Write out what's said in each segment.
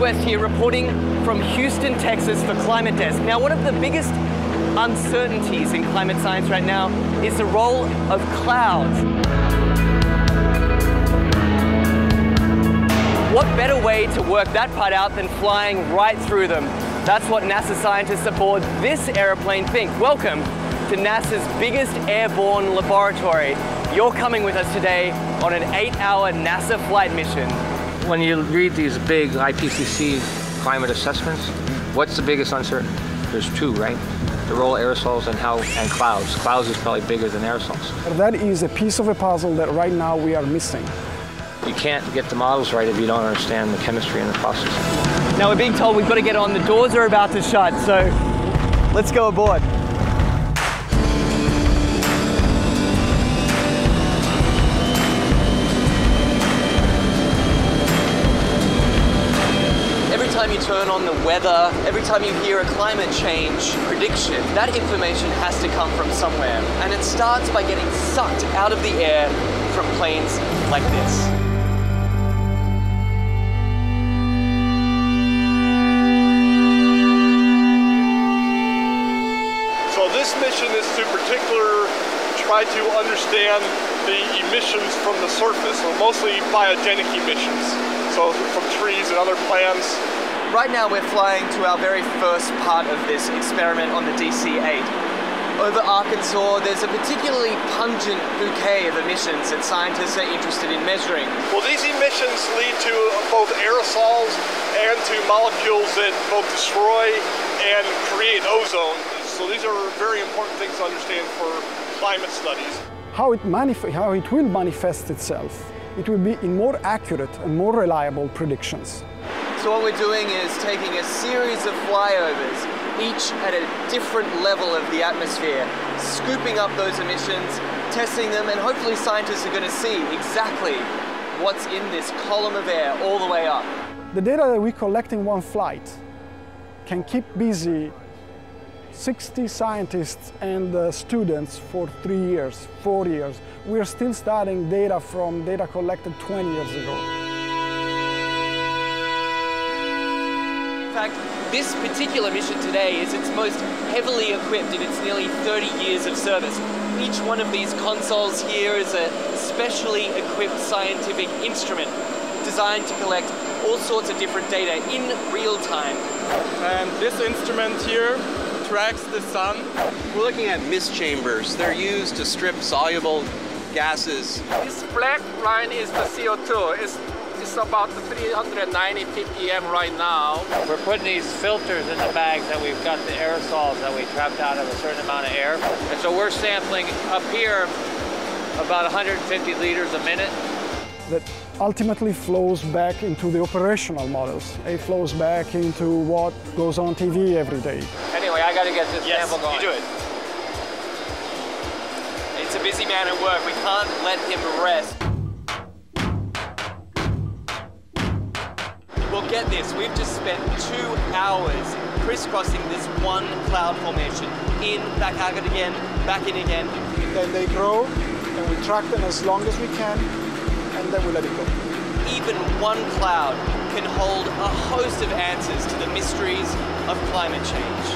West here, reporting from Houston, Texas for Climate Desk. Now, one of the biggest uncertainties in climate science right now is the role of clouds. What better way to work that part out than flying right through them? That's what NASA scientists aboard this airplane think. Welcome to NASA's biggest airborne laboratory. You're coming with us today on an 8-hour NASA flight mission. When you read these big IPCC climate assessments, what's the biggest uncertainty? There's two, right? The role of aerosols and clouds. Clouds is probably bigger than aerosols. That is a piece of a puzzle that right now we are missing. You can't get the models right if you don't understand the chemistry and the process. Now we're being told we've got to get on. The doors are about to shut, so let's go aboard. Every time you turn on the weather, every time you hear a climate change prediction, that information has to come from somewhere. And it starts by getting sucked out of the air from planes like this. This mission is to particularly try to understand the emissions from the surface, so mostly biogenic emissions, so from trees and other plants. Right now we're flying to our very first part of this experiment on the DC-8. Over Arkansas, there's a particularly pungent bouquet of emissions that scientists are interested in measuring. Well, these emissions lead to both aerosols and to molecules that both destroy and create ozone. So these are very important things to understand for climate studies. How it will manifest itself, it will be in more accurate and more reliable predictions. So what we're doing is taking a series of flyovers, each at a different level of the atmosphere, scooping up those emissions, testing them, and hopefully scientists are going to see exactly what's in this column of air all the way up. The data that we collect in one flight can keep busy 60 scientists and students for 3 years, 4 years. We're still studying data from data collected 20 years ago. In fact, this particular mission today is its most heavily equipped in its nearly 30 years of service. Each one of these consoles here is a specially equipped scientific instrument designed to collect all sorts of different data in real time. And this instrument here tracks the sun. We're looking at mist chambers. They're used to strip soluble gases. This black line is the CO2. It's about 390 ppm right now. We're putting these filters in the bags that we've got the aerosols that we trapped out of a certain amount of air. And so we're sampling up here about 150 liters a minute. That ultimately flows back into the operational models. It flows back into what goes on TV every day. Anyway, I got to get this sample going. You do it. It's a busy man at work. We can't let him rest. Well, get this. We've just spent 2 hours crisscrossing this one cloud formation. In, back out again, back in again. Then they grow, and we track them as long as we can, and then we let it go. Even one cloud can hold a host of answers to the mysteries of climate change.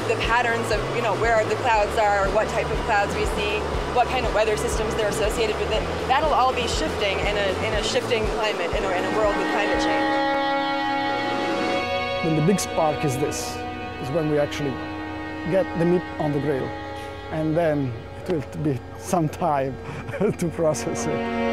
The patterns of, where the clouds are, what type of clouds we see, what kind of weather systems they're associated with it, that'll all be shifting in a shifting climate, in a world with climate change. Then the big spark is this, is when we actually get the meat on the grill. And then it will be some time to process it.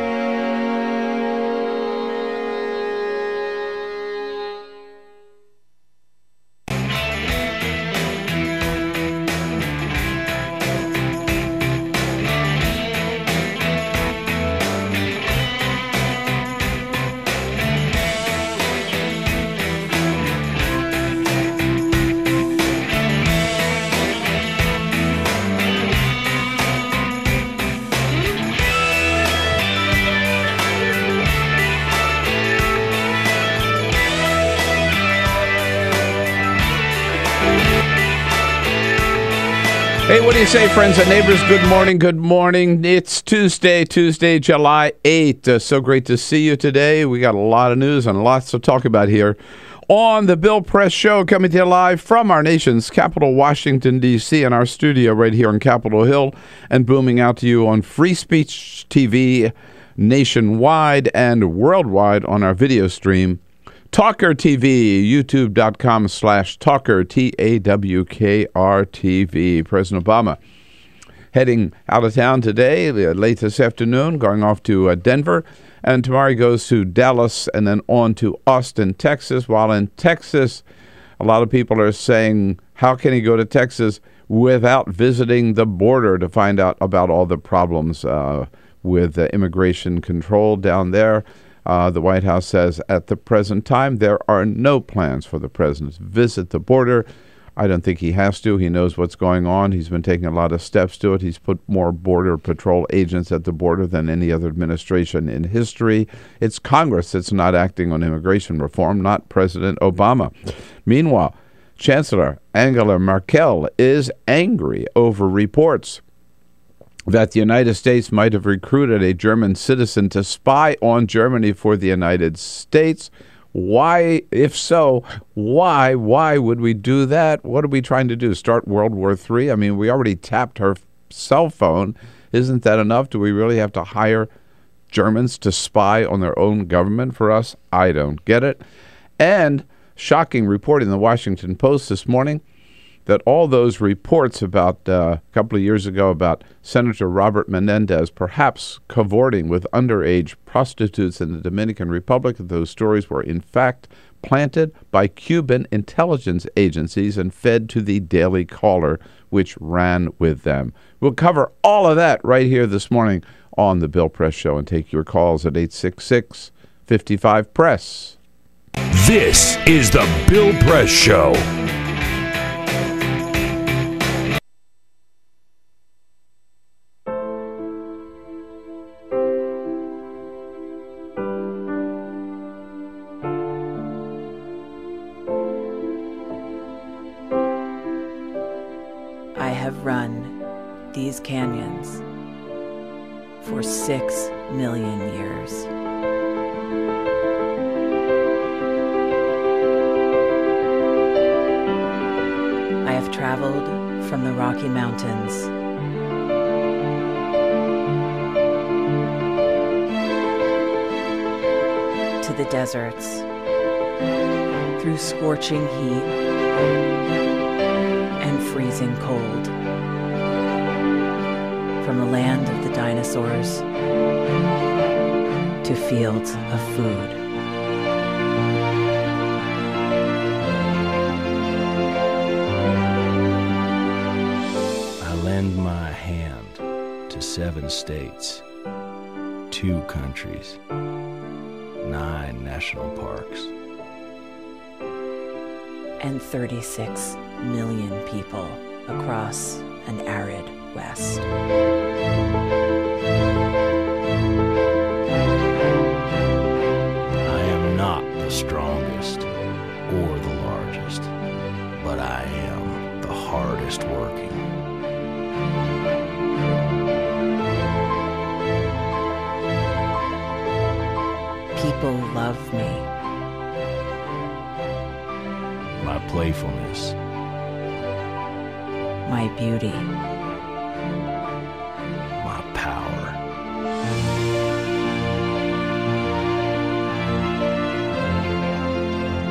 Hey, what do you say, friends and neighbors? Good morning, good morning. It's Tuesday, July 8th. So great to see you today. We got a lot of news and lots to talk about here on the Bill Press Show, coming to you live from our nation's capital, Washington, D.C., in our studio right here on Capitol Hill, and booming out to you on Free Speech TV nationwide and worldwide on our video stream, Talker TV, youtube.com/Talker, TAWKR TV. President Obama heading out of town today, late this afternoon, going off to Denver. And tomorrow he goes to Dallas and then on to Austin, Texas. While in Texas, a lot of people are saying, how can he go to Texas without visiting the border to find out about all the problems with immigration control down there? The White House says at the present time, there are no plans for the president to visit the border. I don't think he has to. He knows what's going on. He's been taking a lot of steps to it. He's put more Border Patrol agents at the border than any other administration in history. It's Congress that's not acting on immigration reform, not President Obama. Meanwhile, Chancellor Angela Merkel is angry over reports that the United States might have recruited a German citizen to spy on Germany for the United States. Why, if so, why would we do that? What are we trying to do? Start World War III? I mean, we already tapped her cell phone. Isn't that enough? Do we really have to hire Germans to spy on their own government for us? I don't get it. And shocking report in the Washington Post this morning that all those reports about a couple of years ago about Senator Robert Menendez perhaps cavorting with underage prostitutes in the Dominican Republic, those stories were in fact planted by Cuban intelligence agencies and fed to the Daily Caller, which ran with them. We'll cover all of that right here this morning on the Bill Press Show and take your calls at 866-55-PRESS. This is the Bill Press Show. These canyons for 6 million years. I have traveled from the Rocky Mountains to the deserts, through scorching heat and freezing cold. From the land of the dinosaurs to fields of food. I lend my hand to 7 states, 2 countries, 9 national parks, and 36 million people across an arid West. I am not the strongest or the largest, but I am the hardest working. People love me. My playfulness. My beauty. Power.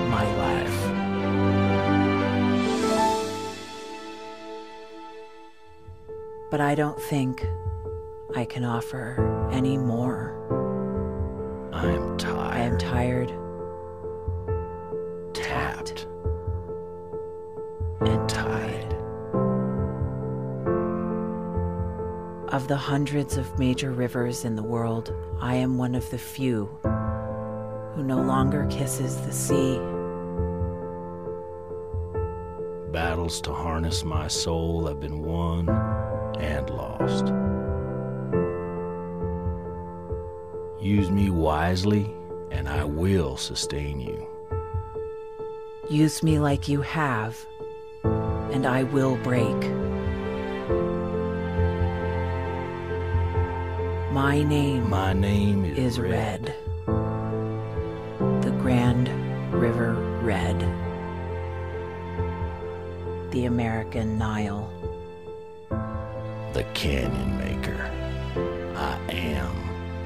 My life. But I don't think I can offer any more. I am tired. I am tired. Tapped. And tied. Of the hundreds of major rivers in the world, I am one of the few who no longer kisses the sea. Battles to harness my soul have been won and lost. Use me wisely, and I will sustain you. Use me like you have, and I will break. My name is Red. The Grand River red. The American Nile. The Canyon Maker. I am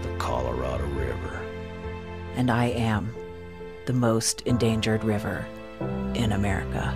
the Colorado River. And I am the most endangered river in America.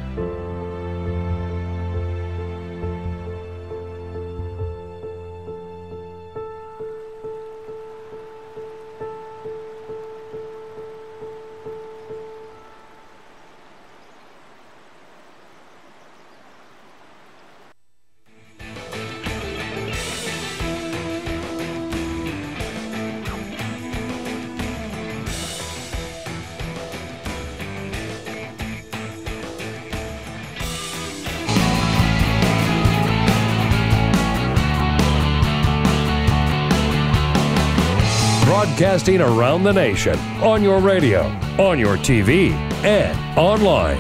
Broadcasting around the nation, on your radio, on your TV, and online.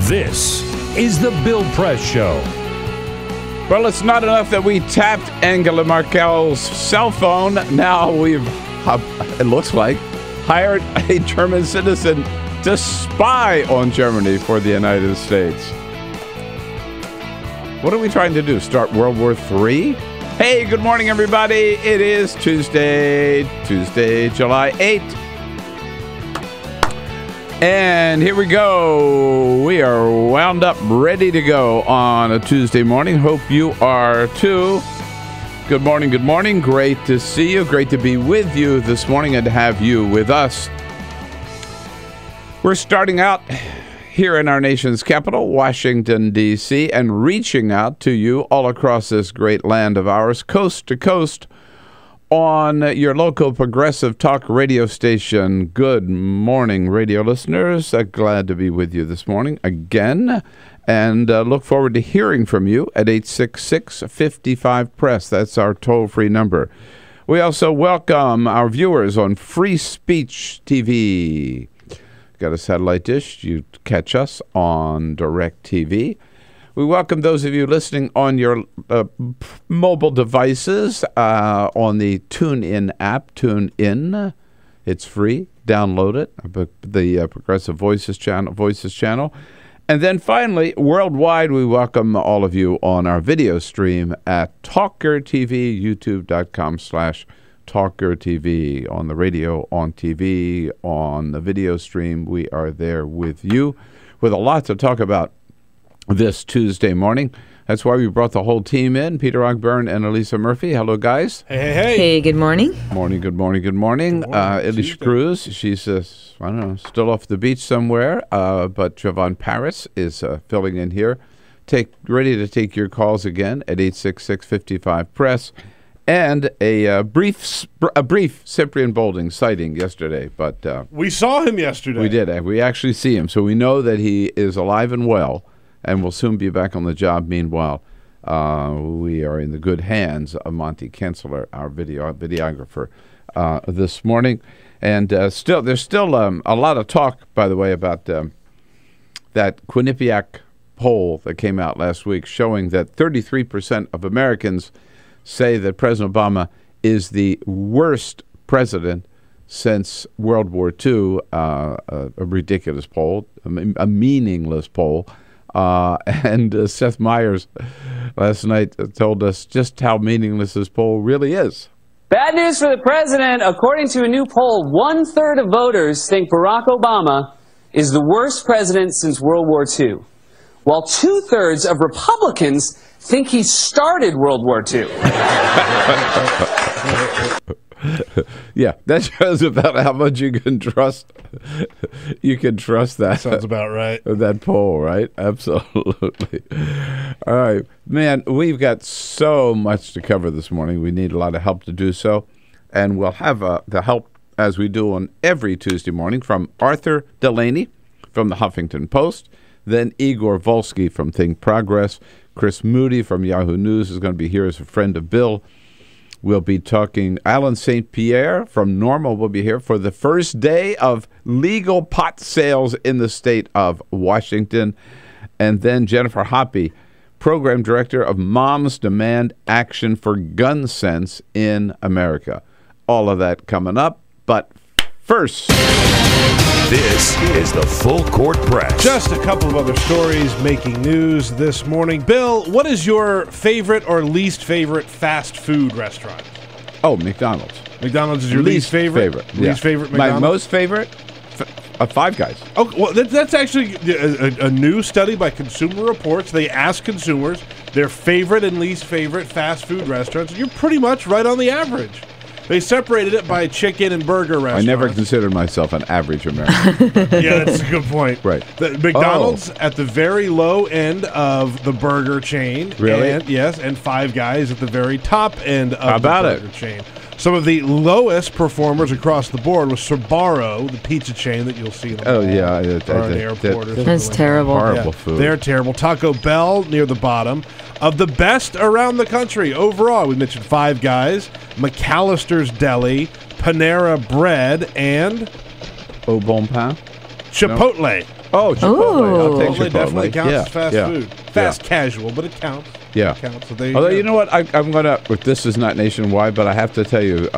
This is The Bill Press Show. Well, it's not enough that we tapped Angela Merkel's cell phone. Now we've, it looks like, hired a German citizen to spy on Germany for the United States. What are we trying to do? Start World War III? Hey, good morning, everybody. It is Tuesday, July 8th. And here we go. We are wound up, ready to go on a Tuesday morning. Hope you are too. Good morning, good morning. Great to see you. Great to be with you this morning and to have you with us. We're starting out here in our nation's capital, Washington, D.C., and reaching out to you all across this great land of ours, coast to coast, on your local progressive talk radio station. Good morning, radio listeners. Glad to be with you this morning again, and look forward to hearing from you at 866-55-PRESS. That's our toll-free number. We also welcome our viewers on Free Speech TV. Got a satellite dish, you catch us on DirecTV. We welcome those of you listening on your mobile devices on the TuneIn app. TuneIn, it's free. Download it. The Progressive Voices channel. And then finally, worldwide, we welcome all of you on our video stream at Talker TV, youtube.com/Talker TV, on the radio, on TV, on the video stream. We are there with you with a lot to talk about this Tuesday morning. That's why we brought the whole team in, Peter Ogburn and Elisa Murphy. Hello, guys. Hey, hey, hey. Hey, good morning. Morning, good morning, good morning. Elise Cruz, she's, I don't know, still off the beach somewhere, but Javon Paris is filling in here. Ready to take your calls again at 866-55-PRESS. And a brief Cyprian Bolding sighting yesterday, but we saw him yesterday. We did. We actually see him, so we know that he is alive and well, and will soon be back on the job. Meanwhile, we are in the good hands of Monty Kensler, our videographer, this morning. And there's still a lot of talk, by the way, about that Quinnipiac poll that came out last week, showing that 33% of Americans say that President Obama is the worst president since World War II, a ridiculous poll, a meaningless poll. And Seth Meyers last night told us just how meaningless this poll really is. Bad news for the president. According to a new poll, 1/3 of voters think Barack Obama is the worst president since World War II, while 2/3 of Republicans think he started World War II. Yeah, that shows about how much you can trust. You can trust that. Sounds about right. That poll, right? Absolutely. All right, man, we've got so much to cover this morning. We need a lot of help to do so, and we'll have the help, as we do on every Tuesday morning, from Arthur Delaney from the Huffington Post, then Igor Volsky from Think Progress. Chris Moody from Yahoo News is going to be here as a friend of Bill. We'll be talking. Alan St. Pierre from NORML will be here for the first day of legal pot sales in the state of Washington. And then Jennifer Hoppe, program director of Moms Demand Action for Gun Sense in America. All of that coming up. But first. This is the Full Court Press. Just a couple of other stories making news this morning. Bill, what is your favorite or least favorite fast food restaurant? Oh, McDonald's. McDonald's is your least favorite? Least favorite McDonald's? My most favorite? Five Guys. Oh, well, that's actually a new study by Consumer Reports. They asked consumers their favorite and least favorite fast food restaurants. You're pretty much right on the average. They separated it by chicken and burger restaurants. I never considered myself an average American. Yeah, that's a good point. Right. The McDonald's at the very low end of the burger chain. Really? And Five Guys at the very top end of the burger chain. Some of the lowest performers across the board was Sbarro, the pizza chain that you'll see in the airport. That's terrible. Horrible food. They're terrible. Taco Bell near the bottom. Of the best around the country overall, we mentioned Five Guys, McAllister's Deli, Panera Bread, and Au Bon Pain? Chipotle. No. Oh, Chipotle. I'll take Chipotle. Definitely counts as fast food. Fast casual, but it counts. Yeah. It counts. So although, you know what? I'm going to, this is not nationwide, but I have to tell you,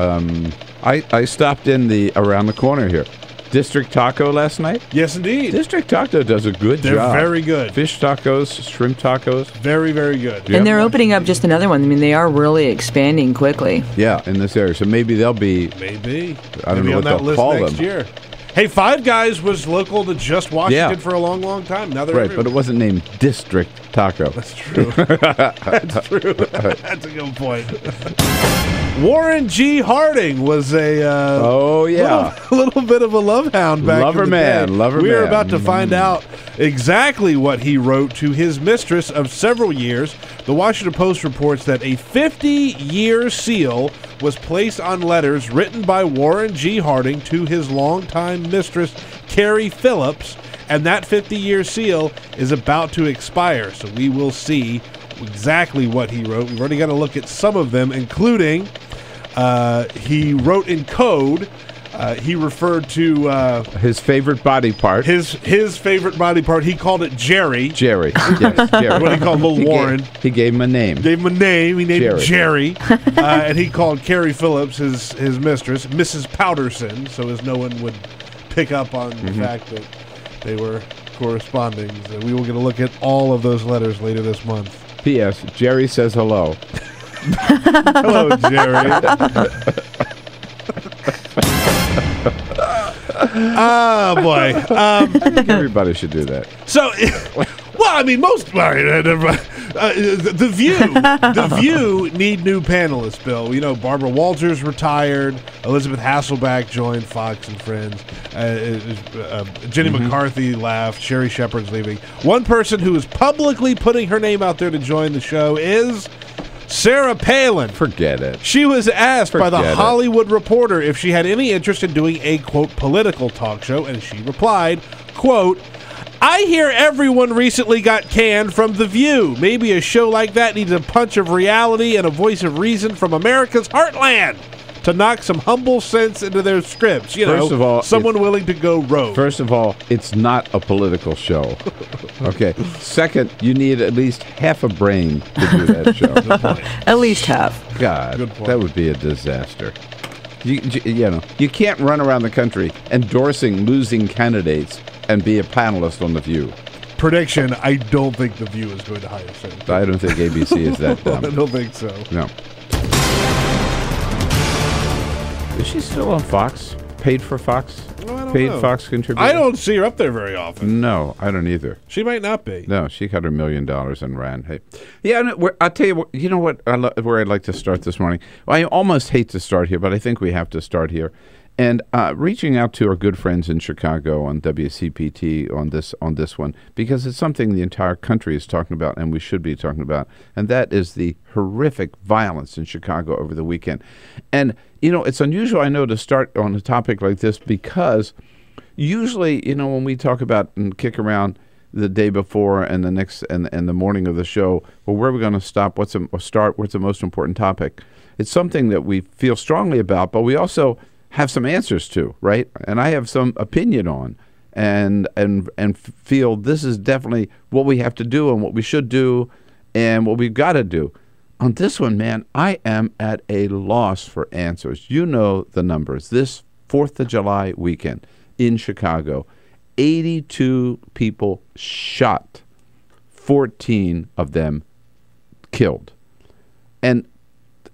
I stopped in around the corner here. District Taco last night? Yes, indeed. District Taco does a good job. They're very good. Fish tacos, shrimp tacos. Very, very good. And they're opening up just another one. I mean, they are really expanding quickly. Yeah, in this area. So maybe they'll be... Maybe. I don't know what they'll call them. Next year. Hey, Five Guys was local to just Washington for a long, long time. Now they're right, but it wasn't named District Taco. That's true. That's true. That's a good point. Warren G. Harding was a little bit of a love hound back in the day. We are about to find out exactly what he wrote to his mistress of several years. The Washington Post reports that a 50-year seal was placed on letters written by Warren G. Harding to his longtime mistress, Carrie Phillips, and that 50-year seal is about to expire. So we will see exactly what he wrote. We've already got to look at some of them, including he wrote in code. He referred to his favorite body part. His favorite body part. He called it Jerry. Jerry. Yes, Jerry. What he called little Warren. He gave him a name. He named him Jerry. And he called Carrie Phillips, his mistress, Mrs. Powderson, so as no one would pick up on the fact that they were corresponding. So we will get a look at all of those letters later this month. P.S. Jerry says hello. Hello, Jerry. Oh, boy. I think everybody should do that. So, well, I mean, The View need new panelists, Bill. You know, Barbara Walters retired. Elizabeth Hasselbeck joined Fox and Friends. Jenny McCarthy left. Sherry Shepard's leaving. One person who is publicly putting her name out there to join the show is Sarah Palin. Forget it. She was asked by the Hollywood Reporter if she had any interest in doing a, quote, political talk show, and she replied, quote, I hear everyone recently got canned from The View. Maybe a show like that needs a punch of reality and a voice of reason from America's heartland to knock some humble sense into their scripts. You First know, of all, someone willing to go rogue. First of all, it's not a political show. Okay. Second, you need at least half a brain to do that show. At least half. God, that would be a disaster. You know, you can't run around the country endorsing losing candidates and be a panelist on The View. Prediction, I don't think The View is going to hire Sarah. I don't think ABC is that dumb. I don't think so. No. Is she still on Fox? Paid for Fox? Oh, I don't Paid know. Fox contributor? I don't see her up there very often. No, I don't either. She might not be. No, she got her $1 million and ran. Hey, yeah, I'll tell you what. You know what? Where I'd like to start this morning. Well, I almost hate to start here, but I think we have to start here. And reaching out to our good friends in Chicago on WCPT on this one, because it's something the entire country is talking about, and we should be talking about, and that is the horrific violence in Chicago over the weekend. And you know, it's unusual, I know, to start on a topic like this, because usually, you know, when we talk about and kick around the day before and the next and the morning of the show, well, where are we going to stop? What's the most important topic? It's something that we feel strongly about, but we also have some answers to, right? And I have some opinion on, and feel this is definitely what we have to do and what we should do and what we've got to do. On this one, man, I am at a loss for answers. You know the numbers. This 4th of July weekend in Chicago. 82 people shot, 14 of them killed. And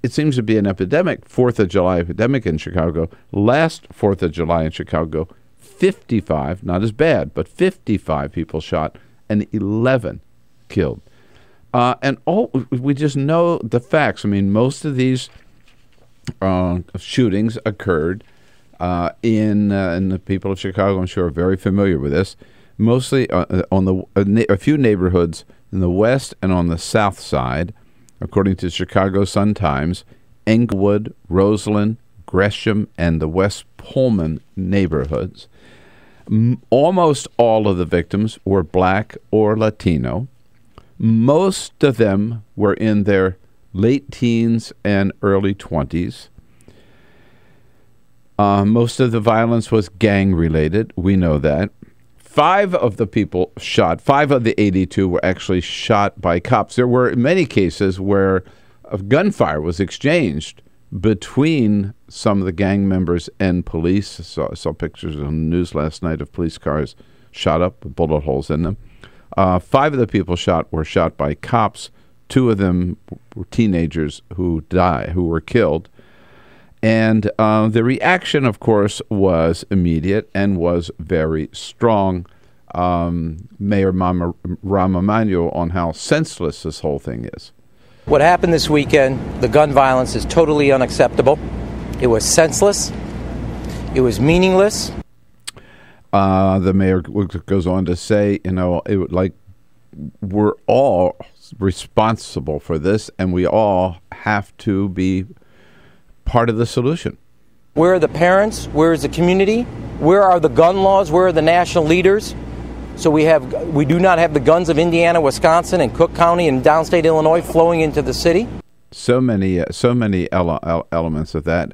it seems to be an epidemic, 4th of July epidemic in Chicago. Last 4th of July in Chicago, 55, not as bad, but 55 people shot and 11 killed. And we just know the facts. I mean, most of these shootings occurred in the people of Chicago, I'm sure, are very familiar with this, mostly on a few neighborhoods in the west and on the south side, according to Chicago Sun-Times, Englewood, Roseland, Gresham, and the West Pullman neighborhoods. Almost all of the victims were black or Latino. Most of them were in their late teens and early 20s. Most of the violence was gang-related. We know that. 5 of the people shot, 5 of the 82 were actually shot by cops. There were many cases where gunfire was exchanged between some of the gang members and police. I saw pictures on the news last night of police cars shot up with bullet holes in them. 5 of the people shot were shot by cops. 2 of them were teenagers who were killed. And the reaction, of course, was immediate and was very strong. Mayor Rahm Emanuel on how senseless this whole thing is. What happened this weekend, the gun violence, is totally unacceptable. It was senseless. It was meaningless. The mayor goes on to say, we're all responsible for this, and we all have to be part of the solution. Where are the parents? Where is the community? Where are the gun laws? Where are the national leaders? So we do not have the guns of Indiana, Wisconsin, and Cook County and downstate Illinois flowing into the city. So many elements of that.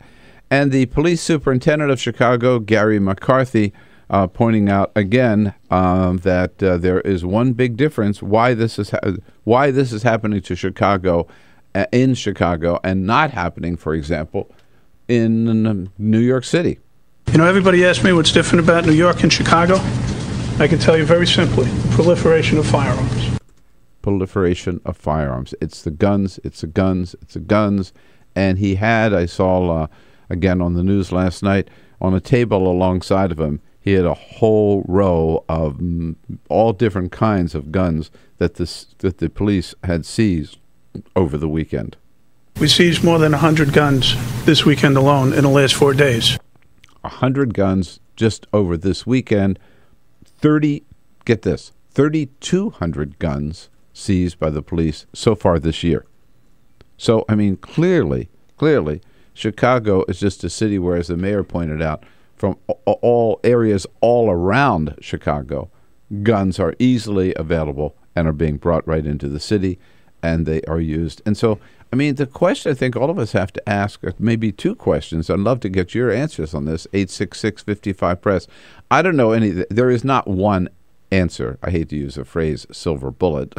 And the police superintendent of Chicago, Gary McCarthy, pointing out again that there is one big difference why this is happening to Chicago, in Chicago, and not happening, for example, in New York City. Everybody asks me what's different about New York and Chicago. I can tell you very simply, proliferation of firearms. Proliferation of firearms. It's the guns, it's the guns, it's the guns. And he had, I saw again on the news last night, on a table alongside of him, he had a whole row of all different kinds of guns that the police had seized over the weekend. We seized more than 100 guns this weekend alone in the last 4 days. 100 guns just over this weekend. 3,200 guns seized by the police so far this year. So, I mean, clearly, Chicago is just a city where, as the mayor pointed out, from all areas all around Chicago, guns are easily available and are being brought right into the city, and they are used. And so, I mean, the question I think all of us have to ask are maybe 2 questions. I'd love to get your answers on this, 866-55-PRESS. I don't know there is not one answer. I hate to use the phrase silver bullet,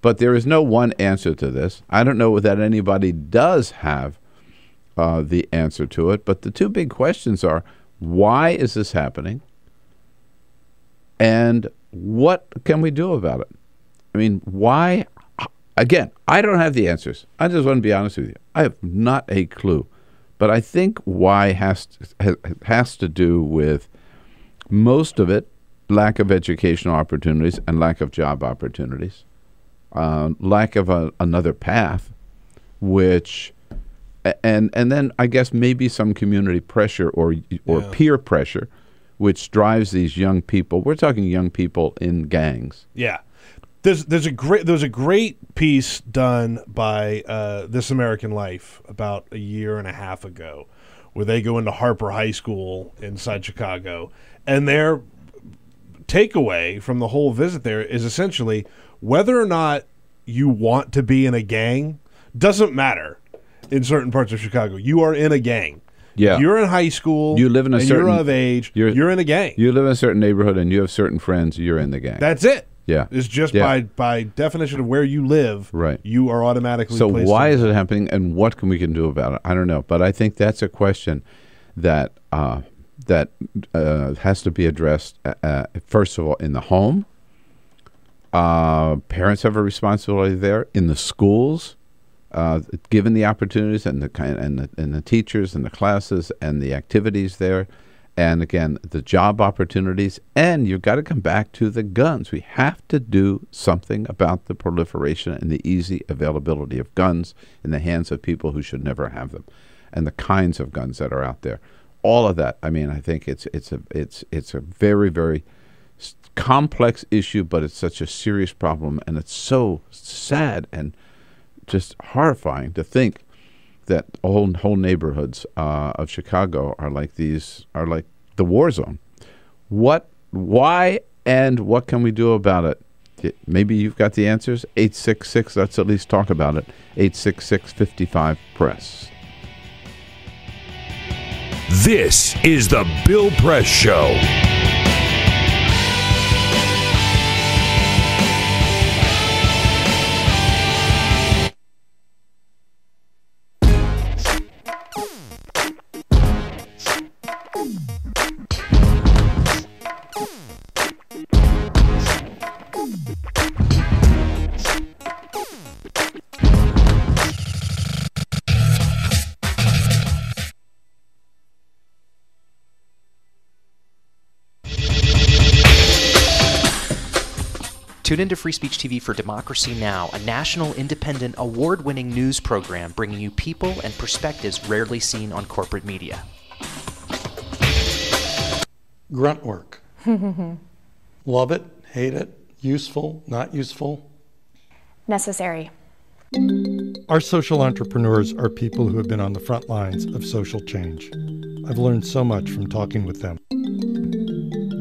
but there is no one answer to this. I don't know that anybody does have the answer to it, but the 2 big questions are, why is this happening? And what can we do about it? I mean, why? Again, I don't have the answers. I just want to be honest with you. I have not a clue. But I think why has to do with most of it, lack of educational opportunities and lack of job opportunities, lack of another path, and then I guess maybe some community pressure or peer pressure, which drives these young people. We're talking young people in gangs. Yeah. There's a great piece done by This American Life about a year and a half ago, where they go into Harper High School inside Chicago, and their takeaway from the whole visit there is essentially whether or not you want to be in a gang doesn't matter. In certain parts of Chicago, you are in a gang. Yeah, you're in high school. You live in you're of age. You're in a gang. You live in a certain neighborhood, and you have certain friends. You're in the gang. That's it. Yeah, it's just by definition of where you live. Right, you are automatically. So placed why is it happening, and what can we do about it? I don't know, but I think that's a question that that has to be addressed, first of all, in the home. Parents have a responsibility there. In the schools, given the opportunities and the teachers and the classes and the activities there, and again the job opportunities. And you've got to come back to the guns. We have to do something about the proliferation and the easy availability of guns in the hands of people who should never have them, and the kinds of guns that are out there. All of that. I mean, I think it's a very, very complex issue, but it's such a serious problem, and it's so sad and just horrifying to think that whole neighborhoods of Chicago are like the war zone. Why, and what can we do about it? Maybe you've got the answers. 866. Let's at least talk about it. 866-55-PRESS. This is the Bill Press Show. Tune into Free Speech TV for Democracy Now!, a national, independent, award-winning news program bringing you people and perspectives rarely seen on corporate media. Grunt work. Love it, hate it, useful, not useful? Necessary. Our social entrepreneurs are people who have been on the front lines of social change. I've learned so much from talking with them.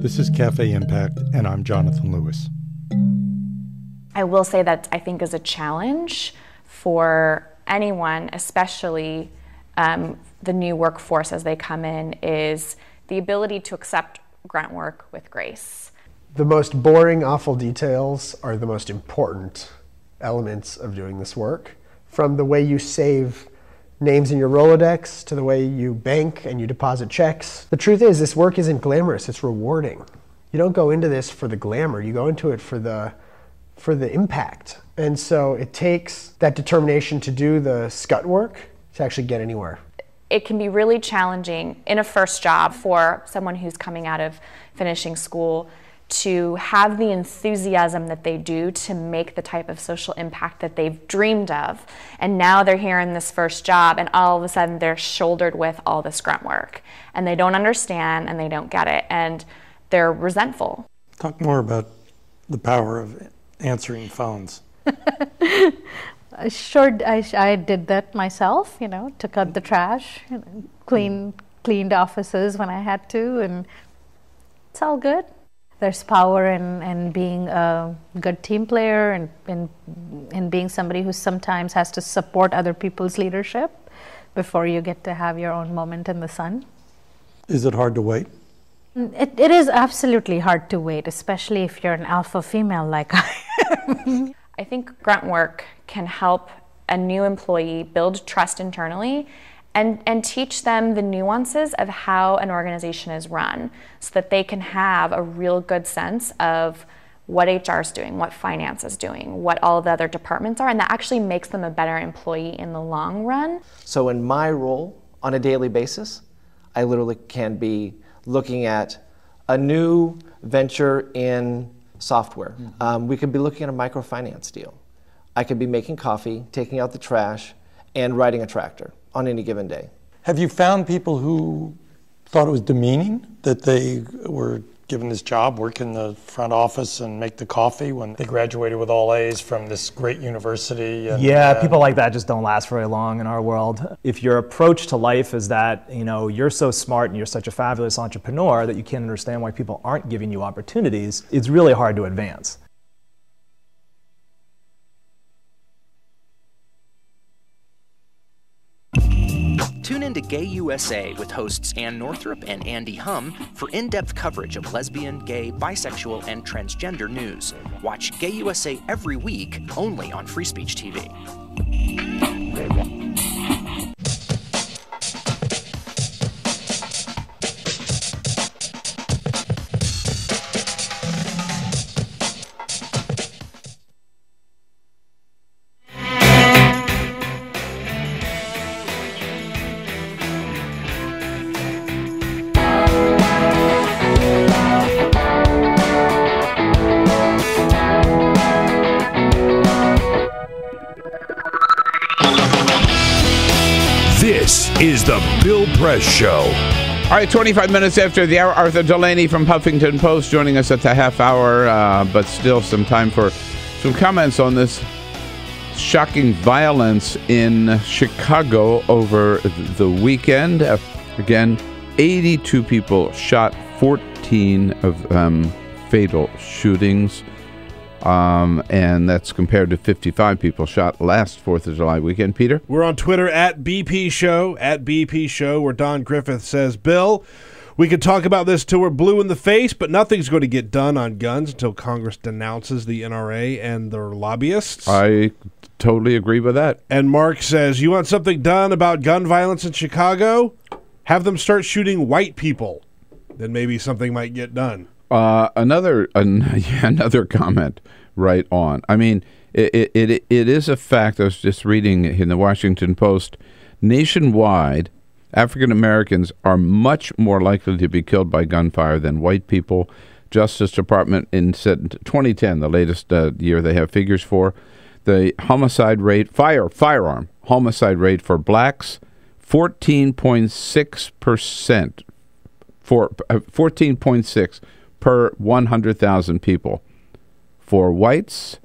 This is Cafe Impact, and I'm Jonathan Lewis. I will say that I think is a challenge for anyone, especially the new workforce as they come in, is the ability to accept grunt work with grace. The most boring, awful details are the most important elements of doing this work. From the way you save names in your Rolodex to the way you bank and you deposit checks. The truth is, this work isn't glamorous, it's rewarding. You don't go into this for the glamour, you go into it for the impact. And so it takes that determination to do the scut work to actually get anywhere. It can be really challenging in a first job for someone who's coming out of finishing school to have the enthusiasm that they do to make the type of social impact that they've dreamed of. And now they're here in this first job, and all of a sudden they're shouldered with all this grunt work. And they don't understand, and they don't get it, and they're resentful. Talk more about the power of answering phones. Sure, I did that myself, took out the trash, cleaned offices when I had to, and it's all good. There's power in being a good team player and in being somebody who sometimes has to support other people's leadership before you get to have your own moment in the sun. Is it hard to wait? It is absolutely hard to wait, especially if you're an alpha female like I am. I think grunt work can help a new employee build trust internally and teach them the nuances of how an organization is run so that they can have a real good sense of what HR is doing, what finance is doing, what all the other departments are, and that actually makes them a better employee in the long run. So in my role on a daily basis, I literally can be looking at a new venture in software. We could be looking at a microfinance deal. I could be making coffee, taking out the trash, and riding a tractor on any given day. Have you found people who thought it was demeaning that they were given this job, work in the front office and make the coffee when they graduated with all A's from this great university? And, yeah, people like that just don't last very long in our world. If your approach to life is that, you're so smart and you're such a fabulous entrepreneur that you can't understand why people aren't giving you opportunities, it's really hard to advance. Tune in to Gay USA with hosts Ann Northrup and Andy Hum for in-depth coverage of lesbian, gay, bisexual, and transgender news. Watch Gay USA every week, only on Free Speech TV. is the Bill Press Show. All right, 25 minutes after the hour, Arthur Delaney from Huffington Post joining us at the half hour, but still some time for some comments on this shocking violence in Chicago over the weekend. Again, 82 people shot, 14 of them fatal shootings. And that's compared to 55 people shot last 4th of July weekend. Peter? We're on Twitter at BP Show, where Don Griffith says, Bill, we could talk about this till we're blue in the face, but nothing's going to get done on guns until Congress denounces the NRA and their lobbyists. I totally agree with that. And Mark says, you want something done about gun violence in Chicago? Have them start shooting white people. Then maybe something might get done. Another comment right on. I mean, it is a fact. I was just reading in the Washington Post. Nationwide, African Americans are much more likely to be killed by gunfire than white people. Justice Department in 2010, the latest year they have figures for, the homicide rate, firearm homicide rate for blacks, 14.6%. 14.6 per 100,000 people. For whites,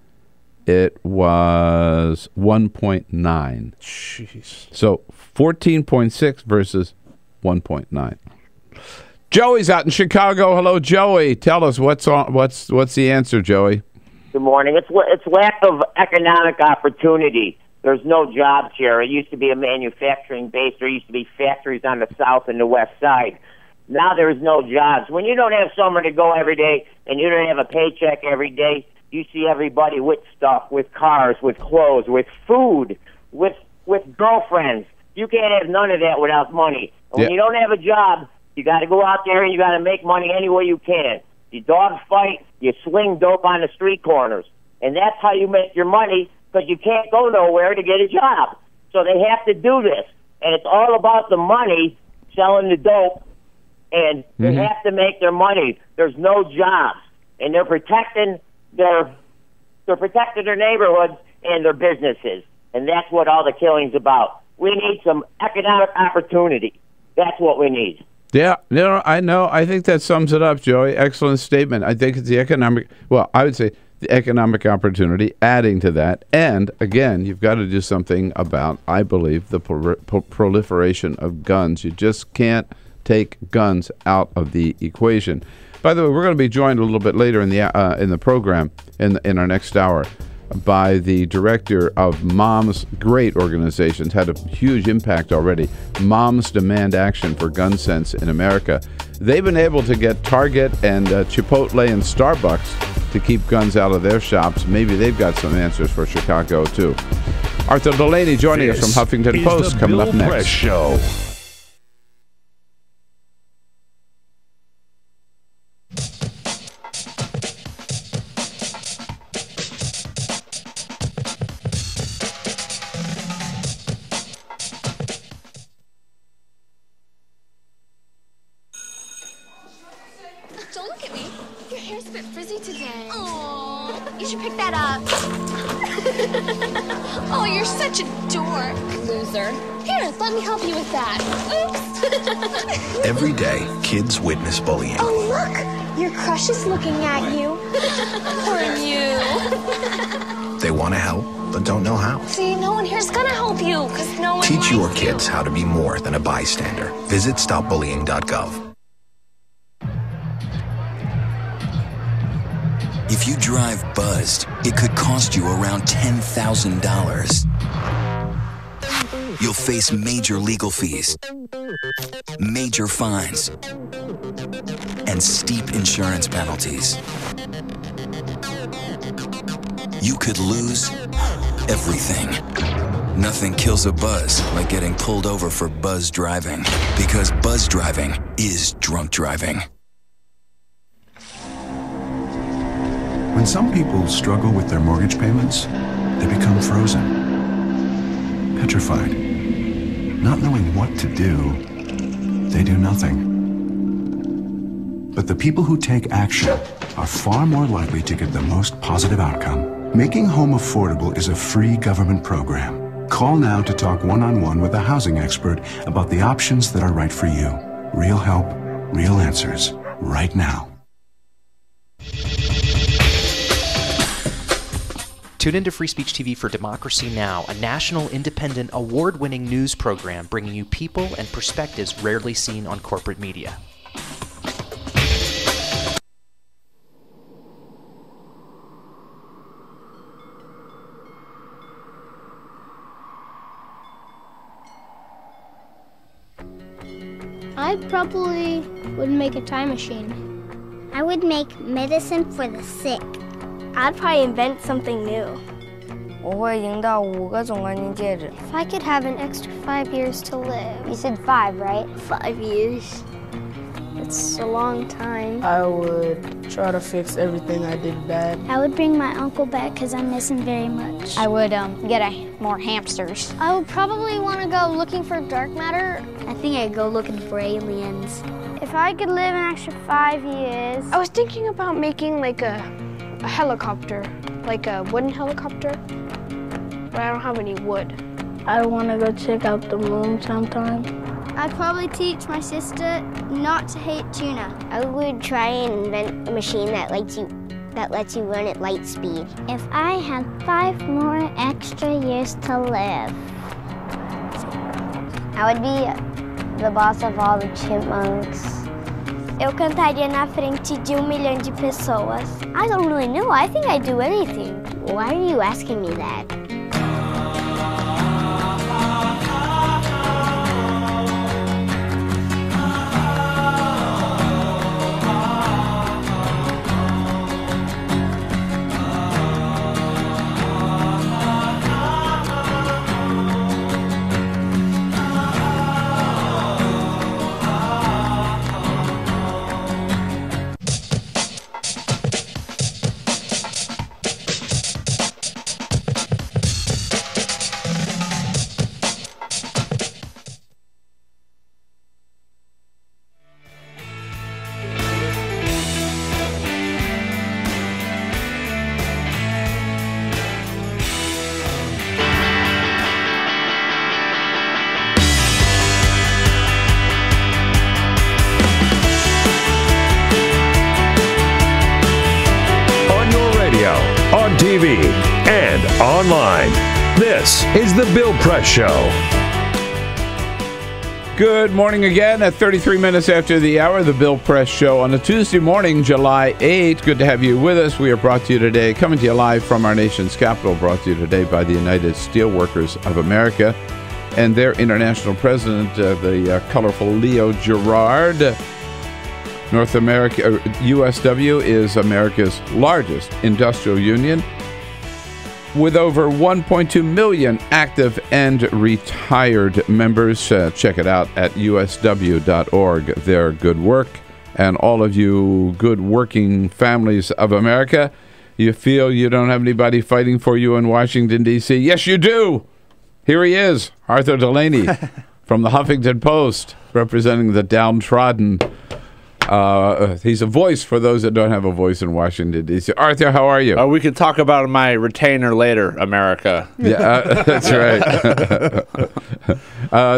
it was 1.9. Jeez. So 14.6 versus 1.9. Joey's out in Chicago. Hello, Joey. Tell us what's the answer, Joey? Good morning. It's lack of economic opportunity. There's no jobs here. It used to be a manufacturing base. There used to be factories on the south and the west side. Now there's no jobs. When you don't have somewhere to go every day and you don't have a paycheck every day, you see everybody with stuff, with cars, with clothes, with food, with girlfriends. You can't have none of that without money. And when you don't have a job, you got to go out there and you got to make money any way you can. You dog fight, you sling dope on the street corners. And that's how you make your money, because you can't go nowhere to get a job. So they have to do this. And it's all about the money, selling the dope. And they have to make their money. There's no jobs, and they're protecting their neighborhoods and their businesses, and that's what all the killing's about. We need some economic opportunity. That's what we need. Yeah, I know. I think that sums it up, Joey. Excellent statement. I think it's the economic. Well, I would say the economic opportunity. Adding to that, and again, you've got to do something about, I believe, the proliferation of guns. You just can't take guns out of the equation. By the way, we're going to be joined a little bit later in the program in our next hour by the director of Moms, great organizations, had a huge impact already. Moms Demand Action for Gun Sense in America. They've been able to get Target and Chipotle and Starbucks to keep guns out of their shops. Maybe they've got some answers for Chicago too. Arthur Delaney joining us from Huffington Post coming up next. Press Show. Don't look at me. Your hair's a bit frizzy today. Oh, you should pick that up. Oh, you're such a dork. Loser. Here, let me help you with that. Oops. Every day, kids witness bullying. Oh, look. Your crush is looking at you. Or you. They want to help, but don't know how. See, no one here's gonna help you, because no one Teach your likes kids how to be more than a bystander. Visit stopbullying.gov. If you drive buzzed, it could cost you around $10,000. You'll face major legal fees, major fines, and steep insurance penalties. You could lose everything. Nothing kills a buzz like getting pulled over for buzz driving, because buzz driving is drunk driving. When some people struggle with their mortgage payments, they become frozen, petrified. Not knowing what to do, they do nothing. But the people who take action are far more likely to get the most positive outcome. Making home affordable is a free government program. Call now to talk one-on-one with a housing expert about the options that are right for you. Real help, real answers, right now. Tune into Free Speech TV for Democracy Now!, a national, independent, award-winning news program bringing you people and perspectives rarely seen on corporate media. I probably would make a time machine. I would make medicine for the sick. I'd probably invent something new. If I could have an extra 5 years to live. You said 5, right? 5 years. It's a long time. I would try to fix everything I did bad. I would bring my uncle back because I miss him very much. I would get more hamsters. I would probably want to go looking for dark matter. I think I'd go looking for aliens. If I could live an extra 5 years. I was thinking about making like a helicopter, like a wooden helicopter, but I don't have any wood. I want to go check out the moon sometime. I'd probably teach my sister not to hate tuna. I would try and invent a machine that lets you run at light speed. If I had 5 more extra years to live, I would be the boss of all the chipmunks. Eu cantaria na frente de 1 milhão de pessoas. I don't really know. I think I'd do anything. Why are you asking me that? On TV and online. This is The Bill Press Show. Good morning again at 33 minutes after the hour, The Bill Press Show on a Tuesday morning, July 8th. Good to have you with us. We are brought to you today, coming to you live from our nation's capital, brought to you today by the United Steelworkers of America and their international president, the colorful Leo Gerard. North America, USW is America's largest industrial union with over 1.2 million active and retired members. Check it out at usw.org. Their good work. And all of you good working families of America, you feel you don't have anybody fighting for you in Washington, D.C.? Yes, you do. Here he is, Arthur Delaney from the Huffington Post, representing the downtrodden. He's a voice for those that don't have a voice in Washington, D.C. Arthur, how are you? We can talk about my retainer later, America. Yeah, that's right.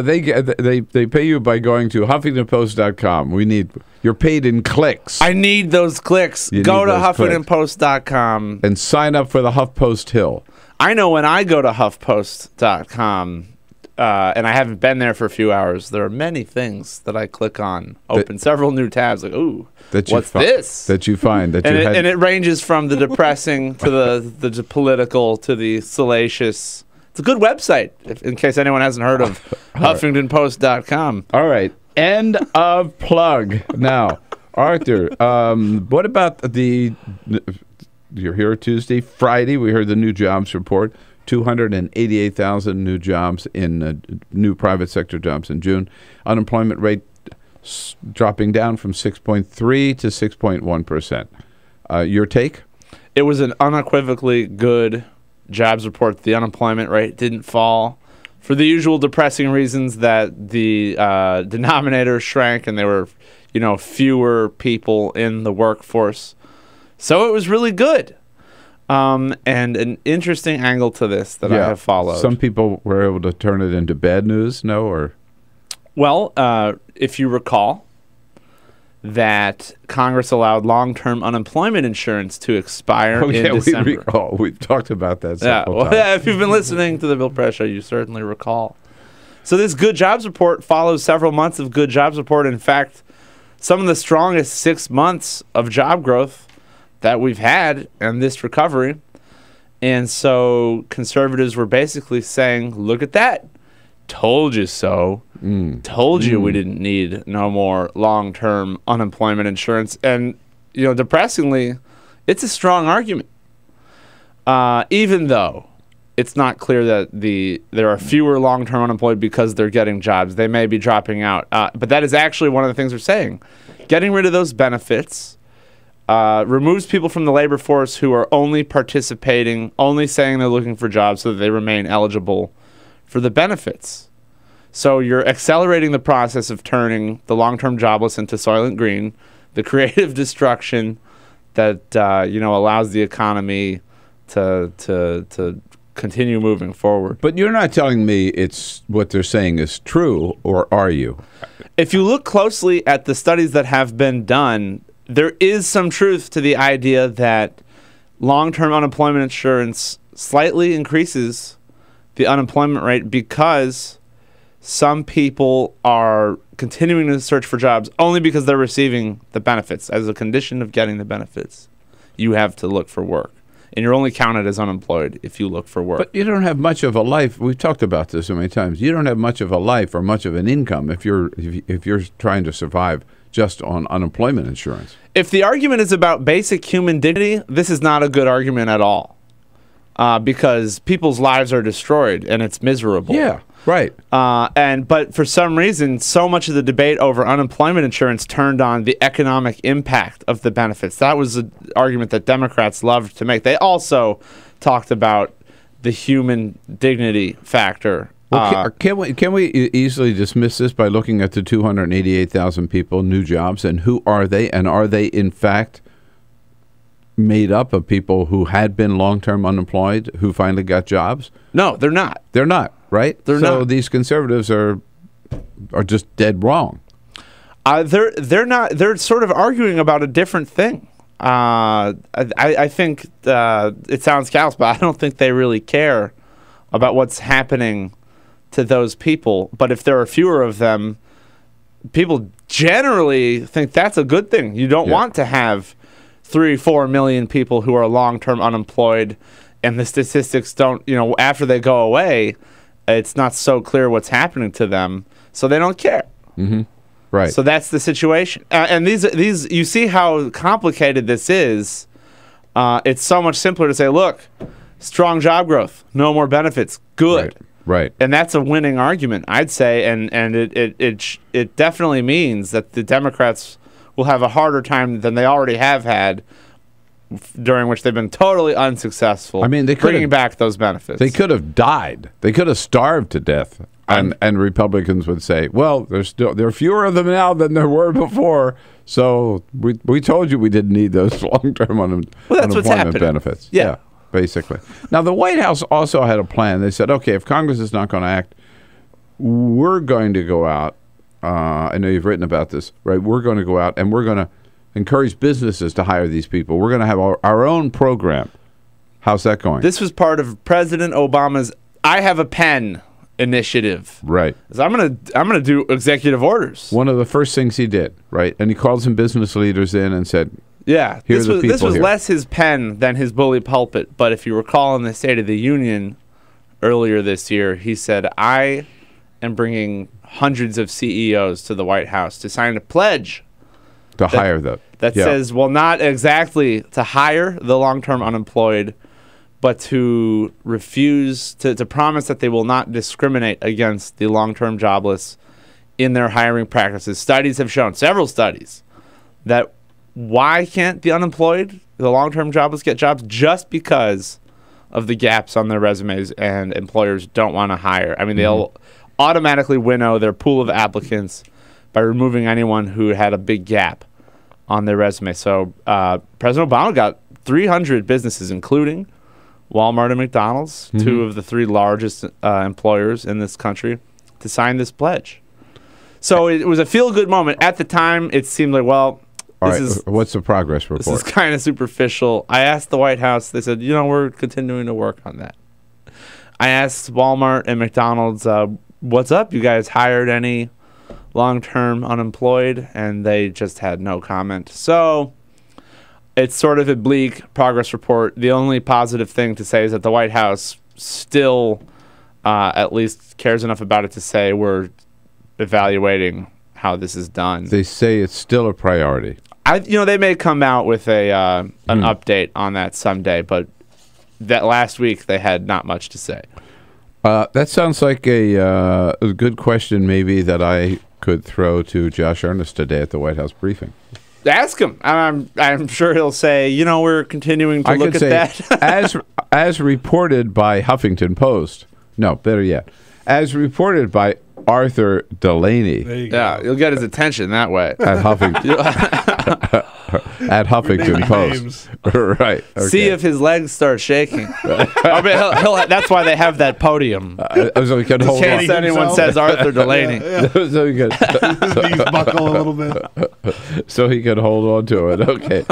They pay you by going to HuffingtonPost.com. You're paid in clicks. I need those clicks. Go to HuffingtonPost.com. And sign up for the HuffPost Hill. I know when I go to HuffPost.com, and I haven't been there for a few hours, there are many things that I click on, open several new tabs, like, ooh, what's this? That you find. And it ranges from the depressing to the political to the salacious. It's a good website, in case anyone hasn't heard of HuffingtonPost.com. All right. End of plug. Now, Arthur, what about you're here Tuesday, Friday, we heard the new jobs report. 288,000 new jobs in new private sector jobs in June. Unemployment rate dropping down from 6.3 to 6.1%. Your take? It was an unequivocally good jobs report. The unemployment rate didn't fall for the usual depressing reasons that the denominator shrank and there were, fewer people in the workforce. So it was really good. And an interesting angle to this that I have followed. Some people were able to turn it into bad news, no? Or well, if you recall that Congress allowed long-term unemployment insurance to expire in December. We recall. We've talked about that several times. If you've been listening to the Bill Press Show, you certainly recall. So this good jobs report follows several months of good jobs report. In fact, some of the strongest 6 months of job growth that we've had in this recovery. And so conservatives were basically saying, look at that. Told you so. Told you we didn't need no more long-term unemployment insurance. And, depressingly, it's a strong argument. Even though it's not clear that there are fewer long-term unemployed because they're getting jobs. They may be dropping out. But that is actually one of the things they're saying. Getting rid of those benefits removes people from the labor force who are only participating, only saying they're looking for jobs so that they remain eligible for the benefits. So you're accelerating the process of turning the long-term jobless into Soylent Green, the creative destruction that allows the economy to continue moving forward. But you're not telling me it's what they're saying is true, or are you? If you look closely at the studies that have been done, there is some truth to the idea that long-term unemployment insurance slightly increases the unemployment rate because some people are continuing to search for jobs only because they're receiving the benefits. As a condition of getting the benefits, you have to look for work. And you're only counted as unemployed if you look for work. But you don't have much of a life. We've talked about this so many times. You don't have much of a life or much of an income if you're trying to survive just on unemployment insurance. If the argument is about basic human dignity, this is not a good argument at all. Because people's lives are destroyed and it's miserable. Yeah, right. But for some reason, so much of the debate over unemployment insurance turned on the economic impact of the benefits. That was an argument that Democrats loved to make. They also talked about the human dignity factor. Well, can we easily dismiss this by looking at the 288,000 people, new jobs, and who are they? And are they in fact made up of people who had been long-term unemployed who finally got jobs? No, they're not. They're not, right? They're not. So these conservatives are just dead wrong. They're not. They're sort of arguing about a different thing. I think it sounds callous, but I don't think they really care about what's happening to those people. But if there are fewer of them, people generally think that's a good thing. You don't want to have 3-4 million people who are long-term unemployed, and the statistics don't, after they go away, it's not so clear what's happening to them, so they don't care. Mm-hmm. Right. So that's the situation. And these, you see how complicated this is. It's so much simpler to say, look, strong job growth, no more benefits, good. Right. And that's a winning argument, I'd say, and it definitely means that the Democrats will have a harder time than they already have had, during which they've been totally unsuccessful. I mean, they bringing back those benefits. They could have died. They could have starved to death. And Republicans would say, well, there are fewer of them now than there were before. So we told you we didn't need those long-term unemployment benefits. Yeah, basically. Now, the White House also had a plan. They said, okay, if Congress is not going to act, we're going to go out. I know you've written about this, right? We're going to go out and we're going to encourage businesses to hire these people. We're going to have our own program. How's that going? This was part of President Obama's I Have a Pen initiative. Right. So I'm gonna do executive orders. One of the first things he did, right? And he called some business leaders in and said, yeah, this was less his pen than his bully pulpit. But if you recall in the State of the Union earlier this year, he said, I am bringing hundreds of CEOs to the White House to sign a pledge to hire them. That says, well, not exactly to hire the long-term unemployed, but to refuse to promise that they will not discriminate against the long-term jobless in their hiring practices. Studies have shown, several studies, that why can't the unemployed, the long-term jobless, get jobs? Just because of the gaps on their resumes, and employers don't want to hire. I mean, they'll automatically winnow their pool of applicants by removing anyone who had a big gap on their resume. So President Obama got 300 businesses, including Walmart and McDonald's, two of the 3 largest employers in this country, to sign this pledge. So it was a feel-good moment. At the time, it seemed like, well, what's the progress report? This is kind of superficial. I asked the White House. They said, we're continuing to work on that. I asked Walmart and McDonald's, what's up? You guys hired any long-term unemployed? And they just had no comment. So it's sort of a bleak progress report. The only positive thing to say is that the White House still at least cares enough about it to say we're evaluating how this is done. They say it's still a priority. They may come out with an update on that someday, but that last week they had not much to say. That sounds like a good question maybe that I could throw to Josh Earnest today at the White House briefing. Ask him. I'm sure he'll say, we're continuing to look at that. as reported by Huffington Post. No, better yet. As reported by Arthur Delaney. Yeah, you'll get his attention that way. At Huffington. At Huffington Post. Right. Okay. See if his legs start shaking. I mean, that's why they have that podium. So he can hold in case anyone says Arthur Delaney. So he can knees buckle a little bit. So he can hold on to it. Okay.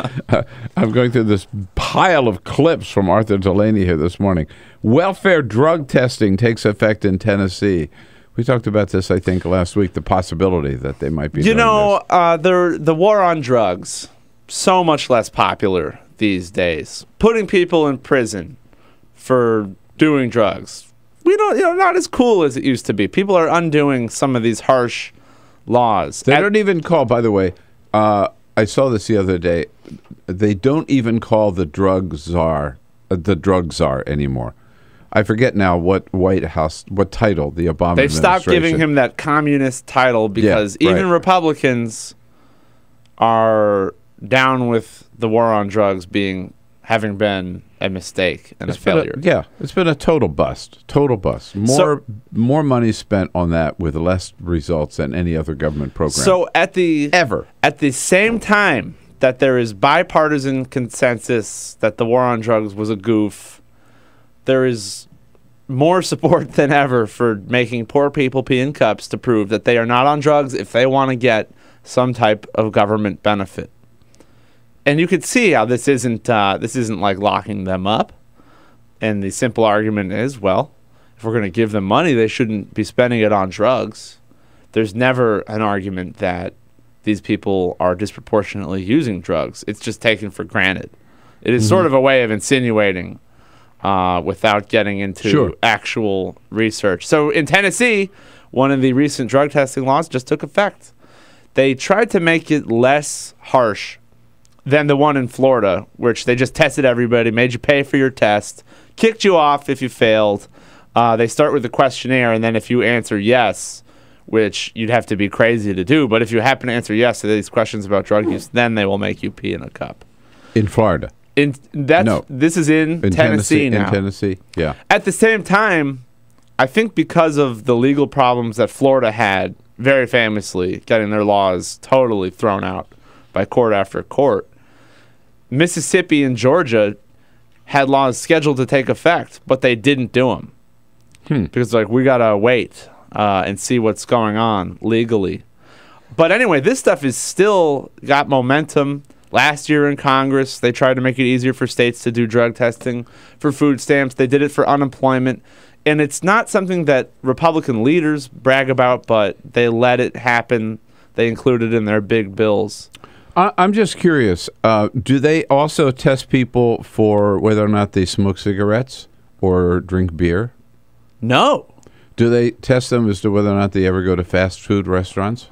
I'm going through this pile of clips from Arthur Delaney here this morning. Welfare drug testing takes effect in Tennessee. We talked about this, I think, last week, the possibility that they might be doing this. The war on drugs, so much less popular these days. Putting people in prison for doing drugs. We don't, not as cool as it used to be. People are undoing some of these harsh laws. They don't even call, by the way, I saw this the other day, they don't even call the drug czar anymore. I forget now what title the Obama administration. They've stopped giving him that communist title because even Republicans are down with the war on drugs having been a mistake and a failure. It's been a total bust. Total bust. More money spent on that with less results than any other government program. So at the same time that there is bipartisan consensus that the war on drugs was a goof, there is more support than ever for making poor people pee in cups to prove that they are not on drugs if they want to get some type of government benefit. And you could see how this isn't like locking them up. And the simple argument is, well, if we're going to give them money, they shouldn't be spending it on drugs. There's never an argument that these people are disproportionately using drugs. It's just taken for granted. It is sort of a way of insinuating without getting into actual research. So in Tennessee, one of the recent drug testing laws just took effect. They tried to make it less harsh than the one in Florida, which they just tested everybody, made you pay for your test, kicked you off if you failed. They start with a questionnaire, and then if you answer yes, which you'd have to be crazy to do, but if you happen to answer yes to these questions about drug use, then they will make you pee in a cup. In Florida? This is in Tennessee now. In Tennessee, yeah. At the same time, I think because of the legal problems that Florida had, very famously, getting their laws totally thrown out by court after court, Mississippi and Georgia had laws scheduled to take effect, but they didn't do them. Because we got to wait and see what's going on legally. But anyway, this stuff is still got momentum. Last year in Congress, they tried to make it easier for states to do drug testing for food stamps. They did it for unemployment. And it's not something that Republican leaders brag about, but they let it happen. They include it in their big bills. I'm just curious. Do they also test people for whether or not they smoke cigarettes or drink beer? No. Do they test them as to whether or not they ever go to fast food restaurants?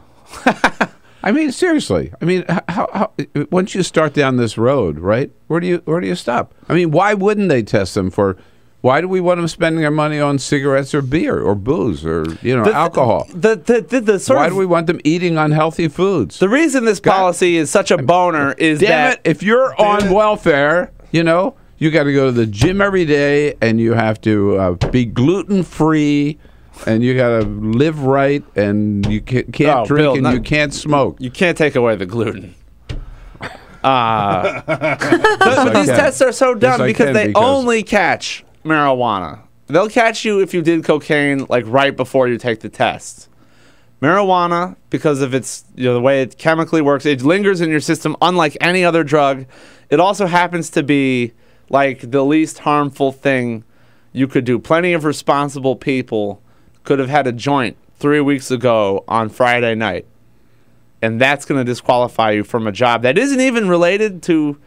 I mean, seriously. I mean, how once you start down this road, right? Where do you stop? I mean, why wouldn't they test them for? Why do we want them spending their money on cigarettes or beer or booze or alcohol? Why do we want them eating unhealthy foods? The reason this policy is such a boner is that if you're on welfare, you got to go to the gym every day and you have to be gluten-free. And you got to live right, and you can't drink, Bill, you can't smoke. You can't take away the gluten. But these tests are so dumb because they only catch marijuana. They'll catch you if you did cocaine like right before you take the test. Marijuana, because of its the way it chemically works, it lingers in your system unlike any other drug. It also happens to be like the least harmful thing you could do. Plenty of responsible people could have had a joint 3 weeks ago on Friday night, and that's going to disqualify you from a job that isn't even related to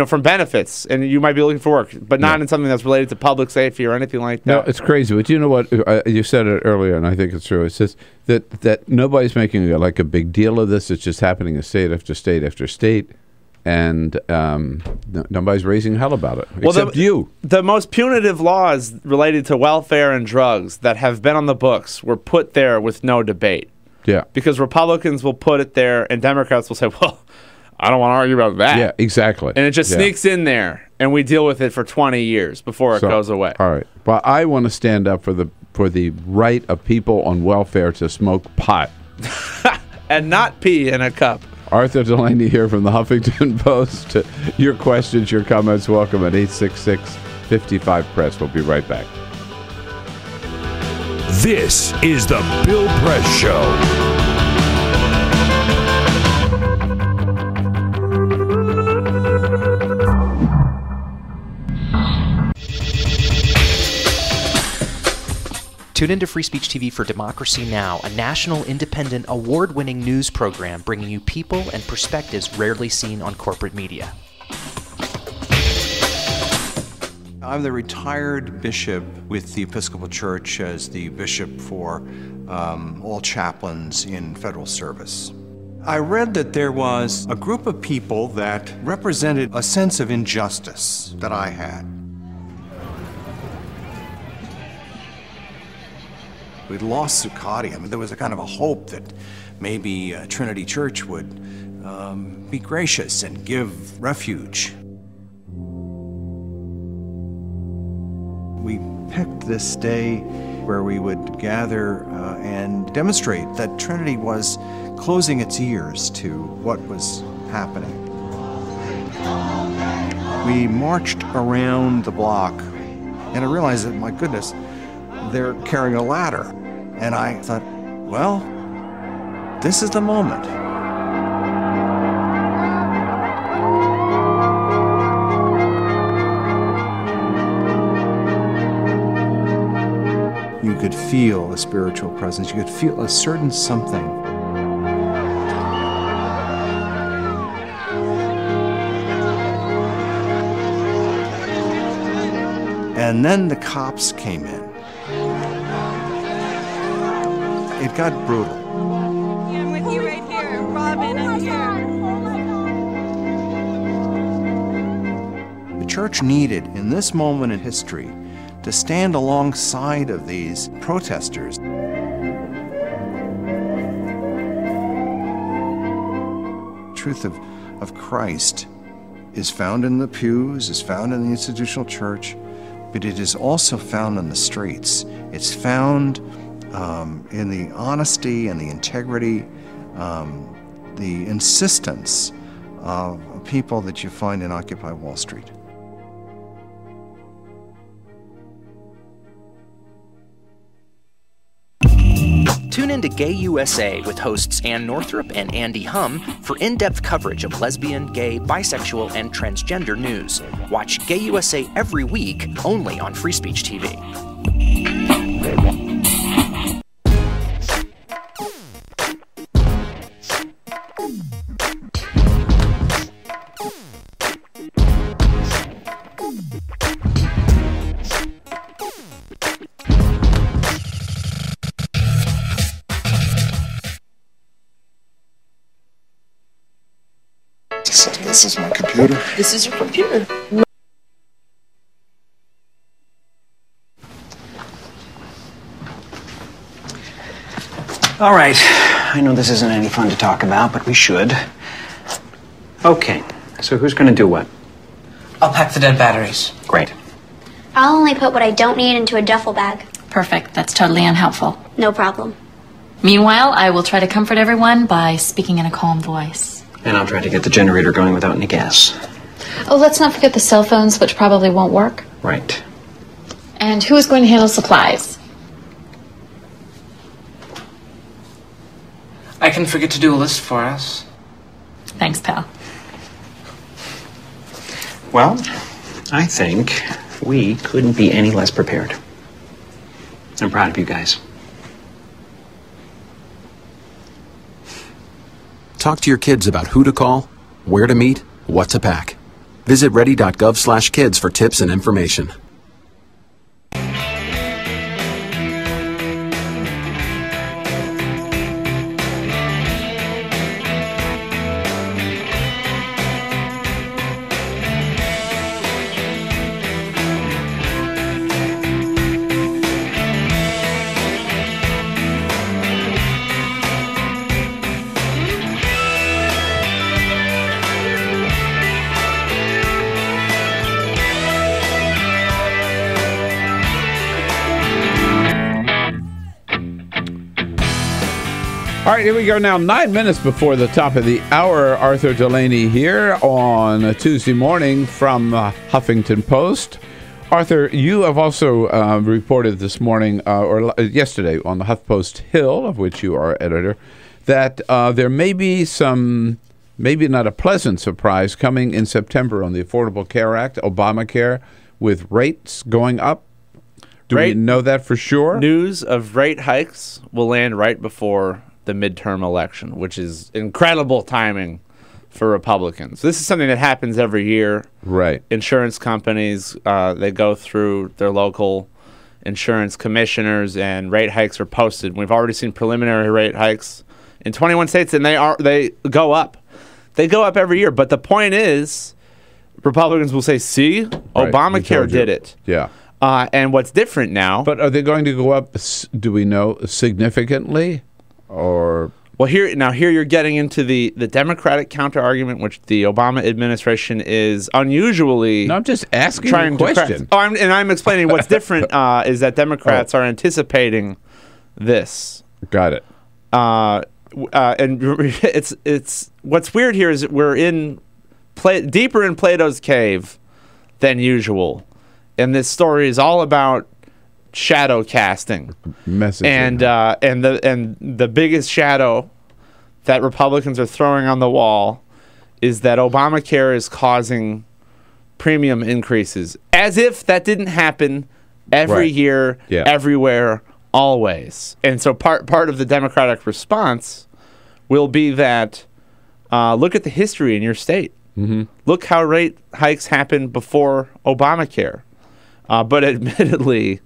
from benefits, and you might be looking for work, but not in something that's related to public safety or anything like that. No, it's crazy. But you know what? You said it earlier, and I think it's true. It's just that nobody's making a big deal of this. It's just happening in state after state after state, and nobody's raising hell about it, except you. The most punitive laws related to welfare and drugs that have been on the books were put there with no debate. Yeah. Because Republicans will put it there, and Democrats will say, well, I don't want to argue about that. Yeah, exactly. And it just sneaks in there, and we deal with it for 20 years before it goes away. All right. Well, I want to stand up for the right of people on welfare to smoke pot. And not pee in a cup. Arthur Delaney here from the Huffington Post. Your questions, your comments, welcome at 866-55-PRESS. We'll be right back. This is the Bill Press Show. Tune into Free Speech TV for Democracy Now!, a national, independent, award-winning news program bringing you people and perspectives rarely seen on corporate media. I'm the retired bishop with the Episcopal Church as the bishop for all chaplains in federal service. I read that there was a group of people that represented a sense of injustice that I had. We'd lost Zuccotti. I mean, there was a kind of a hope that maybe Trinity Church would be gracious and give refuge. We picked this day where we would gather and demonstrate that Trinity was closing its ears to what was happening. We marched around the block, and I realized that, my goodness, they're carrying a ladder. And I thought, well, this is the moment. You could feel a spiritual presence. You could feel a certain something. And then the cops came in. It got brutal. Yeah, I'm with you right here. Robin, I'm here. The church needed, in this moment in history, to stand alongside of these protesters. The truth of Christ is found in the pews, is found in the institutional church, but it is also found in the streets. It's found in the honesty and the integrity, the insistence of people that you find in Occupy Wall Street. Tune in to Gay USA with hosts Ann Northrup and Andy Hum for in-depth coverage of lesbian, gay, bisexual, and transgender news. Watch Gay USA every week, only on Free Speech TV. This is my computer. This is your computer. All right. I know this isn't any fun to talk about, but we should. Okay. So who's going to do what? I'll pack the dead batteries. Great. I'll only put what I don't need into a duffel bag. Perfect. That's totally unhelpful. No problem. Meanwhile, I will try to comfort everyone by speaking in a calm voice. And I'll try to get the generator going without any gas. Oh, let's not forget the cell phones, which probably won't work. Right. And who is going to handle supplies? I can forget to do a list for us. Thanks, pal. Well, I think we couldn't be any less prepared. I'm proud of you guys. Talk to your kids about who to call, where to meet, what to pack. Visit ready.gov/kids for tips and information. All right, here we go now. 9 minutes before the top of the hour. Arthur Delaney here on a Tuesday morning from Huffington Post. Arthur, you have also reported this morning, or yesterday, on the HuffPost Hill, of which you are editor, that there may be some, maybe not a pleasant surprise coming in September on the Affordable Care Act, Obamacare, with rates going up. Do we know that for sure? News of rate hikes will land right before the midterm election, which is incredible timing for Republicans. This is something that happens every year. Right. Insurance companies, they go through their local insurance commissioners, and rate hikes are posted. We've already seen preliminary rate hikes in 21 states, and they go up. They go up every year. But the point is, Republicans will say, see, Right. Obamacare did it. Yeah. And what's different now... But are they going to go up, do we know, significantly? Or... Well, here you're getting into the Democratic counter-argument, which the Obama administration is unusually... No, I'm just asking trying a question. I'm explaining what's different is that Democrats are anticipating this. Got it. And it's what's weird here is that we're deeper in Plato's cave than usual. And this story is all about shadow casting, messaging, and the biggest shadow that Republicans are throwing on the wall is that Obamacare is causing premium increases, as if that didn't happen every year, everywhere, always. And so part of the Democratic response will be that look at the history in your state. Mm-hmm. Look how rate hikes happened before Obamacare. But admittedly,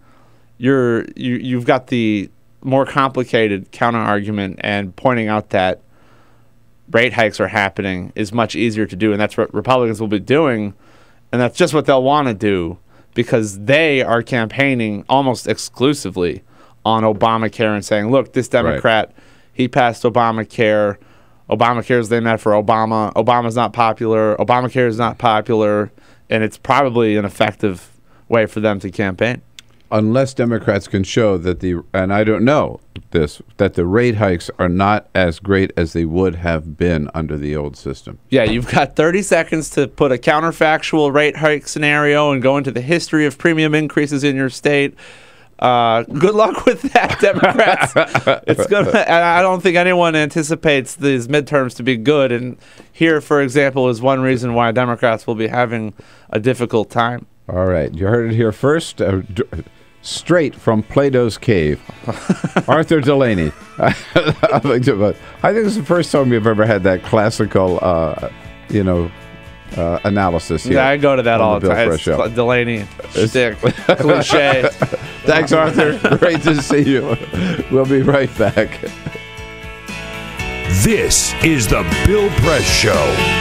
you've got the more complicated counter-argument, and pointing out that rate hikes are happening is much easier to do, and that's what Republicans will be doing, and that's just what they'll want to do because they are campaigning almost exclusively on Obamacare and saying, look, this Democrat, he passed Obamacare. Obamacare is named after Obama. Obama's not popular. Obamacare is not popular, and it's probably an effective way for them to campaign. Unless Democrats can show that and I don't know this, that the rate hikes are not as great as they would have been under the old system. Yeah, you've got 30 seconds to put a counterfactual rate hike scenario and go into the history of premium increases in your state. Good luck with that, Democrats. It's gonna. I don't think anyone anticipates these midterms to be good. And here, for example, is one reason why Democrats will be having a difficult time. All right, you heard it here first. Straight from Plato's cave, Arthur Delaney. I think it's the first time we've ever had that classical, analysis here. Yeah, I go to that all the time. It's Delaney, shtick, cliche. Thanks, Arthur. Great to see you. We'll be right back. This is the Bill Press Show.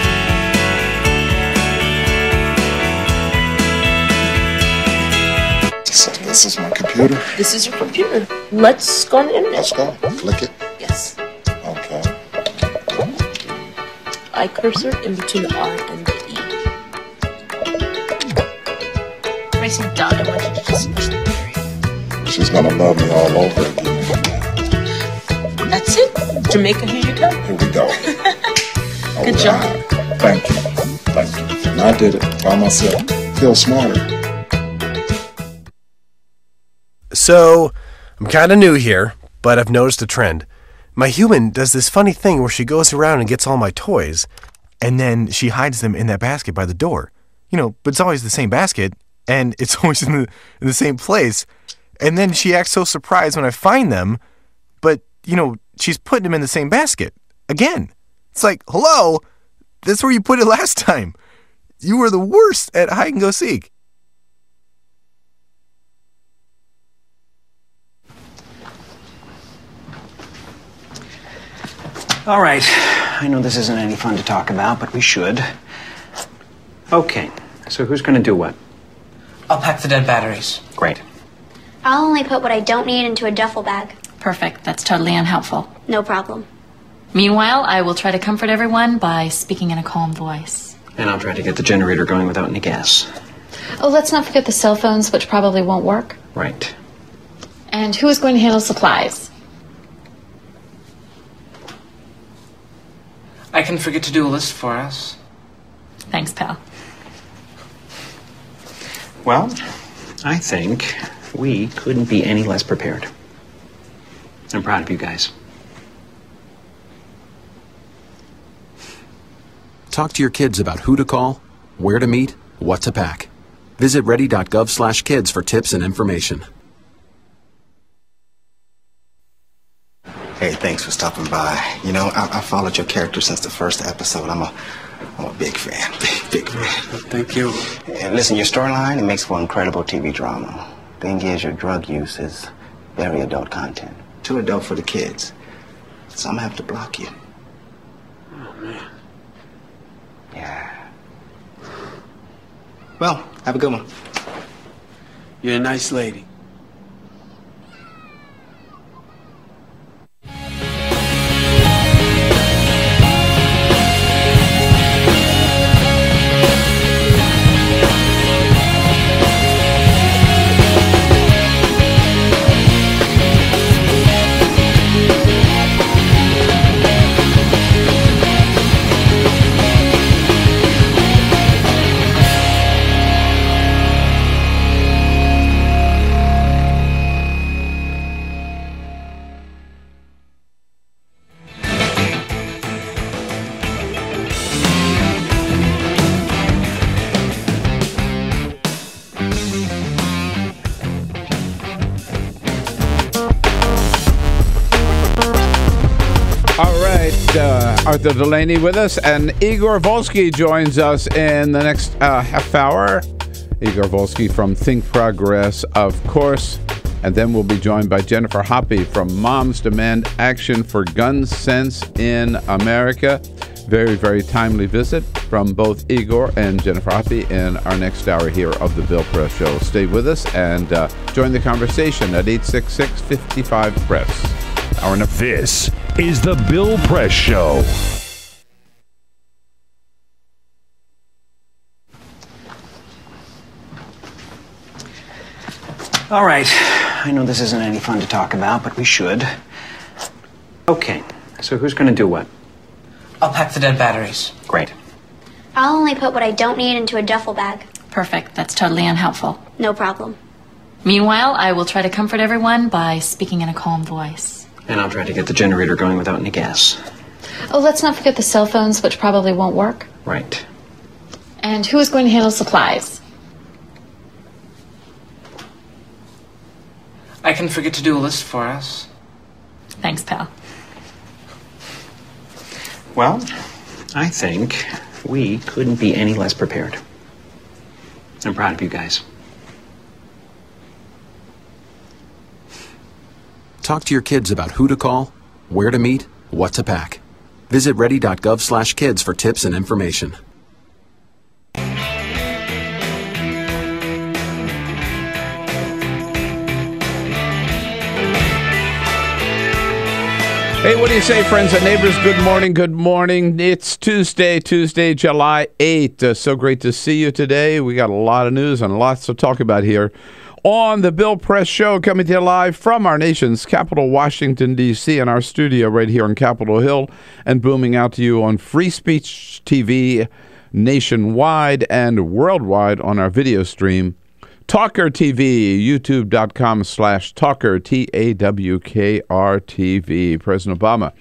This is my computer. This is your computer. Let's go on the internet. Let's go. Click it. Yes. Okay. I cursor in between the R and the E. Racing dot. I want you to just push the period. She's gonna love me all over again. That's it. Jamaica, here you go. Here we go. Good job. Thank you. And I did it by myself. Feel smarter. So, I'm kind of new here, but I've noticed a trend. My human does this funny thing where she goes around and gets all my toys, and then she hides them in that basket by the door. But it's always the same basket, and it's always in the same place. And then she acts so surprised when I find them, but, she's putting them in the same basket. Again. It's like, hello? That's where you put it last time. You were the worst at hide and go seek. All right. I know this isn't any fun to talk about, but we should. Okay. So who's going to do what? I'll pack the dead batteries. Great. I'll only put what I don't need into a duffel bag. Perfect. That's totally unhelpful. No problem. Meanwhile, I will try to comfort everyone by speaking in a calm voice. And I'll try to get the generator going without any gas. Oh, let's not forget the cell phones, which probably won't work. Right. And who is going to handle supplies? I can forget to do a list for us. Thanks, pal. Well, I think we couldn't be any less prepared. I'm proud of you guys. Talk to your kids about who to call, where to meet, what to pack. Visit ready.gov/kids for tips and information. Hey, thanks for stopping by. I followed your character since the first episode. I'm a big fan. Big fan. Thank you. And listen, your storyline, it makes for incredible TV drama. Thing is, your drug use is very adult content. Too adult for the kids. So I'm gonna have to block you. Oh, man. Yeah. Well, have a good one. You're a nice lady. Arthur Delaney with us, and Igor Volsky joins us in the next half hour. Igor Volsky from Think Progress, of course. And then we'll be joined by Jennifer Hoppe from Moms Demand Action for Gun Sense in America. Very, very timely visit from both Igor and Jennifer Hoppe in our next hour here of the Bill Press Show. Stay with us and join the conversation at 866-55-PRESS. This is the Bill Press Show. All right. I know this isn't any fun to talk about, but we should. Okay. So who's going to do what? I'll pack the dead batteries. Great. I'll only put what I don't need into a duffel bag. Perfect. That's totally unhelpful. No problem. Meanwhile, I will try to comfort everyone by speaking in a calm voice. And I'll try to get the generator going without any gas. Oh, let's not forget the cell phones, which probably won't work. Right. And who is going to handle supplies? I can forget to do a list for us. Thanks, pal. Well, I think we couldn't be any less prepared. I'm proud of you guys. Talk to your kids about who to call, where to meet, what to pack. Visit ready.gov/kids for tips and information. Hey, what do you say, friends and neighbors? Good morning, good morning. It's Tuesday, July 8th. So great to see you today. We got a lot of news and lots to talk about here On the Bill Press Show, coming to you live from our nation's capital, Washington, D.C., in our studio right here on Capitol Hill, and booming out to you on Free Speech TV nationwide and worldwide on our video stream, Talker TV, youtube.com/Talker, TAWKR-TV. President Obama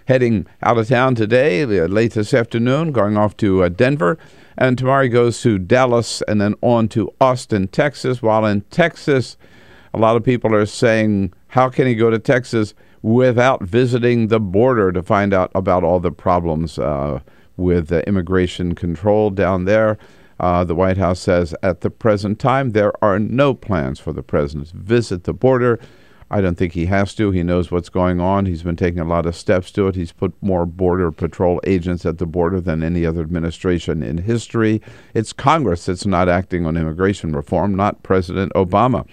heading out of town today, late this afternoon, going off to Denver. And tomorrow he goes to Dallas and then on to Austin, Texas. While in Texas, a lot of people are saying, how can he go to Texas without visiting the border to find out about all the problems with immigration control down there? The White House says at the present time there are no plans for the president to visit the border. I don't think he has to. He knows what's going on. He's been taking a lot of steps to it. He's put more Border Patrol agents at the border than any other administration in history. It's Congress that's not acting on immigration reform, not President Obama.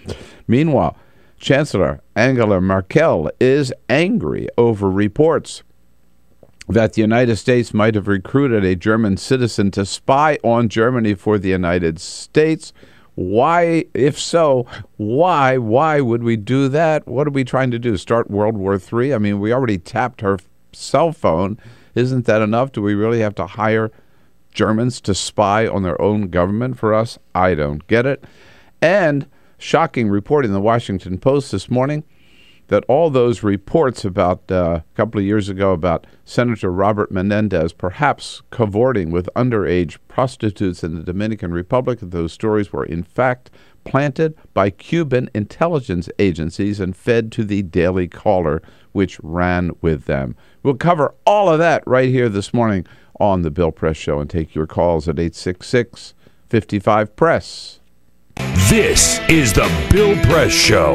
Meanwhile, Chancellor Angela Merkel is angry over reports that the United States might have recruited a German citizen to spy on Germany for the United States. Why, if so, why would we do that? What are we trying to do? Start World War III? I mean, we already tapped her cell phone. Isn't that enough? Do we really have to hire Germans to spy on their own government for us? I don't get it. And shocking report in the Washington Post this morning that all those reports about a couple of years ago about Senator Robert Menendez perhaps cavorting with underage prostitutes in the Dominican Republic, that those stories were in fact planted by Cuban intelligence agencies and fed to the Daily Caller, which ran with them. We'll cover all of that right here this morning on the Bill Press Show and take your calls at 866-55-PRESS. This is the Bill Press Show.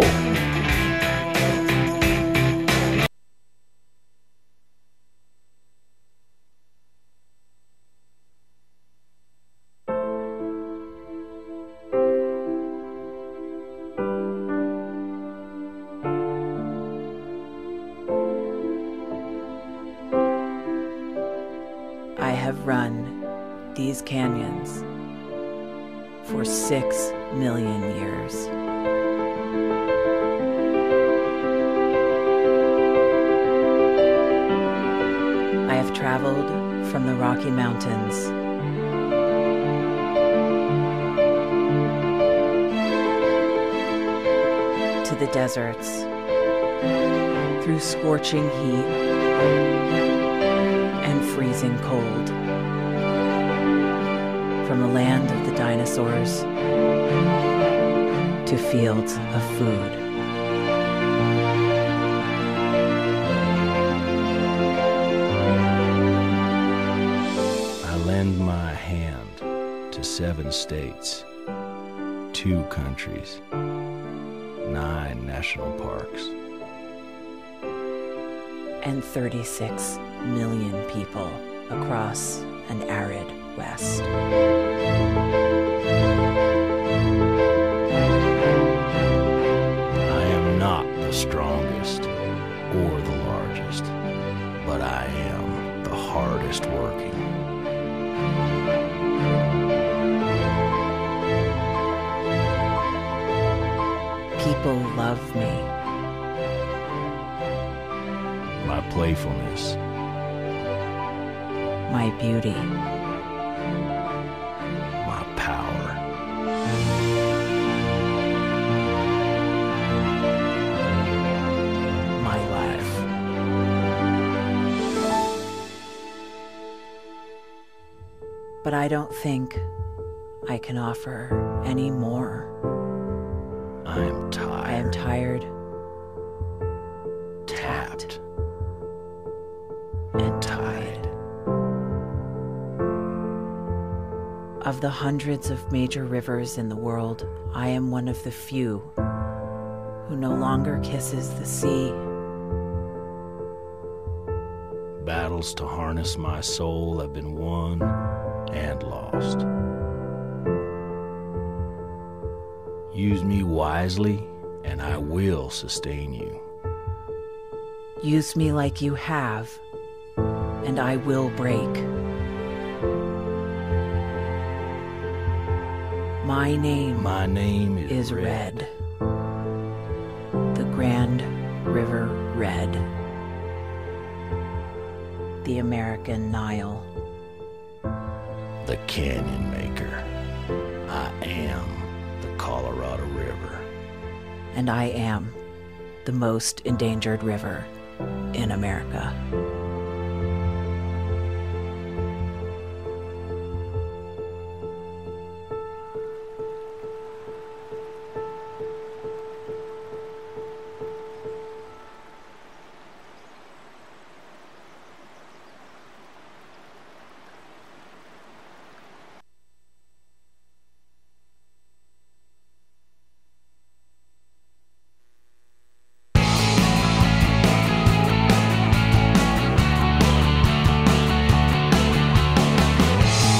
These canyons for 6 million years. I have traveled from the Rocky Mountains to the deserts, through scorching heat and freezing cold. From the land of the dinosaurs to fields of food. I lend my hand to 7 states, 2 countries, 9 national parks, and 36 million people across an arid West. I am not the strongest or the largest, but I am the hardest working. People love me. My playfulness. My beauty. Power. My life. But I don't think I can offer any more. I am tired. I am tired. Tapped. And tied. Of the hundreds of major rivers in the world, I am one of the few who no longer kisses the sea. Battles to harness my soul have been won and lost. Use me wisely, and I will sustain you. Use me like you have, and I will break. My name is Red. The Grand River Red. The American Nile. The Canyon Maker. I am the Colorado River. And I am the most endangered river in America.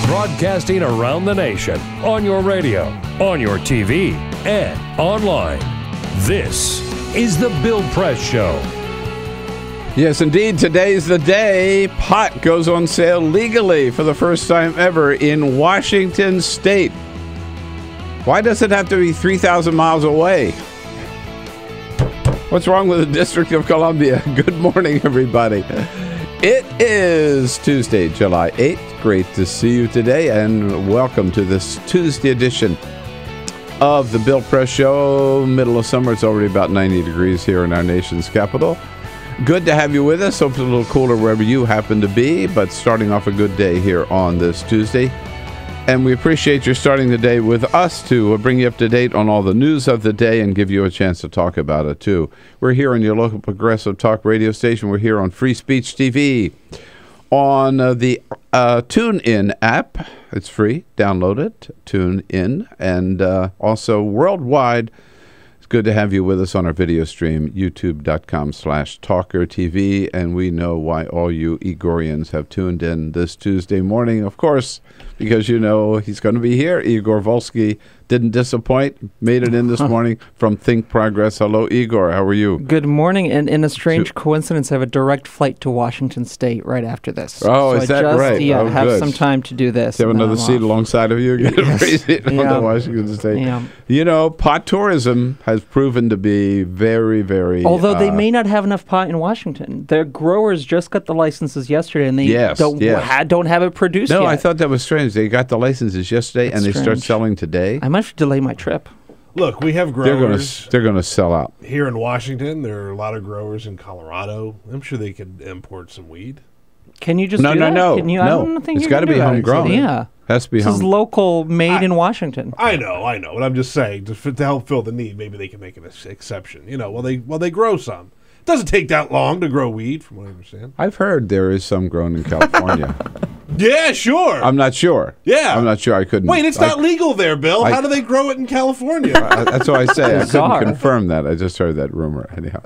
Broadcasting around the nation, on your radio, on your TV, and online. This is The Bill Press Show. Yes, indeed. Today's the day. Pot goes on sale legally for the first time ever in Washington State. Why does it have to be 3,000 miles away? What's wrong with the District of Columbia? Good morning, everybody. It is Tuesday, July 8th. Great to see you today, and welcome to this Tuesday edition of the Bill Press Show. Middle of summer. It's already about 90 degrees here in our nation's capital. Good to have you with us. Hope it's a little cooler wherever you happen to be, but starting off a good day here on this Tuesday. And we appreciate your starting the day with us to bring you up to date on all the news of the day and give you a chance to talk about it, too. We're here on your local progressive talk radio station. We're here on Free Speech TV, on the TuneIn app. It's free. Download it. Tune in. And also worldwide. It's good to have you with us on our video stream, youtube.com/TalkerTV. And we know why all you Igorians have tuned in this Tuesday morning, of course, because you know he's going to be here. Igor Volsky didn't disappoint, made it in this morning from Think Progress. Hello, Igor. How are you? Good morning. And in a strange coincidence, I have a direct flight to Washington State right after this. Oh, so is that right? Yeah, oh, have good. some time to do this. Do you have another seat alongside of you? Yes. On Washington State. Yeah. You know, pot tourism has proven to be very, very... Although they may not have enough pot in Washington. Their growers just got the licenses yesterday, and they don't have it produced yet. No, I thought that was strange. They got the licenses yesterday, and they start selling today. I might have to delay my trip. Look, we have growers. They're going to sell out. Here in Washington, there are a lot of growers in Colorado. I'm sure they could import some weed. Can you just do that? No. Can you, I don't think it's got to be homegrown. Yeah. Has to be this is local, made in Washington. I know. But I'm just saying, to help fill the need, maybe they can make an exception. You know, while they grow some. It doesn't take that long to grow weed, from what I understand. I've heard there is some grown in California. Yeah, sure. I'm not sure. Yeah. I'm not sure. I couldn't. Wait, it's not legal there, Bill. How do they grow it in California? That's what I say. I couldn't confirm that. I just heard that rumor. Anyhow.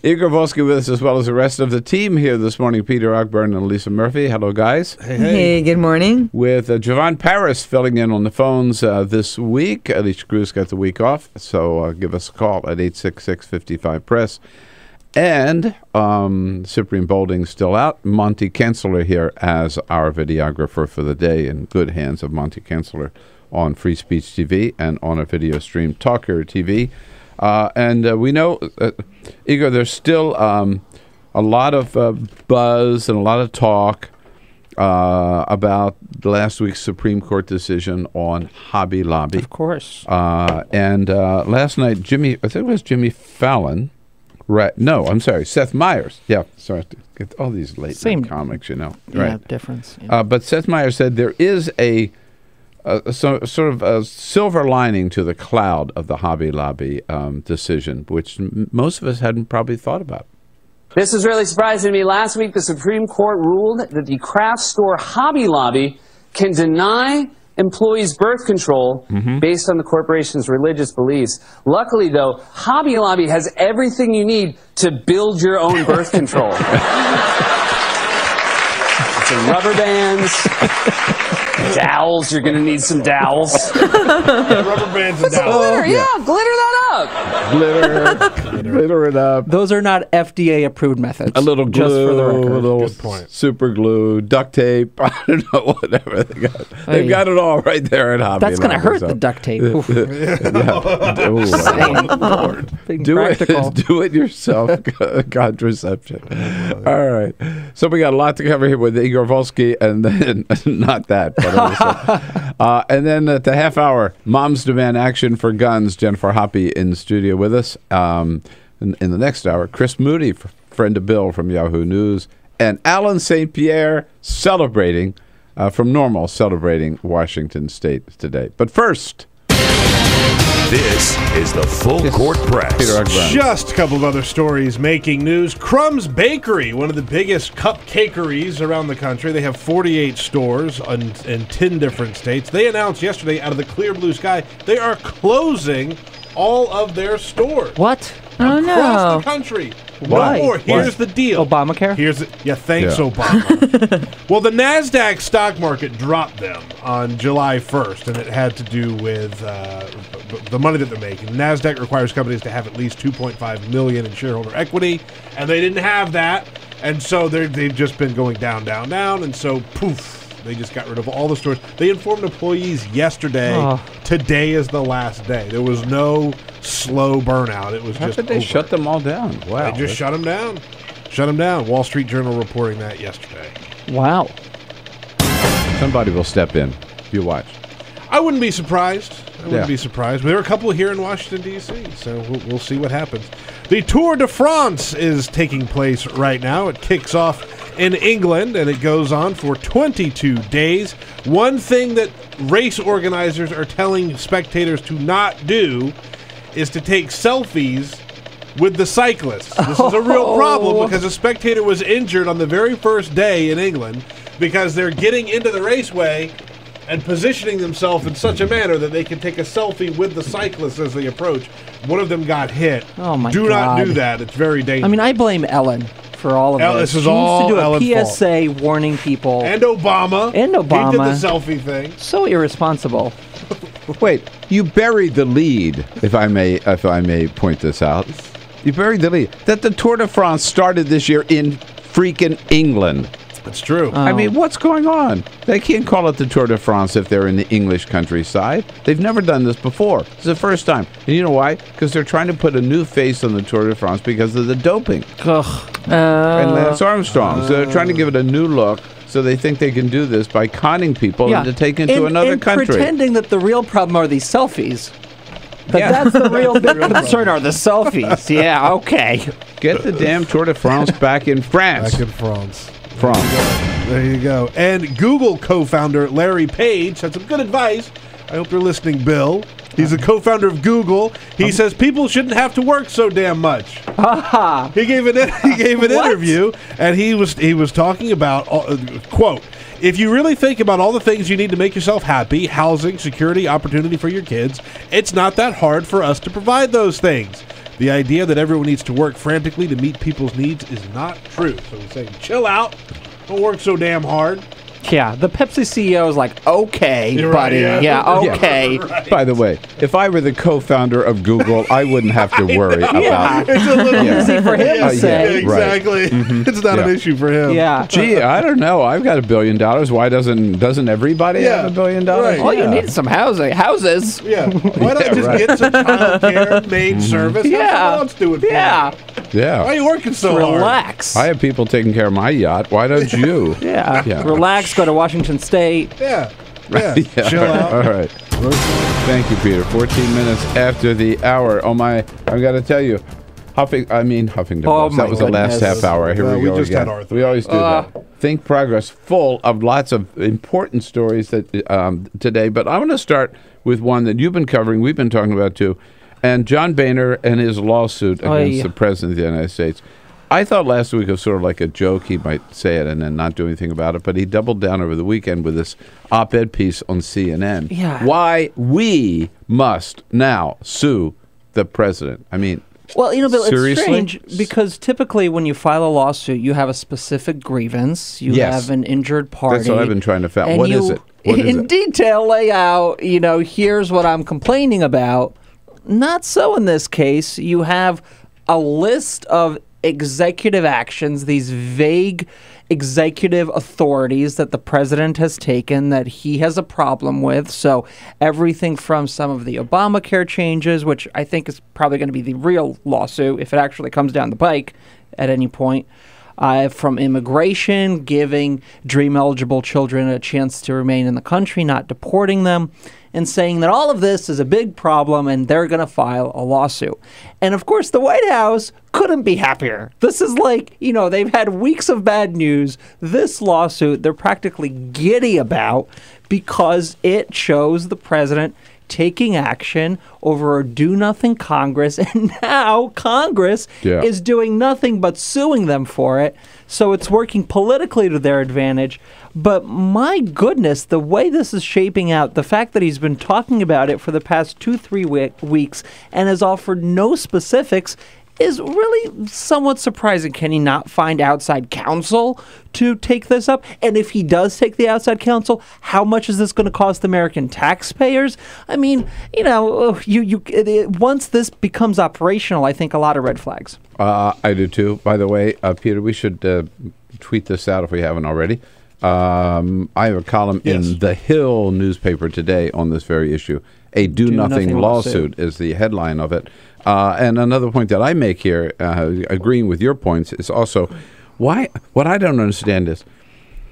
Igor Volsky with us, as well as the rest of the team here this morning. Peter Ogburn and Lisa Murphy. Hello, guys. Hey, good morning. With Javon Paris filling in on the phones this week. Alicia Cruz got the week off, so give us a call at 866-55-PRESS. And Cyprian Bolding still out. Monty Kensler here as our videographer for the day, in good hands of Monty Kensler on Free Speech TV and on a video stream, Talker TV. And we know, Igor, there's still a lot of buzz and a lot of talk about last week's Supreme Court decision on Hobby Lobby. Of course. And last night, I think it was Jimmy Fallon. Right. No, I'm sorry. Seth Meyers. Yeah. Sorry. Get all these late night comics, you know. Yeah, right. Difference. Yeah. But Seth Meyers said there is a sort of a silver lining to the cloud of the Hobby Lobby decision, which most of us hadn't probably thought about. This is really surprising to me. Last week, the Supreme Court ruled that the craft store Hobby Lobby can deny employees birth control based on the corporation's religious beliefs. Luckily, though, Hobby Lobby has everything you need to build your own birth control. some rubber bands. Dowels. You're going to need some dowels. Rubber bands and dowels. Glitter. Yeah, glitter that up. Glitter it up. Those are not FDA-approved methods. A little glue, just for the record. a little Good point. super glue, duct tape. I don't know, whatever they got. They've got it all right there at Hoppe. That's going to hurt the duct tape. Oof. Do it yourself contraception. All right. So we got a lot to cover here with Igor Volsky, and then not that, but also. And then at the half hour, Moms Demand Action for Guns. Jennifer Hoppe in the studio with us. In the next hour, Chris Moody, friend of Bill from Yahoo News, and Alan St. Pierre celebrating from NORML, celebrating Washington State today. But first, this is the Full Court Press. Just a couple of other stories making news. Crumb's Bakery, one of the biggest cupcakeries around the country. They have 48 stores in 10 different states. They announced yesterday, out of the clear blue sky, they are closing all of their stores. What? Across the country. Why? No more. Here's the deal. Obamacare? Thanks, Obama. Well, the NASDAQ stock market dropped them on July 1st, and it had to do with the money that they're making. NASDAQ requires companies to have at least $2.5 million in shareholder equity, and they didn't have that, and so they've just been going down, and so, poof. They just got rid of all the stores. They informed employees yesterday. Today is the last day. There was no slow burnout. It was How just did they over. shut them all down? Wow. They just shut them down. Shut them down. Wall Street Journal reporting that yesterday. Wow. Somebody will step in. You watch. I wouldn't be surprised. There are a couple here in Washington, D.C., so we'll see what happens. The Tour de France is taking place right now. It kicks off in England, and it goes on for 22 days. One thing that race organizers are telling spectators to not do is to take selfies with the cyclists. This is a real problem because a spectator was injured on the very first day in England because they're getting into the raceway and positioning themselves in such a manner that they can take a selfie with the cyclists as they approach. One of them got hit. Oh, my God. Do not do that. It's very dangerous. I mean, I blame Ellen for all of this. This is she all used to do Ellen's a PSA warning people. And Obama. He did the selfie thing. So irresponsible. Wait, you buried the lead, if I may point this out. You buried the lead. That the Tour de France started this year in freaking England. That's true. I mean, what's going on? They can't call it the Tour de France if they're in the English countryside. They've never done this before. It's the first time. And you know why? Because they're trying to put a new face on the Tour de France because of the doping. And Lance Armstrong. So they're trying to give it a new look. So they think they can do this by conning people into taking to another country. Pretending that the real problem are these selfies. But that's the real big concern are the selfies. Yeah, okay. Get the damn Tour de France back in France. Back in France. There you go. And Google co-founder Larry Page had some good advice. I hope you're listening, Bill. He's a co-founder of Google. He says people shouldn't have to work so damn much. He gave an interview, and he was talking about quote, if you really think about all the things you need to make yourself happy, housing, security, opportunity for your kids, it's not that hard for us to provide those things. The idea that everyone needs to work frantically to meet people's needs is not true. So he's saying, chill out. Don't work so damn hard. Yeah, the Pepsi CEO is like, okay, buddy. Right, yeah, okay. Right. By the way, if I were the co-founder of Google, I wouldn't have to worry about it. It's a little easy for him to say. Exactly. Right. Mm-hmm. It's not an issue for him. Yeah. Gee, I don't know. I've got $1 billion. Why doesn't everybody have $1 billion? Right. All you need is some houses. Yeah. Why not just get some child care, maid service? Have someone else do it for you. Yeah. Why are you working so hard? Relax. I have people taking care of my yacht. Why don't you? Yeah. Relax. Go to Washington State. Yeah. Chill out. All right. Thank you, Peter. 14 minutes after the hour. Oh my! I've got to tell you, Huffington Post. That was the last half hour. Here we go just again. had Arthur. We always do that. Think Progress, full of lots of important stories that today. But I want to start with one that you've been covering. We've been talking about too, and John Boehner and his lawsuit against the President of the United States. I thought last week was sort of like a joke. He might say it and then not do anything about it. But he doubled down over the weekend with this op-ed piece on CNN. Yeah. Why we must now sue the president. I mean, Well, Bill, Seriously? it's strange because typically when you file a lawsuit, you have a specific grievance. You have an injured party. That's what I've been trying to find. What is it? In detail lay out, here's what I'm complaining about. Not so in this case. You have a list of executive actions, these vague executive authorities that the president has taken that he has a problem with. So everything from some of the Obamacare changes, which I think is probably going to be the real lawsuit if it actually comes down the pike at any point, from immigration, giving dream-eligible children a chance to remain in the country, not deporting them, and saying that all of this is a big problem and they're going to file a lawsuit. And of course, the White House couldn't be happier. This is like, they've had weeks of bad news. This lawsuit, they're practically giddy about because it shows the president taking action over a do-nothing Congress, and now Congress is doing nothing but suing them for it. So it's working politically to their advantage. But my goodness, the way this is shaping out, the fact that he's been talking about it for the past 2-3 weeks and has offered no specifics is really somewhat surprising. Can he not find outside counsel to take this up? And if he does take the outside counsel, how much is this going to cost American taxpayers? I mean, once this becomes operational, I think a lot of red flags. I do too. By the way, Peter, we should tweet this out if we haven't already. I have a column in the Hill newspaper today on this very issue. A do-nothing lawsuit is the headline of it. And another point that I make here, agreeing with your points, is also what I don't understand is,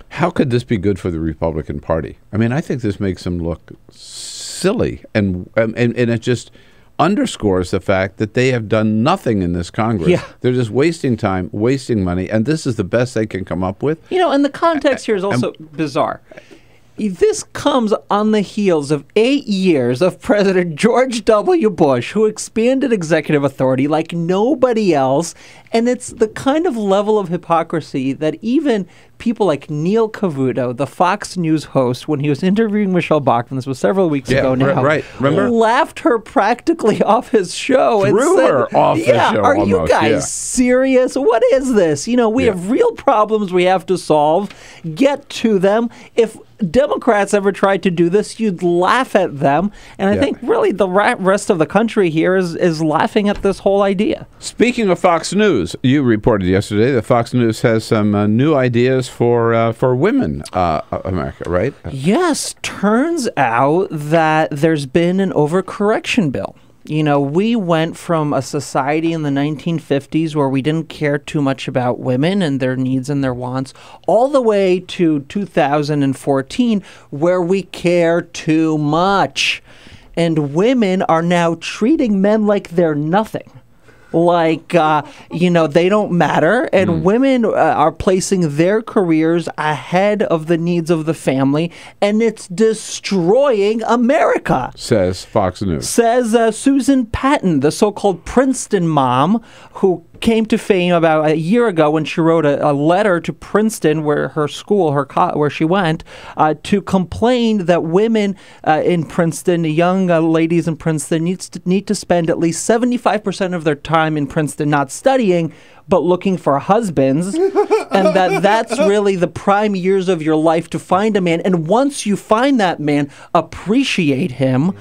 how could this be good for the Republican Party? I mean, I think this makes them look silly, and it just underscores the fact that they have done nothing in this Congress. Yeah. They're just wasting time, wasting money, and this is the best they can come up with. And the context here is also bizarre. This comes on the heels of 8 years of President George W. Bush, who expanded executive authority like nobody else. And it's the kind of level of hypocrisy that even people like Neil Cavuto, the Fox News host, when he was interviewing Michelle Bachmann, this was several weeks ago now, remember? Laughed her practically off his show. Threw her off the show are almost. You guys serious? What is this? We have real problems we have to solve. Get to them. If Democrats ever tried to do this, you'd laugh at them. And I think really the rest of the country here is laughing at this whole idea. Speaking of Fox News, you reported yesterday that Fox News has some new ideas for women, America, right? Yes. Turns out that there's been an overcorrection bill. We went from a society in the 1950s where we didn't care too much about women and their needs and their wants, all the way to 2014 where we care too much. And women are now treating men like they're nothing. Like, they don't matter. And women are placing their careers ahead of the needs of the family. And it's destroying America. Says Fox News. Says Susan Patton, the so-called Princeton mom, who came to fame about a year ago when she wrote a letter to Princeton, where her school, where she went, to complain that women in Princeton, young ladies in Princeton, need to spend at least 75% of their time in Princeton not studying, but looking for husbands, and that's really the prime years of your life to find a man. And once you find that man, appreciate him.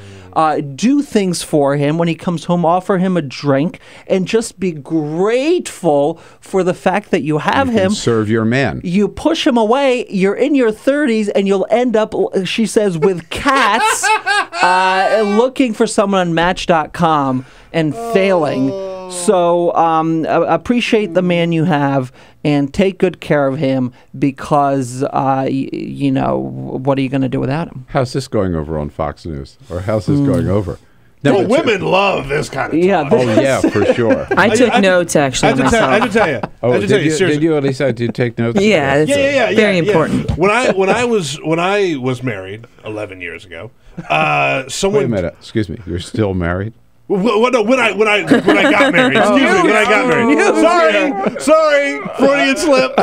Do things for him when he comes home, offer him a drink, and just be grateful for the fact that you have him. Serve your man. You push him away, you're in your 30s, and you'll end up, she says, with cats, looking for someone on Match.com and failing. So appreciate the man you have and take good care of him because, what are you going to do without him? How's this going over on Fox News? Or how's this going over? Well, women love this kind of talk. Yeah, for sure. I took notes, actually, myself. I have to tell you. Did you, Elisa? Did you take notes? Yeah, it's very important. When I was married 11 years ago, someone... Wait a minute. Excuse me. You're still married? Well, no, when I got married. Excuse me, when I got married. Sorry, Freudian slip.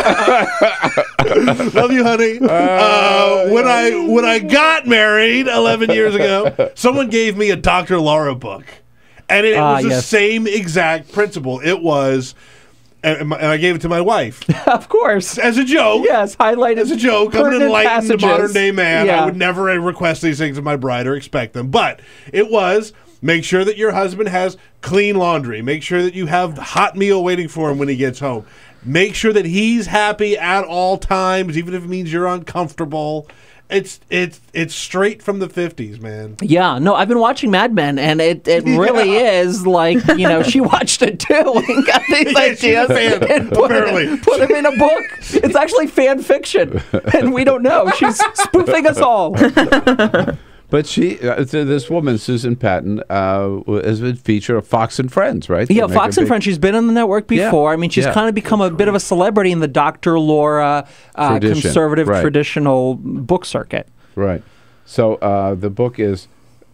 Love you, honey. When I got married 11 years ago, someone gave me a Dr. Laura book. And it was the same exact principle. It was, and I gave it to my wife. Of course. As a joke. Yes, highlighted. As a joke. I'm an enlightened modern day man. Yeah. I would never request these things of my bride or expect them. But it was, make sure that your husband has clean laundry. Make sure that you have hot meal waiting for him when he gets home. Make sure that he's happy at all times, even if it means you're uncomfortable. It's straight from the 50s, man. Yeah, no, I've been watching Mad Men, and it really is like, she watched it too and got these ideas and put them in a book. It's actually fan fiction, and we don't know. She's spoofing us all. But she, this woman, Susan Patton, has been featured on Fox and Friends, right? Yeah, Fox and Friends. She's been on the network before. Yeah. I mean, she's kind of become a bit of a celebrity in the Dr. Laura conservative traditional book circuit. Right. So the book is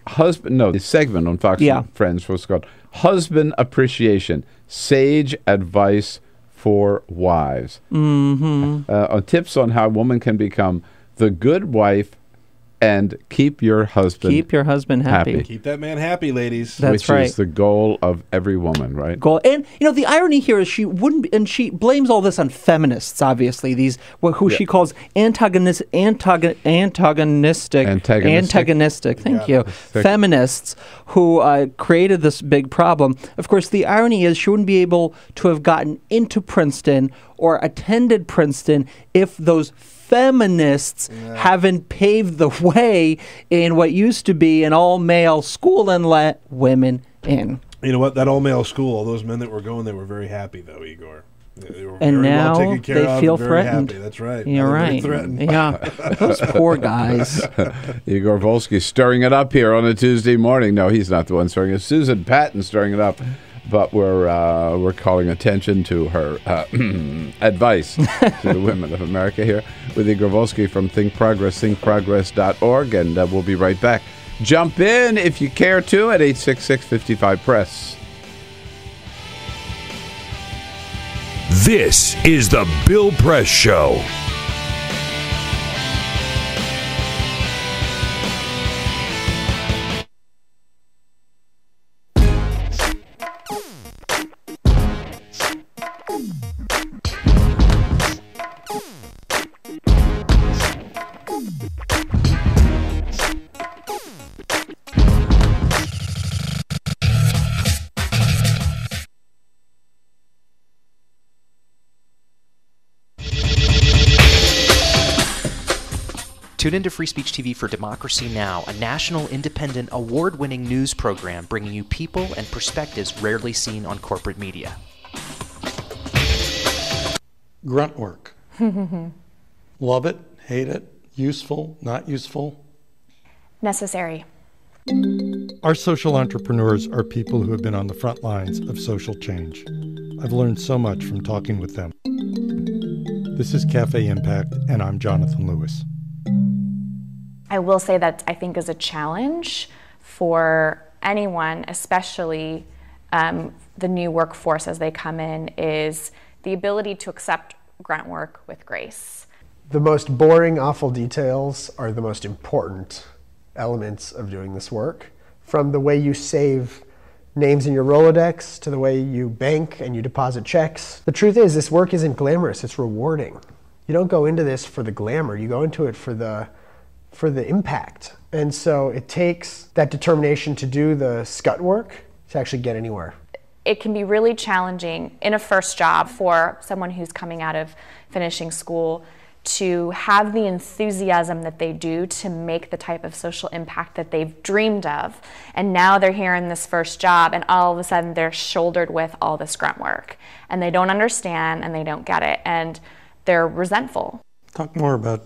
the segment on Fox and Friends was called Husband Appreciation, Sage Advice for Wives. Mm-hmm. Tips on how a woman can become the good wife and keep your husband happy. Keep that man happy, ladies. That's right. Which is the goal of every woman, right? And the irony here is she wouldn't, and she blames all this on feminists. Obviously, these who she calls antagonistic. Thank you, feminists who created this big problem. Of course, the irony is she wouldn't be able to have gotten into Princeton or attended Princeton if those feminists haven't paved the way in what used to be an all-male school and let women in. You know what? That all-male school, all those men that were going, they were very happy, though, Igor. They were and very now well taken care they of feel and very threatened. Happy. That's right. You're right. Threatened. Yeah, those poor guys. Igor Volsky stirring it up here on a Tuesday morning. No, he's not the one stirring it. Susan Patton stirring it up. But we're calling attention to her advice to the women of America here with Igor Volsky from Think Progress, thinkprogress.org, and we'll be right back. Jump in if you care to at 866-55-PRESS. This is the Bill Press Show. Tune into Free Speech TV for Democracy Now!, a national, independent, award-winning news program bringing you people and perspectives rarely seen on corporate media. Grunt work. Love it, hate it, useful, not useful? Necessary. Our social entrepreneurs are people who have been on the front lines of social change. I've learned so much from talking with them. This is Cafe Impact, and I'm Jonathan Lewis. I will say that I think is a challenge for anyone, especially the new workforce as they come in, is the ability to accept grunt work with grace. The most boring, awful details are the most important elements of doing this work. From the way you save names in your Rolodex to the way you bank and you deposit checks. The truth is, this work isn't glamorous, it's rewarding. You don't go into this for the glamour, you go into it for the impact. And so it takes that determination to do the scut work to actually get anywhere. It can be really challenging in a first job for someone who's coming out of finishing school to have the enthusiasm that they do to make the type of social impact that they've dreamed of. And now they're here in this first job and all of a sudden they're shouldered with all this grunt work. And they don't understand and they don't get it and they're resentful. Talk more about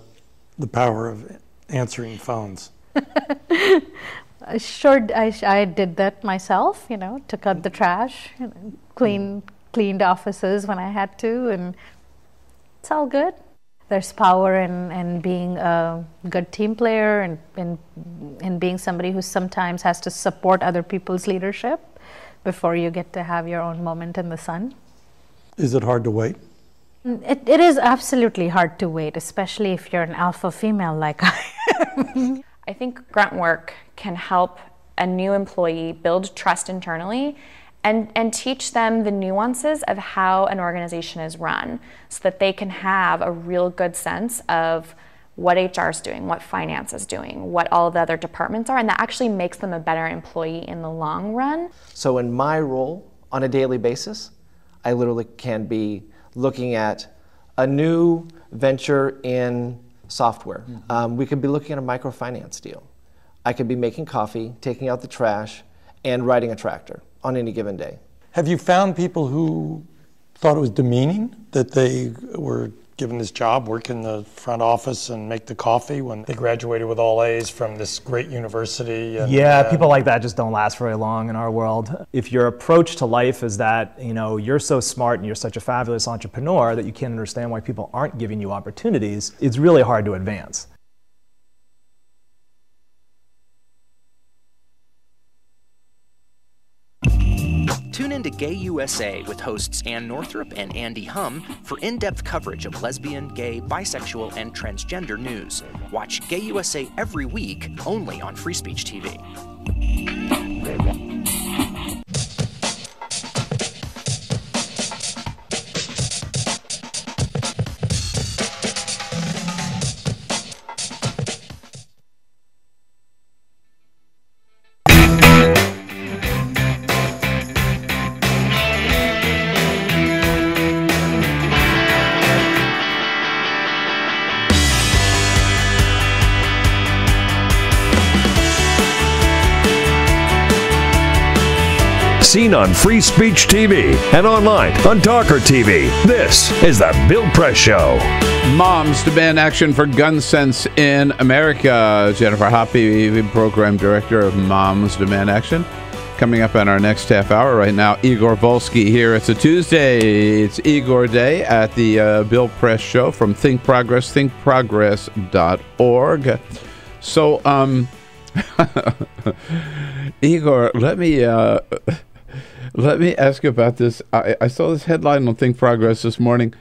the power of answering phones. Sure, I did that myself, took out the trash, cleaned offices when I had to, and it's all good. There's power in being a good team player and in being somebody who sometimes has to support other people's leadership before you get to have your own moment in the sun. Is it hard to wait? It is absolutely hard to wait, especially if you're an alpha female like I am. I think grunt work can help a new employee, build trust internally, and teach them the nuances of how an organization is run so that they can have a real good sense of what HR is doing, what finance is doing, what all of the other departments are, and that actually makes them a better employee in the long run. So in my role on a daily basis, I literally can be looking at a new venture in software. We could be looking at a microfinance deal. I could be making coffee, taking out the trash, and riding a tractor on any given day. Have you found people who thought it was demeaning that they were given this job, work in the front office and make the coffee when they graduated with all A's from this great university? Yeah, people like that just don't last very long in our world. If your approach to life is that, you're so smart and you're such a fabulous entrepreneur that you can't understand why people aren't giving you opportunities, it's really hard to advance. Tune in to Gay USA with hosts Ann Northrup and Andy Hum for in-depth coverage of lesbian, gay, bisexual, and transgender news. Watch Gay USA every week, only on Free Speech TV. Seen on Free Speech TV and online on Talker TV. This is the Bill Press Show. Moms demand action for gun sense in America. Jennifer Hoppe, Program Director of Moms Demand Action. Coming up in our next half hour right now, Igor Volsky here. It's a Tuesday. It's Igor Day at the Bill Press Show from Think Progress, thinkprogress.org. So, Igor, let me ask you about this. I saw this headline on Think Progress this morning.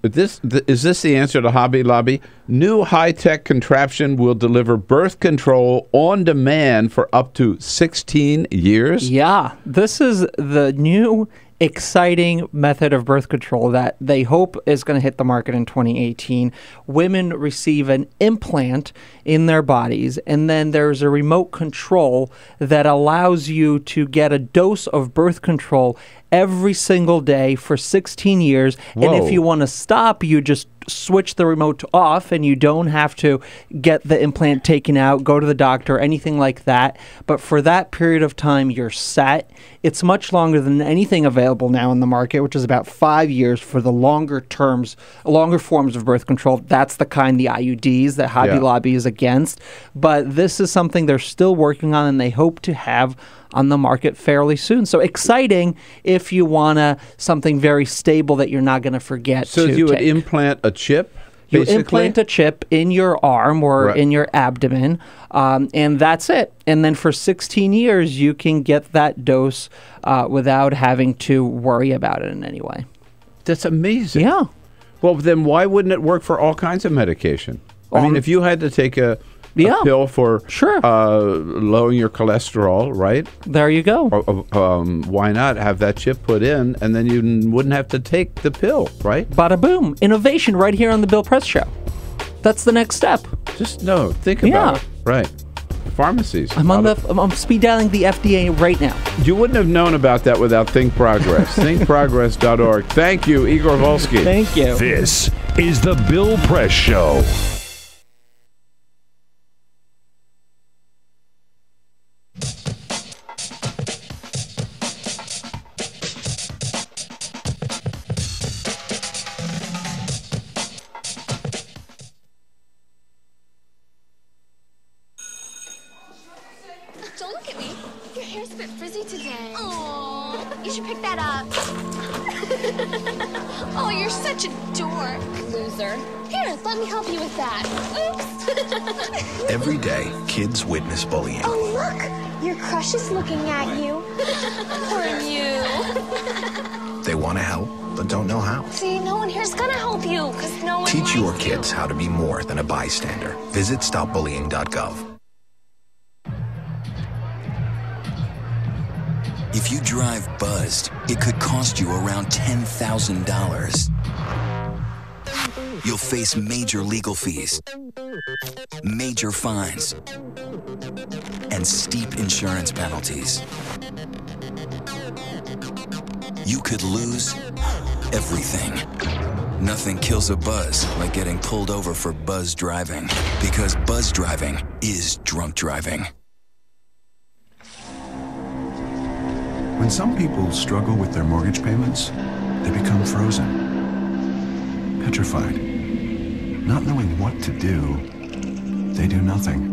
Is this the answer to Hobby Lobby? New high-tech contraption will deliver birth control on demand for up to 16 years? Yeah, this is the new exciting method of birth control that they hope is going to hit the market in 2018. Women receive an implant in their bodies, and then there's a remote control that allows you to get a dose of birth control every single day for 16 years. Whoa. And if you want to stop, you just switch the remote off and you don't have to get the implant taken out, go to the doctor, anything like that. But for that period of time, you're set. It's much longer than anything available now in the market, which is about 5 years for the longer forms of birth control. That's the kind, the IUDs, that Hobby Lobby is against. But this is something they're still working on and they hope to have on the market fairly soon. So exciting if you want something very stable that you're not going to forget. So you would implant a chip? You basically? implant a chip in your arm or in your abdomen, and that's it. And then for 16 years, you can get that dose without having to worry about it in any way. That's amazing. Yeah. Well, then why wouldn't it work for all kinds of medication? I mean, if you had to take a pill for lowering your cholesterol, right? There you go. Why not have that chip put in, and then you wouldn't have to take the pill, right? Bada boom. Innovation right here on the Bill Press Show. That's the next step. Think about it. Right. Pharmacies. I'm speed dialing the FDA right now. You wouldn't have known about that without Think Progress. thinkprogress.org. Thank you, Igor Volsky. Thank you. This is the Bill Press Show. Don't look at me. Your hair's a bit frizzy today. Aww. You should pick that up. Oh, you're such a dork. Loser. Here, let me help you with that. Oops. Every day, kids witness bullying. Oh, look. Your crush is looking at you. Poor you. They want to help, but don't know how. See, no one here's gonna help you, because no one Teach likes your you. kids how to be more than a bystander. Visit stopbullying.gov. If you drive buzzed, it could cost you around $10,000. You'll face major legal fees, major fines, and steep insurance penalties. You could lose everything. Nothing kills a buzz like getting pulled over for buzz driving, because buzz driving is drunk driving. When some people struggle with their mortgage payments, they become frozen, petrified. Not knowing what to do, they do nothing.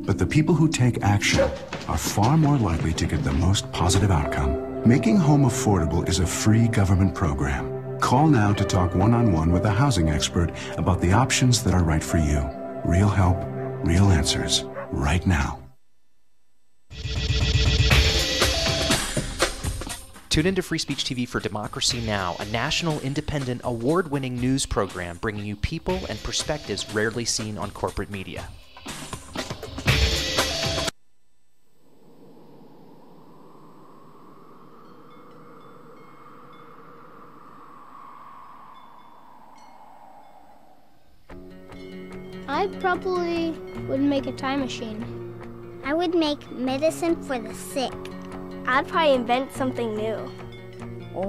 But the people who take action are far more likely to get the most positive outcome. Making home affordable is a free government program. Call now to talk one-on-one with a housing expert about the options that are right for you. Real help, real answers, right now. Tune into Free Speech TV for Democracy Now!, a national, independent, award-winning news program bringing you people and perspectives rarely seen on corporate media. I probably would make a time machine. I would make medicine for the sick. I'd probably invent something new. If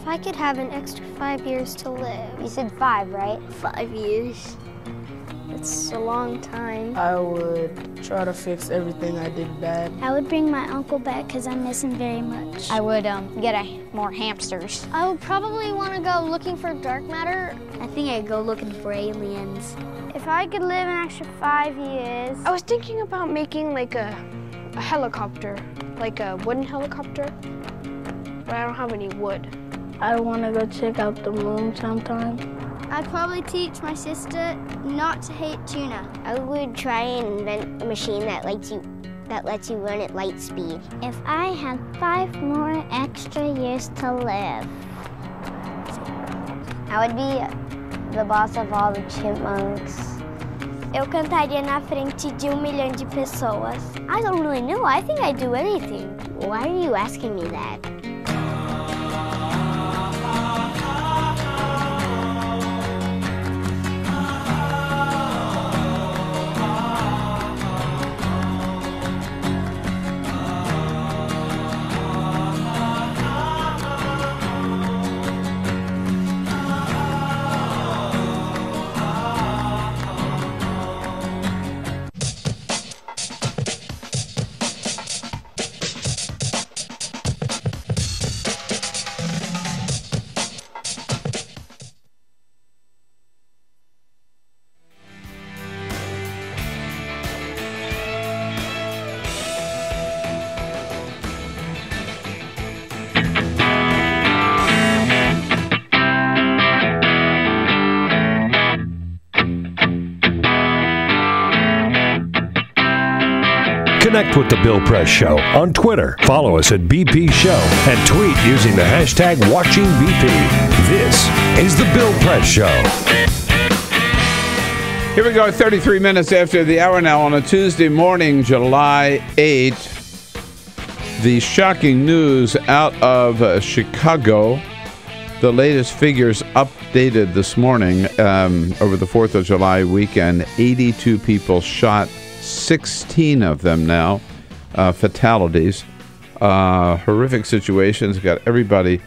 I could have an extra 5 years to live. You said 5, right? 5 years. It's a long time. I would try to fix everything I did bad. I would bring my uncle back because I miss him very much. I would get more hamsters. I would probably want to go looking for dark matter. I think I'd go looking for aliens. If I could live an extra 5 years. I was thinking about making like a helicopter, like a wooden helicopter, but I don't have any wood. I want to go check out the moon sometime. I'd probably teach my sister not to hate tuna. I would try and invent a machine that lets you run at light speed. If I had 5 more extra years to live, I would be the boss of all the chipmunks. Eu cantaria na frente de 1 milhão de pessoas. I don't really know. I think I'd do anything. Why are you asking me that? Connect with The Bill Press Show on Twitter. Follow us at BP Show and tweet using the hashtag WatchingBP. This is The Bill Press Show. Here we go, 33 minutes after the hour now on a Tuesday morning, July 8th. The shocking news out of Chicago. The latest figures updated this morning over the 4th of July weekend. 82 people shot, 16 of them now fatalities. Horrific situations. Got everybody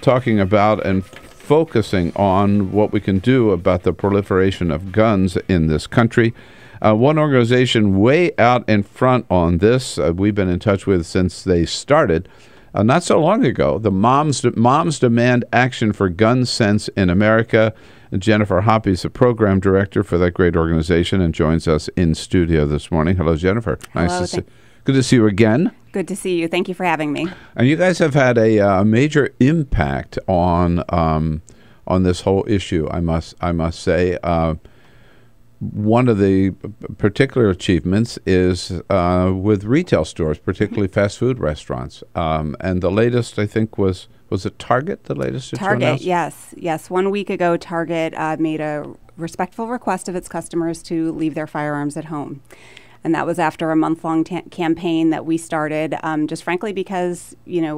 talking about and focusing on what we can do about the proliferation of guns in this country. One organization way out in front on this, we've been in touch with since they started, not so long ago. The Moms Demand Action for Gun Sense in America. Jennifer Hoppe is the program director for that great organization and joins us in studio this morning. Hello, Jennifer. Nice to see. Good to see you again. Good to see you. Thank you for having me. And you guys have had a major impact on this whole issue. I must say, one of the particular achievements is with retail stores, particularly fast food restaurants. And the latest, I think, was it Target? The latest? Target, yes. 1 week ago, Target made a respectful request of its customers to leave their firearms at home. And that was after a month-long campaign that we started, just frankly because,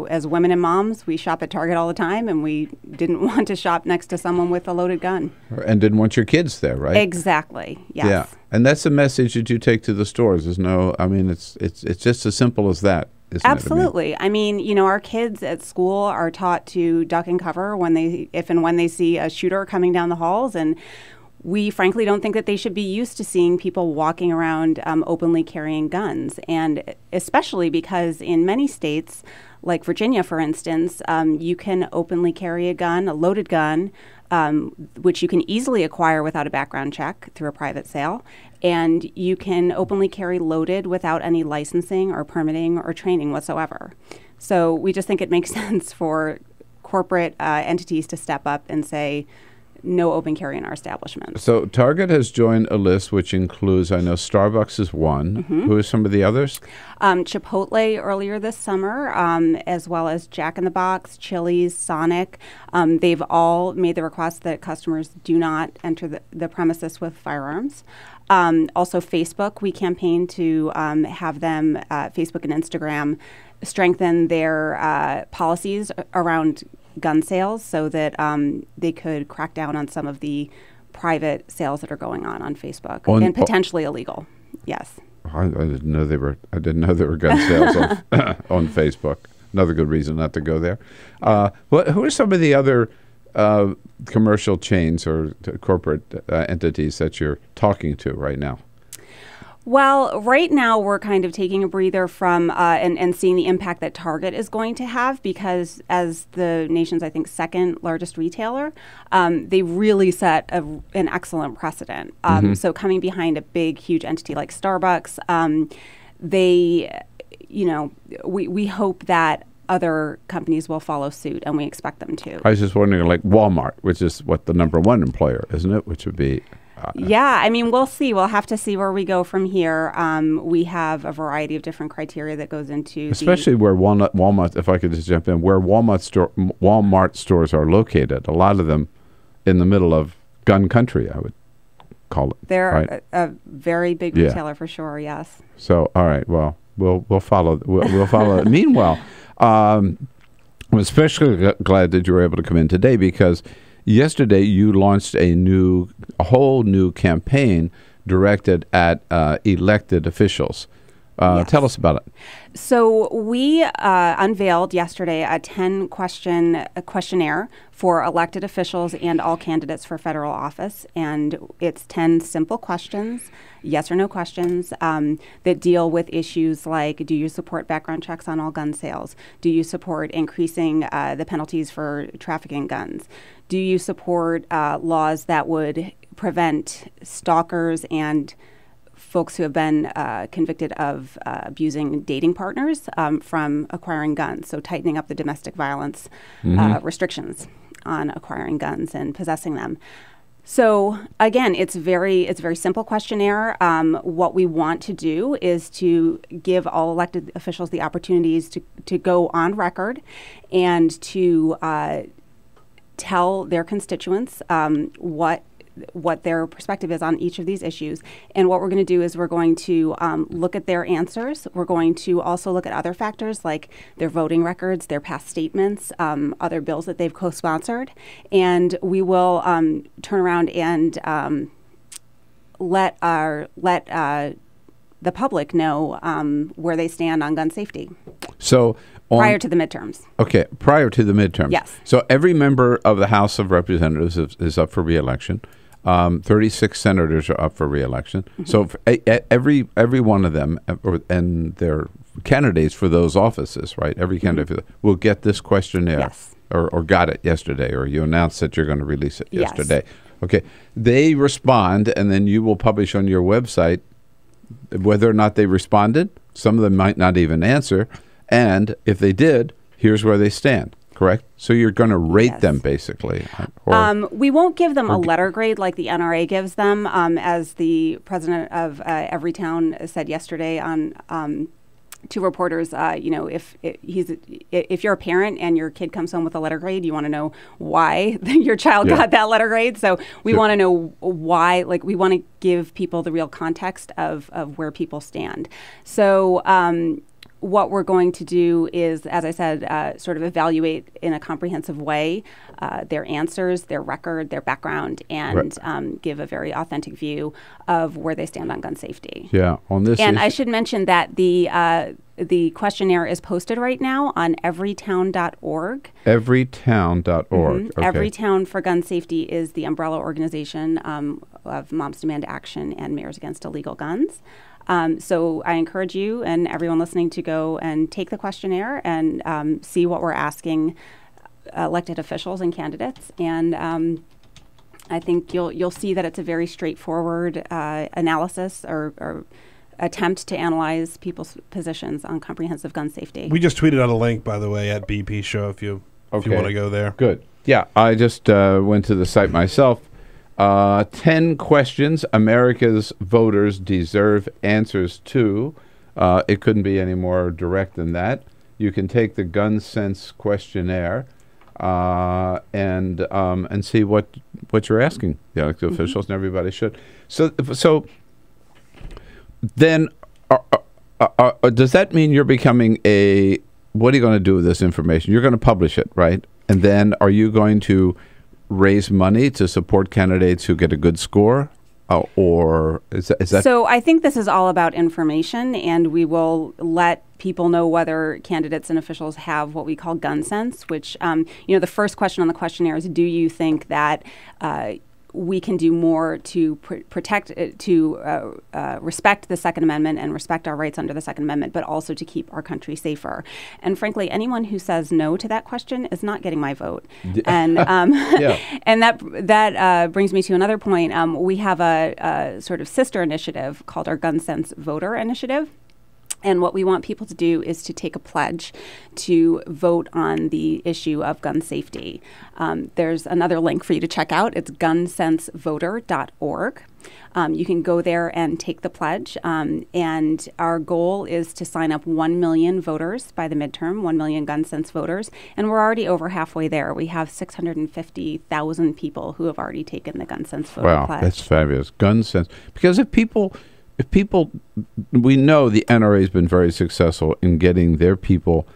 as women and moms, we shop at Target all the time, and we didn't want to shop next to someone with a loaded gun. And didn't want your kids there, right? Exactly, yes. Yeah. And that's the message that you take to the stores. It's just as simple as that. Absolutely. Our kids at school are taught to duck and cover if and when they see a shooter coming down the halls, and we frankly don't think that they should be used to seeing people walking around openly carrying guns, and especially because in many states, like Virginia, for instance, you can openly carry a gun, a loaded gun, which you can easily acquire without a background check through a private sale. And you can openly carry loaded without any licensing or permitting or training whatsoever. So we just think it makes sense for corporate entities to step up and say, no open carry in our establishments. So Target has joined a list which includes, I know Starbucks is one. Mm-hmm. Who are some of the others? Chipotle earlier this summer, as well as Jack in the Box, Chili's, Sonic. They've all made the request that customers do not enter the premises with firearms. Also Facebook, we campaigned to have them, Facebook and Instagram, strengthen their policies around gun sales so that they could crack down on some of the private sales that are going on Facebook and potentially illegal. Yes. I didn't know they were gun sales on Facebook. Another good reason not to go there. Who are some of the other commercial chains or corporate entities that you're talking to right now? Well, right now we're kind of taking a breather from and seeing the impact that Target is going to have, because as the nation's, I think, second largest retailer, they really set an excellent precedent. So coming behind a big, huge entity like Starbucks, we hope that other companies will follow suit, and we expect them to. I was just wondering, like Walmart, which is the number one employer, isn't it? Which would be... Yeah, we'll see. We'll have to see where we go from here. We have a variety of different criteria that goes into especially where Walmart, if I could just jump in, where Walmart stores are located, a lot of them in the middle of gun country, I would call it. They're right? a very big retailer for sure, yes. So, all right, well, we'll follow. We'll follow it. Meanwhile, I'm especially glad that you were able to come in today, because yesterday you launched a whole new campaign directed at elected officials. Yes. Tell us about it. So we unveiled yesterday a 10-question questionnaire for elected officials and all candidates for federal office. And it's 10 simple questions, yes or no questions, that deal with issues like, do you support background checks on all gun sales? Do you support increasing the penalties for trafficking guns? Do you support laws that would prevent stalkers and folks who have been convicted of abusing dating partners from acquiring guns, so tightening up the domestic violence restrictions on acquiring guns and possessing them? So again, it's a very simple questionnaire. What we want to do is to give all elected officials the opportunities to go on record and to tell their constituents what their perspective is on each of these issues. And what we're going to do is we're going to look at their answers. We're going to also look at other factors like their voting records, their past statements, other bills that they've co-sponsored. And we will turn around and let the public know where they stand on gun safety. So prior to the midterms. Okay, prior to the midterms. Yes. So every member of the House of Representatives is up for re-election. 36 senators are up for re-election. Mm-hmm. So every one of them and their candidates for those offices, right? Every candidate will get this questionnaire. Yes. Or got it yesterday, or you announced that you're going to release it yesterday. Yes. Okay. They respond, and then you will publish on your website whether or not they responded. Some of them might not even answer. And if they did, here's where they stand, correct? So you're going to rate them, basically. We won't give them a letter grade like the NRA gives them, as the president of Everytown said yesterday on to reporters, if you're a parent and your kid comes home with a letter grade, you want to know why your child got that letter grade. So we want to know why. Like, we want to give people the real context of where people stand. So what we're going to do is, as I said, sort of evaluate in a comprehensive way their answers, their record, their background, and give a very authentic view of where they stand on gun safety. Yeah, on this. And I should mention that the questionnaire is posted right now on everytown.org. Everytown.org. Mm-hmm. Okay. Everytown for Gun Safety is the umbrella organization of Moms Demand Action and Mayors Against Illegal Guns. So I encourage you and everyone listening to go and take the questionnaire and see what we're asking elected officials and candidates. And I think you'll see that it's a very straightforward analysis or attempt to analyze people's positions on comprehensive gun safety. We just tweeted out a link, by the way, at BP Show if you want to go there. Good. Yeah, I just went to the site myself. 10 questions America's voters deserve answers to. It couldn't be any more direct than that. You can take the Gun Sense questionnaire and see what you're asking the elected officials, and everybody should. So then, does that mean you're becoming a? What are you going to do with this information? You're going to publish it, right? And then, are you going to raise money to support candidates who get a good score? Or is that? So I think this is all about information, and we will let people know whether candidates and officials have what we call gun sense, which, the first question on the questionnaire is, do you think that we can do more to protect, respect the Second Amendment and respect our rights under the Second Amendment, but also to keep our country safer? And frankly, anyone who says no to that question is not getting my vote. And and that brings me to another point. We have a sort of sister initiative called our Gun Sense Voter Initiative. And what we want people to do is to take a pledge to vote on the issue of gun safety. There's another link for you to check out. It's gunsensevoter.org. You can go there and take the pledge. And our goal is to sign up 1 million voters by the midterm, 1 million Gun Sense voters. And we're already over halfway there. We have 650,000 people who have already taken the Gun Sense voter pledge. Wow, that's fabulous. Gun Sense. Because if people, we know the NRA has been very successful in getting their people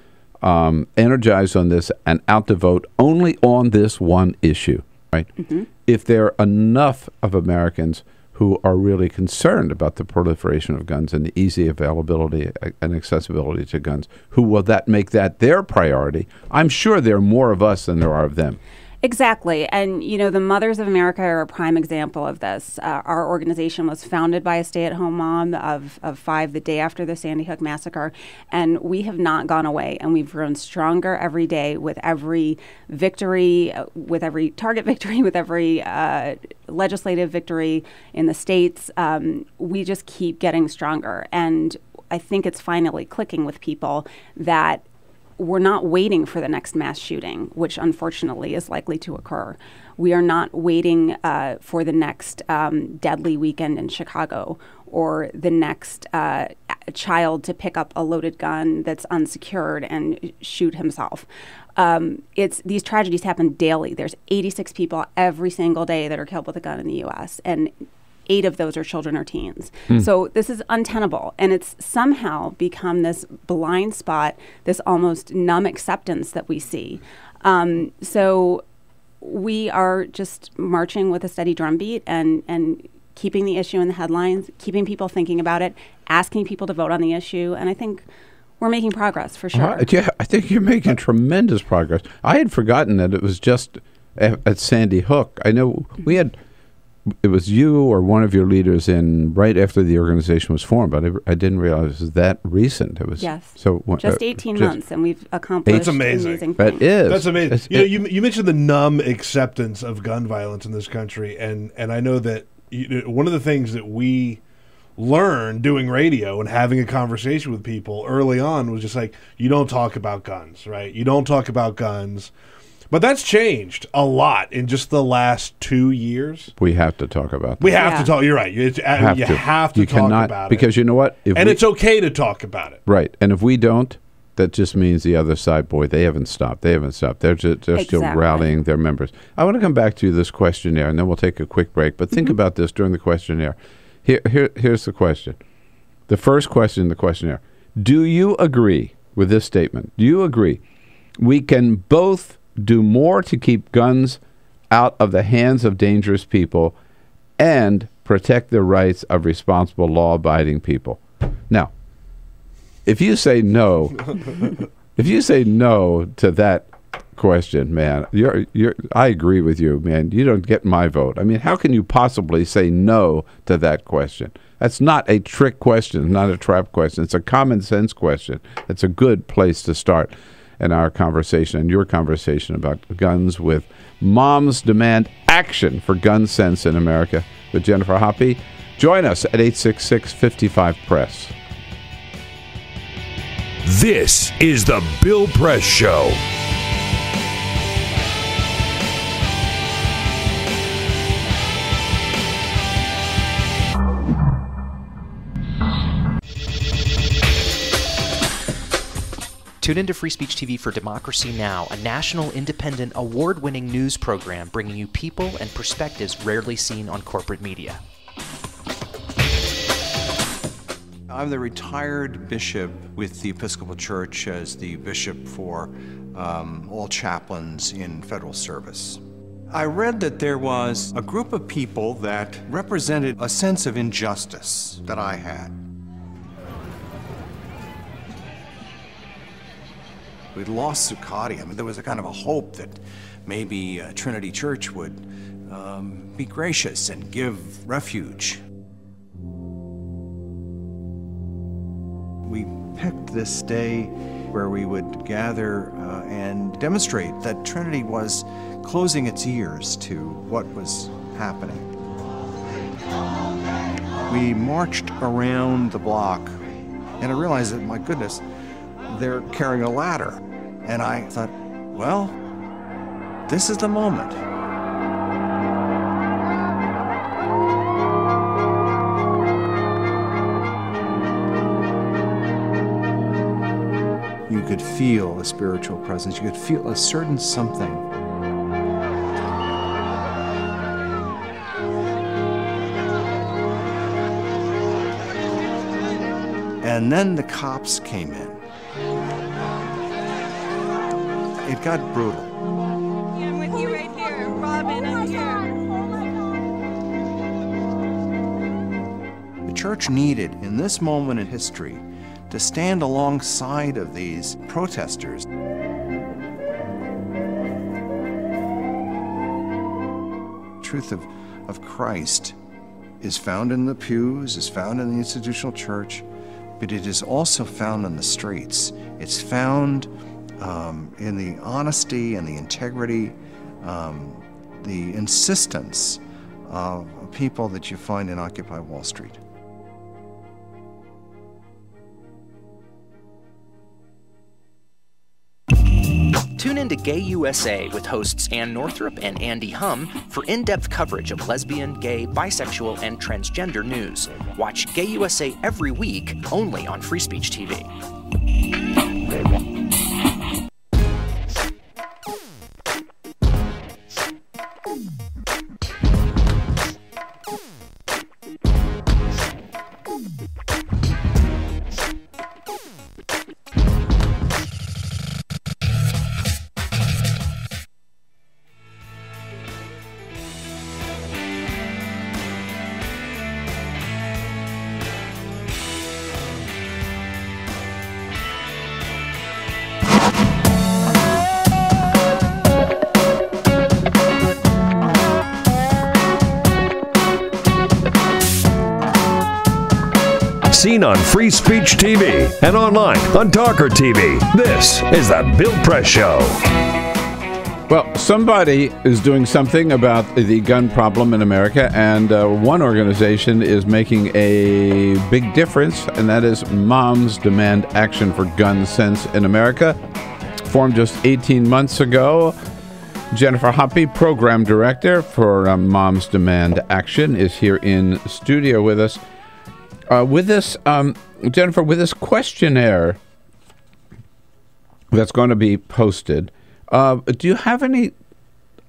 energized on this and out to vote only on this one issue, right? Mm-hmm. If there are enough of Americans who are really concerned about the proliferation of guns and the easy availability and accessibility to guns, who will make that their priority? I'm sure there are more of us than there are of them. Exactly. And, the Mothers of America are a prime example of this. Our organization was founded by a stay-at-home mom of 5 the day after the Sandy Hook massacre. And we have not gone away. And we've grown stronger every day with every victory, with every target victory, with every legislative victory in the states. We just keep getting stronger. And I think it's finally clicking with people that we're not waiting for the next mass shooting, which unfortunately is likely to occur. We are not waiting for the next deadly weekend in Chicago or the next child to pick up a loaded gun that's unsecured and shoot himself. These tragedies happen daily. There's 86 people every single day that are killed with a gun in the U.S., and 8 of those are children or teens. So this is untenable. And it's somehow become this blind spot, this almost numb acceptance that we see. So we are just marching with a steady drumbeat and keeping the issue in the headlines, keeping people thinking about it, asking people to vote on the issue. And I think we're making progress for sure. Yeah, I think you're making tremendous progress. I had forgotten that it was just at Sandy Hook. I know it was you or one of your leaders in right after the organization was formed, but I didn't realize it was that recent. It was just 18 months, and we've accomplished amazing things. That is. That's amazing. You mentioned the numb acceptance of gun violence in this country, and I know that one of the things that we learned doing radio and having a conversation with people early on was just like, you don't talk about guns, right? You don't talk about guns. But that's changed a lot in just the last 2 years. We have to talk about that. We have to talk. You're right. You have to talk about it. Because you know what? It's okay to talk about it. Right. And if we don't, that just means the other side, boy, they haven't stopped. They're still rallying their members. I want to come back to this questionnaire, and then we'll take a quick break. But think about this during the questionnaire. Here's the question. The first question in the questionnaire. Do you agree with this statement? Do you agree we can both do more to keep guns out of the hands of dangerous people and protect the rights of responsible, law-abiding people? Now, if you say no, to that question, man, I agree with you, man. You don't get my vote. I mean, how can you possibly say no to that question? That's not a trick question, not a trap question. It's a common sense question. It's a good place to start in our conversation and your conversation about guns with Moms Demand Action for Gun Sense in America with Jennifer Hoppe. Join us at 866-55-PRESS. This is the Bill Press Show. Tune into Free Speech TV for Democracy Now!, a national, independent, award-winning news program bringing you people and perspectives rarely seen on corporate media. I'm the retired bishop with the Episcopal Church as the bishop for all chaplains in federal service. I read that there was a group of people that represented a sense of injustice that I had. We'd lost Zuccotti. I mean, there was a kind of a hope that maybe Trinity Church would be gracious and give refuge. We picked this day where we would gather and demonstrate that Trinity was closing its ears to what was happening. We marched around the block, and I realized that, my goodness, they're carrying a ladder. And I thought, well, this is the moment. You could feel a spiritual presence. You could feel a certain something. And then the cops came in. It got brutal. I'm with you right here. Robin, I'm here. The church needed, in this moment in history, to stand alongside of these protesters. The truth of Christ is found in the pews, is found in the institutional church, but it is also found in the streets. It's found in the honesty and the integrity, the insistence of people that you find in Occupy Wall Street. Tune in to Gay USA with hosts Ann Northrup and Andy Hum for in-depth coverage of lesbian, gay, bisexual, and transgender news. Watch Gay USA every week, only on Free Speech TV. Seen on Free Speech TV and online on Talker TV. This is the Bill Press Show. Well, somebody is doing something about the gun problem in America, and one organization is making a big difference, and that is Moms Demand Action for Gun Sense in America. Formed just 18 months ago. Jennifer Hoppe, Program Director for Moms Demand Action, is here in studio with us. Jennifer, with this questionnaire that's going to be posted, do you have any...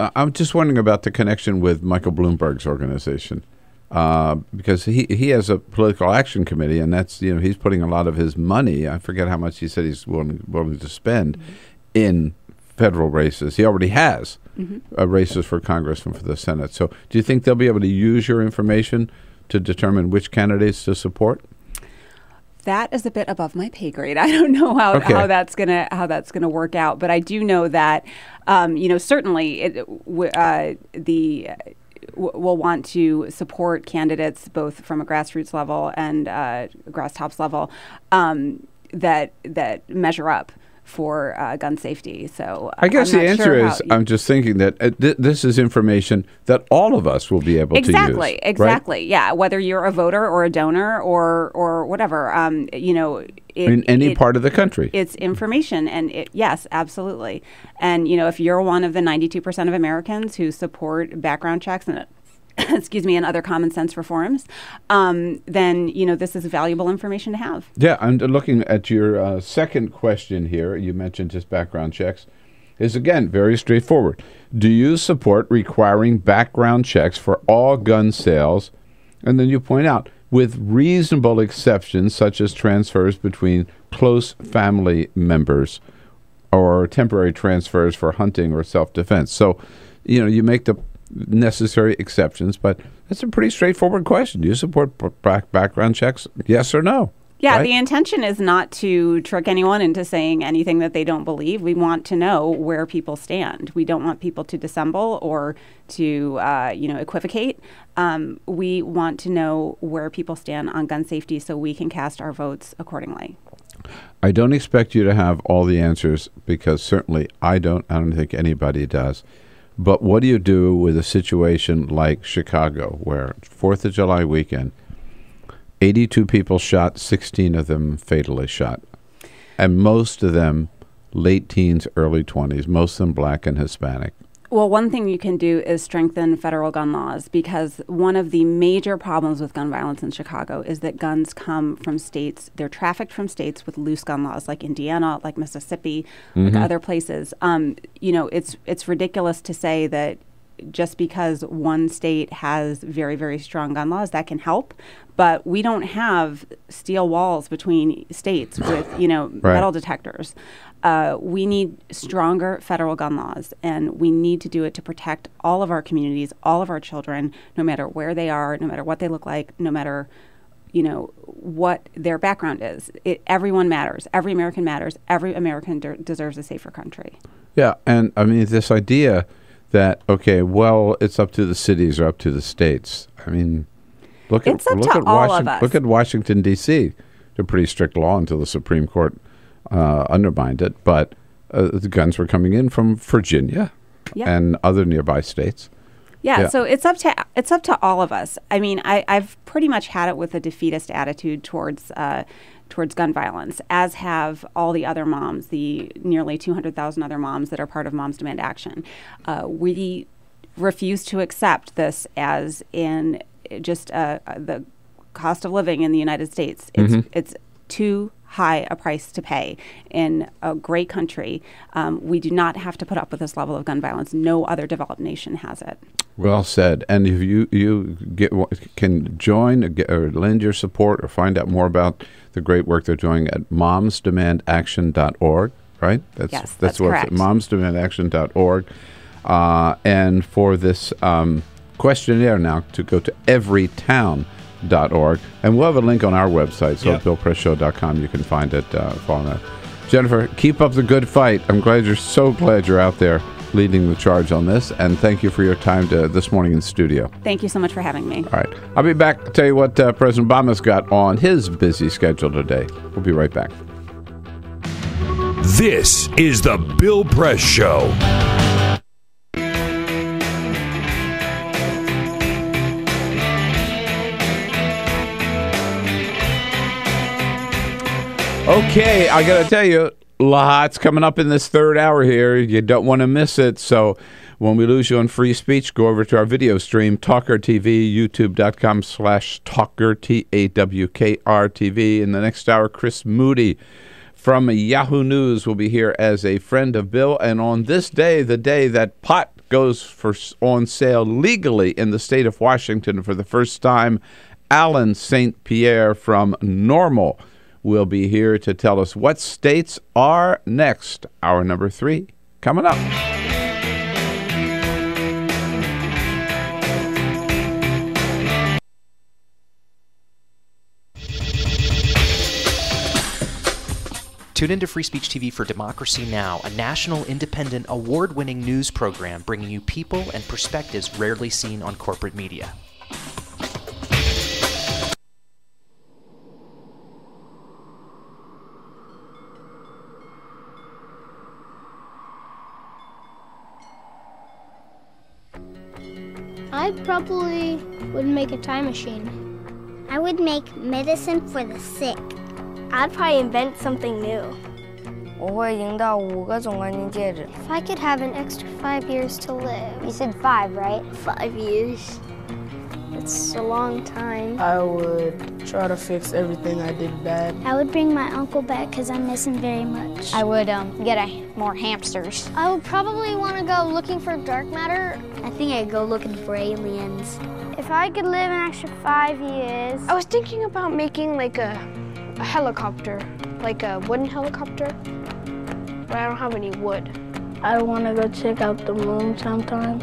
I'm just wondering about the connection with Michael Bloomberg's organization, because he has a political action committee, and that's, he's putting a lot of his money, I forget how much he said he's willing to spend, in federal races. He already has races for Congress and for the Senate. So do you think they'll be able to use your information to determine which candidates to support? That is a bit above my pay grade. I don't know how that's gonna work out, but I do know that certainly we'll want to support candidates both from a grassroots level and grass tops level that measure up for gun safety. So I guess the answer is, I'm just thinking that this is information that all of us will be able to use. Exactly. Right? Yeah. Whether you're a voter or a donor or whatever, in any part of the country, it's information, and yes, absolutely. And if you're one of the 92% of Americans who support background checks and and other common sense reforms, then this is valuable information to have. Yeah, I'm looking at your second question here. You mentioned just background checks. Is again very straightforward. Do you support requiring background checks for all gun sales? And then you point out, with reasonable exceptions such as transfers between close family members or temporary transfers for hunting or self-defense. So, you make the necessary exceptions, but that's a pretty straightforward question. Do you support background checks? Yes or no? Yeah, right? The intention is not to trick anyone into saying anything that they don't believe. We want to know where people stand. We don't want people to dissemble or to, equivocate. We want to know where people stand on gun safety so we can cast our votes accordingly. I don't expect you to have all the answers, because certainly I don't think anybody does. But what do you do with a situation like Chicago, where 4th of July weekend, 82 people shot, 16 of them fatally shot, and most of them late teens, early 20s, most of them Black and Hispanic? Well, one thing you can do is strengthen federal gun laws, because one of the major problems with gun violence in Chicago is that guns come from states, they're trafficked from states with loose gun laws, like Indiana, like Mississippi, like other places. It's ridiculous to say that just because one state has very, very strong gun laws, that can help. But we don't have steel walls between states with, metal detectors. We need stronger federal gun laws, and we need to do it to protect all of our communities, all of our children, no matter where they are, no matter what they look like, no matter, what their background is. Everyone matters. Every American matters. Every American deserves a safer country. Yeah, and I mean, this idea that, it's up to the cities or up to the states. I mean, look at Washington, D.C. They're pretty strict law until the Supreme Court undermined it, but the guns were coming in from Virginia and other nearby states. Yeah, so it's up to all of us. I mean, I've pretty much had it with a defeatist attitude towards gun violence, as have all the other moms, the nearly 200,000 other moms that are part of Moms Demand Action. We refuse to accept this as in just the cost of living in the United States. It's too high a price to pay in a great country. We do not have to put up with this level of gun violence. No other developed nation has it. Well said. And if you can join or lend your support or find out more about the great work they're doing at momsdemandaction.org, right? Yes, that's correct. Momsdemandaction.org. And for this questionnaire now, to go to everytown.org. And we'll have a link on our website, so at BillPressShow.com you can find it. Follow that. Jennifer, keep up the good fight. I'm so glad you're out there leading the charge on this, and thank you for your time this morning in studio. Thank you so much for having me. All right. I'll be back to tell you what President Obama's got on his busy schedule today. We'll be right back. This is the Bill Press Show. Okay, I got to tell you, Lots coming up in this third hour here. You don't want to miss it. So when we lose you on free speech, go over to our video stream, Talker TV, youtube.com/Talker, TAWKR TV. In the next hour, Chris Moody from Yahoo News will be here as a friend of Bill. And on this day, the day that pot goes on sale legally in the state of Washington for the first time, Alan St. Pierre from NORML will be here to tell us what states are next. Hour number 3 coming up. Tune into Free Speech TV for Democracy Now!, a national, independent, award-winning news program bringing you people and perspectives rarely seen on corporate media. I probably would make a time machine. I would make medicine for the sick. I'd probably invent something new. 我会赢到5个总冠军戒指. If I could have an extra 5 years to live. You said 5, right? 5 years. It's a long time. I would try to fix everything I did bad. I would bring my uncle back because I miss him very much. I would get more hamsters. I would probably want to go looking for dark matter. I think I'd go looking for aliens. If I could live an extra 5 years. I was thinking about making like a helicopter, like a wooden helicopter, but I don't have any wood. I want to go check out the moon sometime.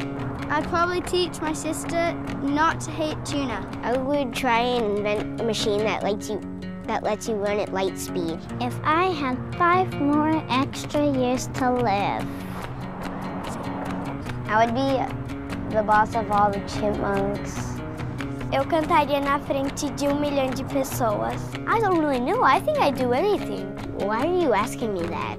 I'd probably teach my sister not to hate tuna. I would try and invent a machine that lets you run at light speed. If I had 5 more extra years to live, I would be the boss of all the chipmunks. Eu cantaria na frente de 1 milhão de pessoas. I don't really know. I think I'd do anything. Why are you asking me that?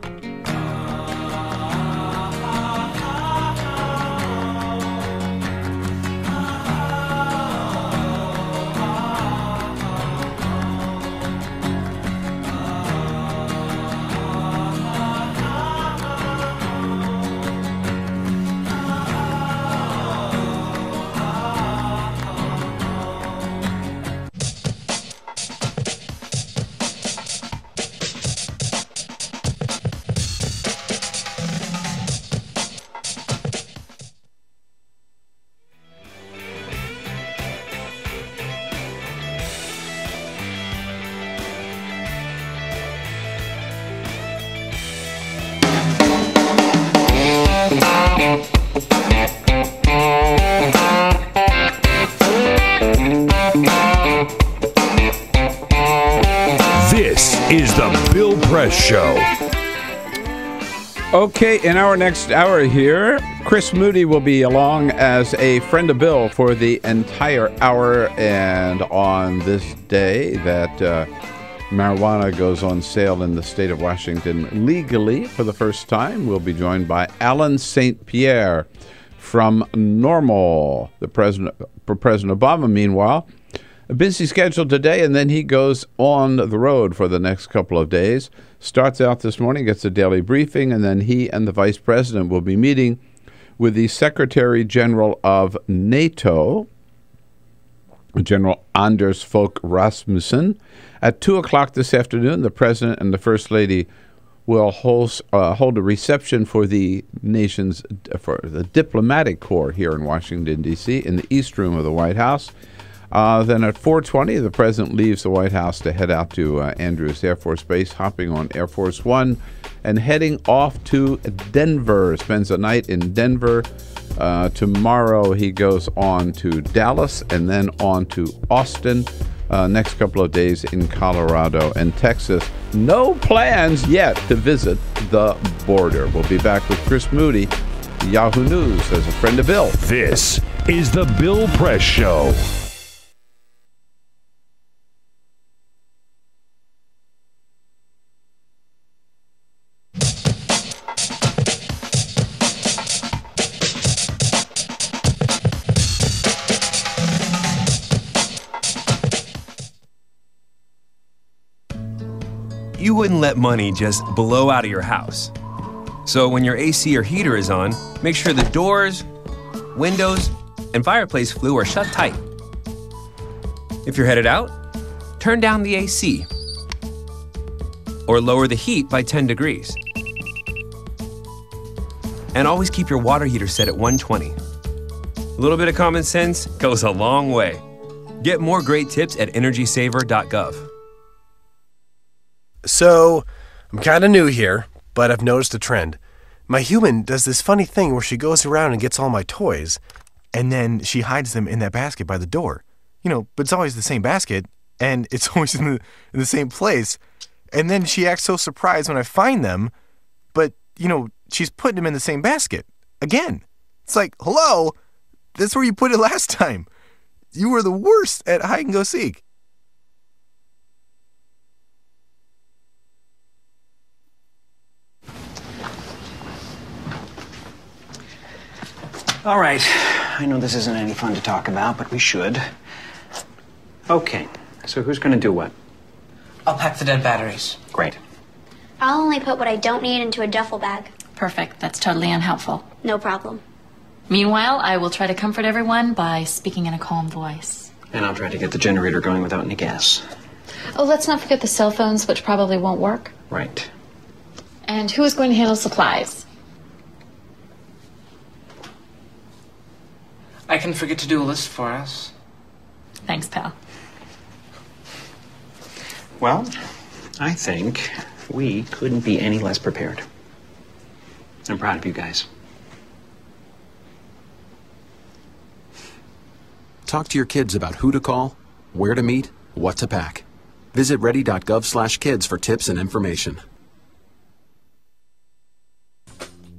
This is the Bill Press Show. Okay, in our next hour here, Chris Moody will be along as a friend of Bill for the entire hour. And on this day that marijuana goes on sale in the state of Washington legally for the first time, we'll be joined by Alan St. Pierre from NORML. President Obama, meanwhile, a busy schedule today, and then he goes on the road for the next couple of days. Starts out this morning, gets a daily briefing, and then he and the vice president will be meeting with the Secretary General of NATO, General Anders Fogh Rasmussen. At 2 o'clock this afternoon, the president and the first lady will hold a reception for the nation's for the diplomatic corps here in Washington, D.C., in the East Room of the White House. Then at 4:20, the president leaves the White House to head out to Andrews Air Force Base, hopping on Air Force One and heading off to Denver. Spends a night in Denver. Tomorrow he goes on to Dallas and then on to Austin. Next couple of days in Colorado and Texas. No plans yet to visit the border. We'll be back with Chris Moody, Yahoo News, as a friend of Bill. This is the Bill Press Show. you wouldn't let money just blow out of your house. So when your AC or heater is on, make sure the doors, windows, and fireplace flue are shut tight. If you're headed out, turn down the AC or lower the heat by 10 degrees. And always keep your water heater set at 120. A little bit of common sense goes a long way. Get more great tips at energysaver.gov. So, I'm kind of new here, but I've noticed a trend. My human does this funny thing where she goes around and gets all my toys, and then she hides them in that basket by the door. You know, but it's always the same basket, and it's always in the same place. And then she acts so surprised when I find them, but, you know, she's putting them in the same basket. Again. It's like, hello, that's where you put it last time. You were the worst at hide and go seek. All right. I know this isn't any fun to talk about, but we should. Okay. So who's going to do what? I'll pack the dead batteries. Great. I'll only put what I don't need into a duffel bag. Perfect. That's totally unhelpful. No problem. Meanwhile, I will try to comfort everyone by speaking in a calm voice. And I'll try to get the generator going without any gas. Oh, let's not forget the cell phones, which probably won't work. Right. And who is going to handle supplies? I can forget to do a list for us. Thanks, pal. Well, I think we couldn't be any less prepared. I'm proud of you guys. Talk to your kids about who to call, where to meet, what to pack. Visit ready.gov/kids for tips and information.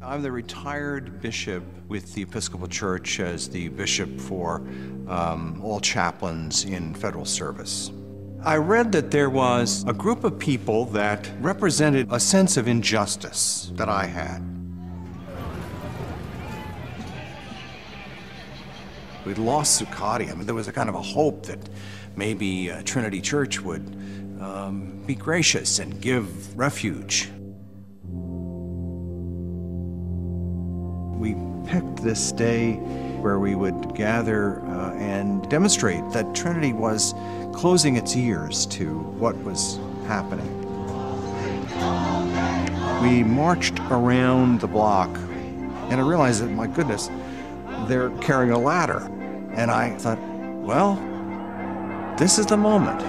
I'm the retired bishop with the Episcopal Church as the bishop for all chaplains in federal service. I read that there was a group of people that represented a sense of injustice that I had. We'd lost Zuccotti. I mean, there was a kind of a hope that maybe Trinity Church would be gracious and give refuge. We picked this day where we would gather and demonstrate that Trinity was closing its ears to what was happening. We marched around the block, and I realized that, my goodness, they're carrying a ladder. And I thought, well, this is the moment.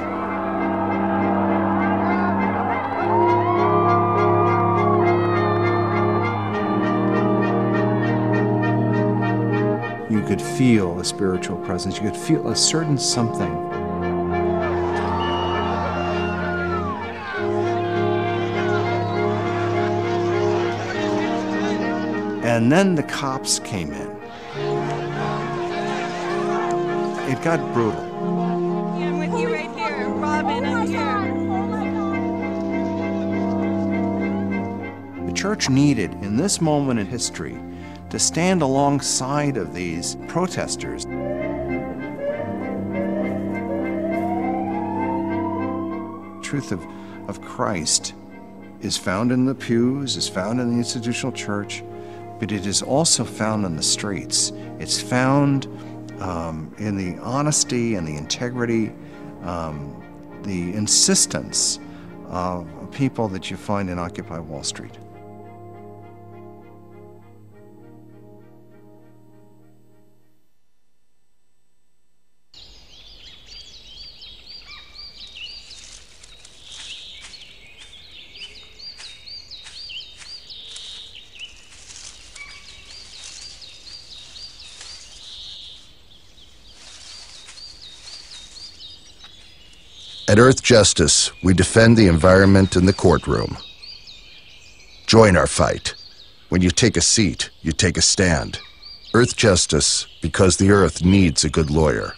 You could feel a spiritual presence. You could feel a certain something. And then the cops came in. It got brutal. Yeah, I'm with you right here. Robin, I'm here. The church needed, in this moment in history, to stand alongside of these protesters. The truth of Christ is found in the pews, is found in the institutional church, but it is also found in the streets. It's found in the honesty and the integrity, the insistence of people that you find in Occupy Wall Street. At Earth Justice, we defend the environment in the courtroom. Join our fight. When you take a seat, you take a stand. Earth Justice, because the Earth needs a good lawyer.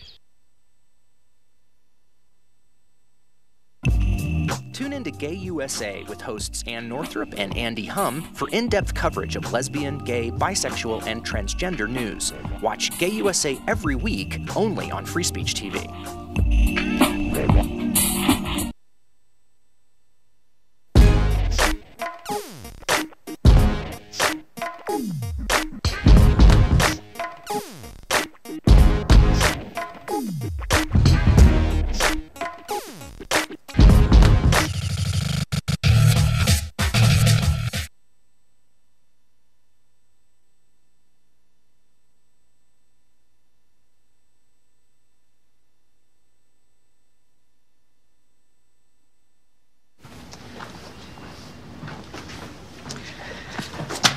Tune in to Gay USA with hosts Ann Northrup and Andy Hum for in-depth coverage of lesbian, gay, bisexual, and transgender news. Watch Gay USA every week, only on Free Speech TV.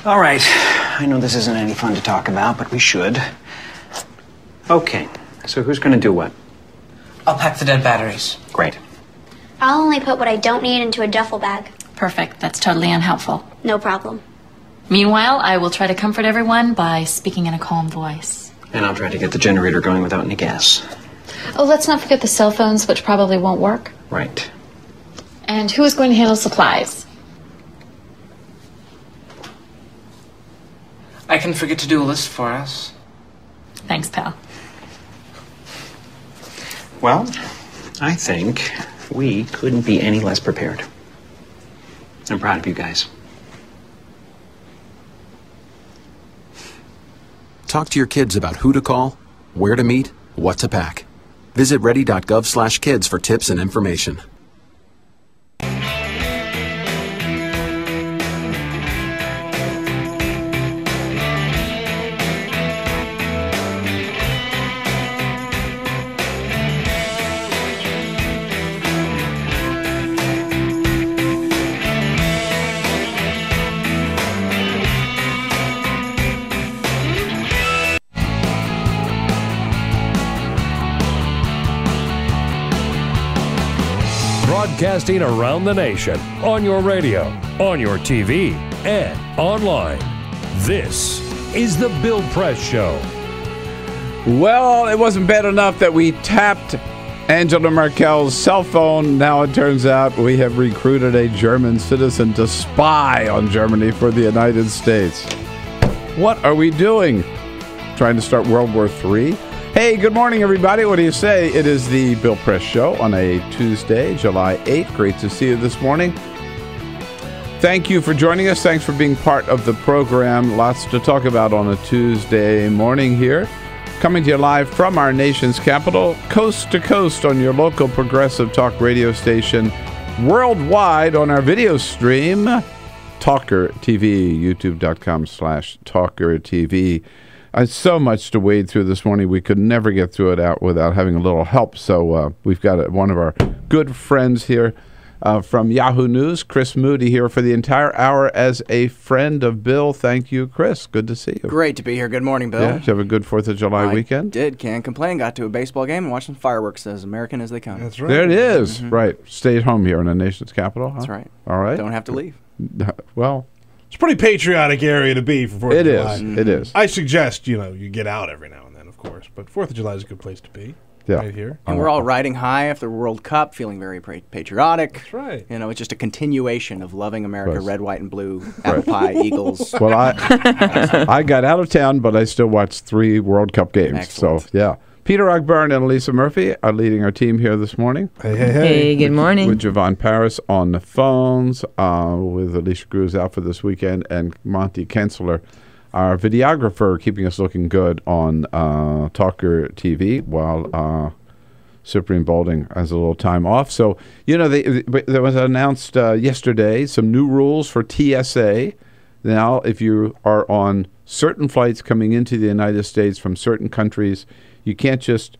All right. I know this isn't any fun to talk about, but we should. Okay. So who's going to do what? I'll pack the dead batteries. Great. I'll only put what I don't need into a duffel bag. Perfect. That's totally unhelpful. No problem. Meanwhile, I will try to comfort everyone by speaking in a calm voice. And I'll try to get the generator going without any gas. Oh, let's not forget the cell phones, which probably won't work. Right. And who is going to handle supplies? I can forget to do a list for us. Thanks, pal. Well, I think we couldn't be any less prepared. I'm proud of you guys. Talk to your kids about who to call, where to meet, what to pack. Visit ready.gov/kids for tips and information. Broadcasting around the nation, on your radio, on your TV, and online. This is The Bill Press Show. Well, it wasn't bad enough that we tapped Angela Merkel's cell phone. Now it turns out we have recruited a German citizen to spy on Germany for the United States. What are we doing? Trying to start World War III? Hey, good morning, everybody. What do you say? It is the Bill Press Show on a Tuesday, July 8th. Great to see you this morning. Thank you for joining us. Thanks for being part of the program. Lots to talk about on a Tuesday morning here. Coming to you live from our nation's capital, coast to coast on your local progressive talk radio station, worldwide on our video stream, Talker TV, youtube.com/Talker TV. So much to wade through this morning. We could never get through it out without having a little help. So we've got one of our good friends here from Yahoo News, Chris Moody, here for the entire hour as a friend of Bill. Thank you, Chris. Good to see you. Great to be here. Good morning, Bill. Yeah, did you have a good 4th of July weekend? Did. Can't complain. Got to a baseball game and watched some fireworks, as American as they come. That's right. There it is. Mm-hmm. Right. Stay at home here in the nation's capital. Huh? That's right. All right. Don't have to leave. Well, it's a pretty patriotic area to be for 4th of July. It is. I suggest, you get out every now and then, of course. But 4th of July is a good place to be. Yeah. Right here. And we're all riding high after the World Cup, feeling very patriotic. That's right. It's just a continuation of loving America, red, white, and blue, apple pie, Eagles. Well, I got out of town, but I still watched 3 World Cup games. Excellent. So, yeah. Peter Ogburn and Elisa Murphy are leading our team here this morning. Hey, good morning. With Javon Paris on the phones, with Alicia Cruz out for this weekend, and Monty Kensler, our videographer, keeping us looking good on Talker TV, while Cyprian Balding has a little time off. So, there was announced yesterday some new rules for TSA. Now, if you are on certain flights coming into the United States from certain countries, you can't just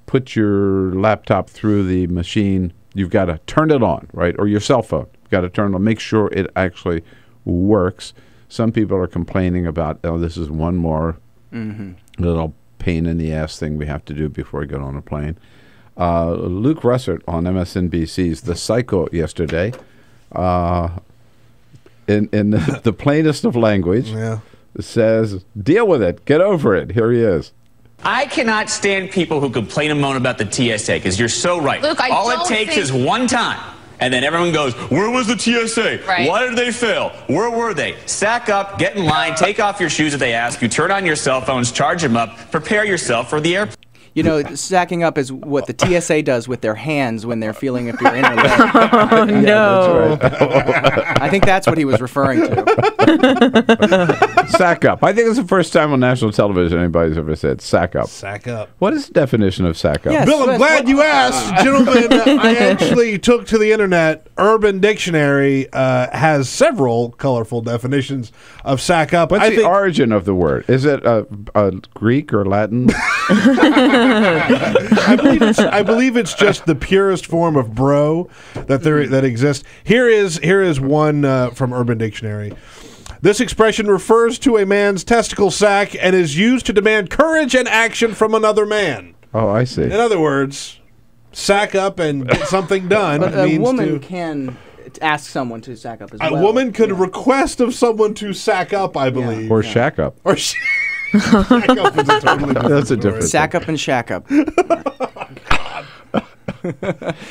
put your laptop through the machine. You've got to turn it on, right? Or your cell phone. You've got to turn it on. Make sure it actually works. Some people are complaining about, this is one more little pain in the ass thing we have to do before we get on a plane. Luke Russert on MSNBC's The Cycle yesterday, in the plainest of language, says, deal with it. Get over it. Here he is. I cannot stand people who complain and moan about the TSA, because you're so right. Look, all it takes is one time, and then everyone goes, where was the TSA? Right. Why did they fail? Where were they? Sack up, get in line, take off your shoes if they ask you, turn on your cell phones, charge them up, prepare yourself for the airplane. Sacking up is what the TSA does with their hands when they're feeling if you're in or leg. Oh, no. That's right. I think that's what he was referring to. Sack up. I think it's the first time on national television anybody's ever said sack up. Sack up. What is the definition of sack up? Yes, Bill, I'm glad you asked. Gentlemen, I actually took to the internet. Urban Dictionary has several colorful definitions of sack up. What's the origin of the word? Is it Greek or Latin? I believe it's just the purest form of bro that exists. Here is one from Urban Dictionary. This expression refers to a man's testicle sack and is used to demand courage and action from another man. Oh, I see. In other words, sack up and get something done. But a means woman can ask someone to sack up as well. A woman could request of someone to sack up, I believe. Or shack up. Or shack up is a totally different That's a different Sack up and shack up.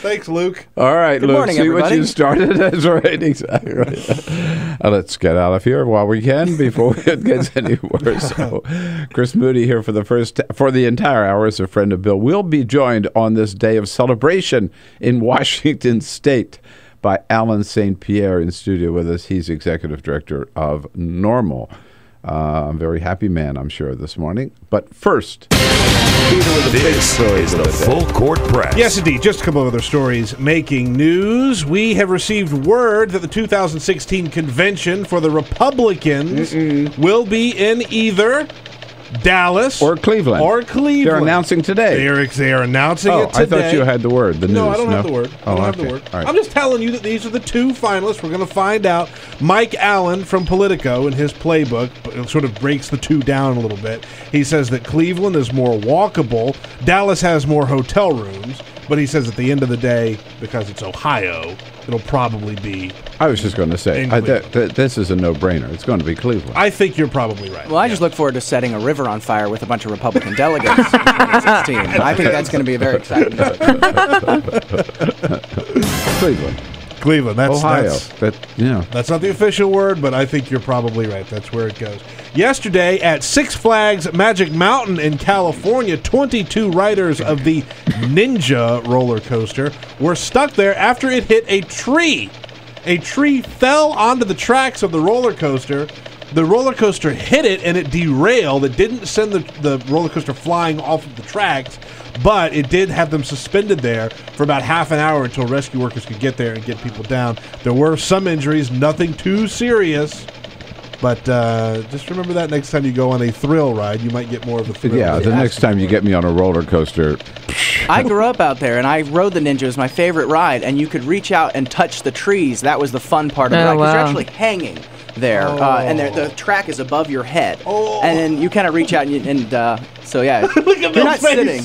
Thanks, Luke. All right, Good Luke, morning, see everybody. what you started. That's right, exactly right. Let's get out of here while we can before it gets any worse. So, Chris Moody here for the entire hour as a friend of Bill. We'll be joined on this day of celebration in Washington State by Alan St. Pierre in studio with us. He's executive director of NORML. I'm a very happy man, I'm sure, this morning. But first, this is the Full Court Press. Yes, indeed. Just a couple of other stories making news. We have received word that the 2016 convention for the Republicans will be in either Dallas or Cleveland. They're announcing today. They are announcing it today. I thought you had the word, the news. No, I don't have the word. I don't have the word. All right. I'm just telling you that these are the two finalists. We're going to find out. Mike Allen from Politico in his playbook sort of breaks the two down a little bit. He says that Cleveland is more walkable. Dallas has more hotel rooms. But he says at the end of the day, because it's Ohio, it'll probably be. I was just going to say, this is a no-brainer. It's going to be Cleveland. I think you're probably right. Well, I just look forward to setting a river on fire with a bunch of Republican delegates in 2016. I think that's going to be a very exciting day. Cleveland. That's Ohio. That's not the official word, but I think you're probably right. That's where it goes. Yesterday at Six Flags Magic Mountain in California, 22 riders of the Ninja roller coaster were stuck there after it hit a tree. A tree fell onto the tracks of the roller coaster. The roller coaster hit it and it derailed. It didn't send the roller coaster flying off of the tracks, but it did have them suspended there for about half an hour until rescue workers could get there and get people down. There were some injuries, nothing too serious, but just remember that next time you go on a thrill ride, you might get more of a thrill. Yeah, the next time you get me on a roller coaster. I grew up out there, and I rode the Ninja. It was my favorite ride, and you could reach out and touch the trees. That was the fun part of the ride, because you're actually hanging there, and the track is above your head, and then you kind of reach out so yeah, you're not sitting.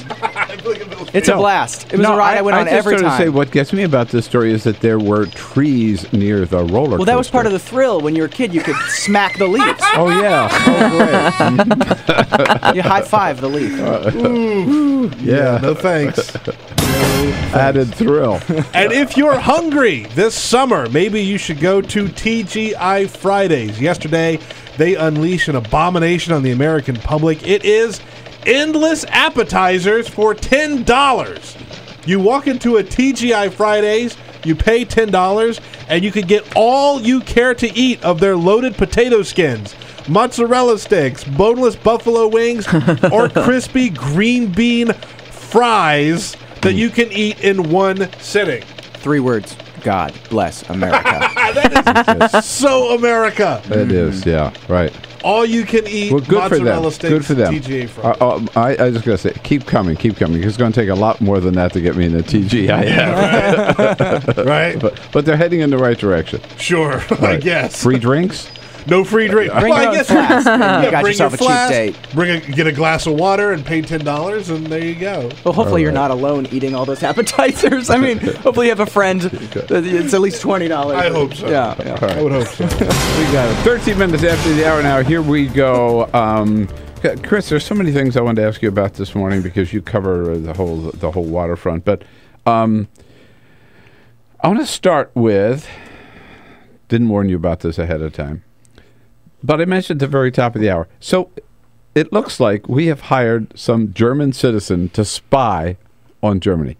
It's a blast. It was a ride I went on every time. I say what gets me about this story is that there were trees near the roller coaster. Well, that was part of the thrill. When you were a kid, you could smack the leaves. Oh yeah, you high five the leaf. Yeah, no thanks. Added thrill. And if you're hungry this summer, maybe you should go to TGI Fridays. Yesterday, they unleashed an abomination on the American public. It is endless appetizers for $10. You walk into a TGI Fridays, you pay $10, and you can get all you care to eat of their loaded potato skins, mozzarella sticks, boneless buffalo wings, or crispy green bean fries that you can eat in one sitting. 3 words. God bless America. That is so America. It is, yeah, right. All you can eat mozzarella sticks. Good for them. TGI Fridays. I was just going to say, keep coming, because it's going to take a lot more than that to get me in the TGI. Right. But they're heading in the right direction. Sure, I guess. Free drinks? No free drink. Bring your own flask. You got yourself a cheap date. Get a glass of water and pay $10, and there you go. Well, hopefully you're not alone eating all those appetizers. I mean, hopefully you have a friend. It's at least $20. I hope so. Yeah. I would hope so. We got it. 13 minutes after the hour now. Here we go. Chris, there's so many things I wanted to ask you about this morning because you cover the whole waterfront. But I want to start with. Didn't warn you about this ahead of time. But I mentioned at the very top of the hour. So it looks like we have hired some German citizen to spy on Germany.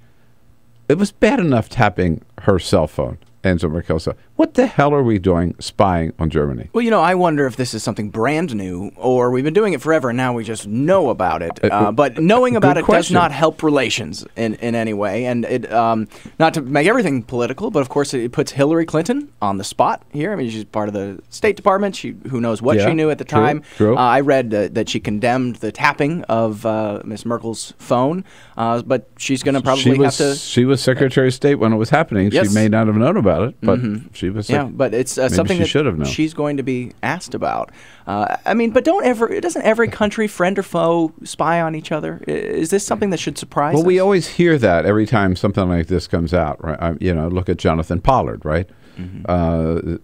It was bad enough tapping her cell phone, Angela Merkel's. What the hell are we doing spying on Germany? Well, I wonder if this is something brand new, or we've been doing it forever and now we just know about it. But knowing about it does not help relations in any way. And it not to make everything political, but of course it puts Hillary Clinton on the spot here. I mean, she's part of the State Department. Who knows what she knew at the time. True. I read that she condemned the tapping of Ms. Merkel's phone, but she's going to probably have to... She was Secretary of State when it was happening. Yes. She may not have known about it, but she She was but it's something that should have known. She's going to be asked about. But doesn't every country, friend or foe, spy on each other? Is this something that should surprise us? Well, we always hear that every time something like this comes out, right? Look at Jonathan Pollard, right?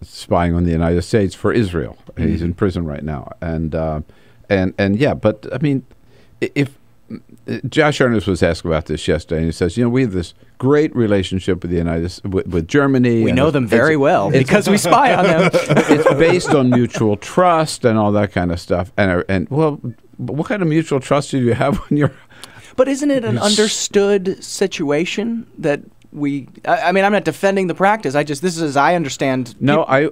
Spying on the United States for Israel. He's in prison right now, but I mean, if Josh Earnest was asked about this yesterday, and he says, we have this great relationship with with Germany. We know them very well because we spy on them. It's based on mutual trust and all that kind of stuff. And what kind of mutual trust do you have when you're? But isn't it an understood situation that I'm not defending the practice. This is as I understand. No, I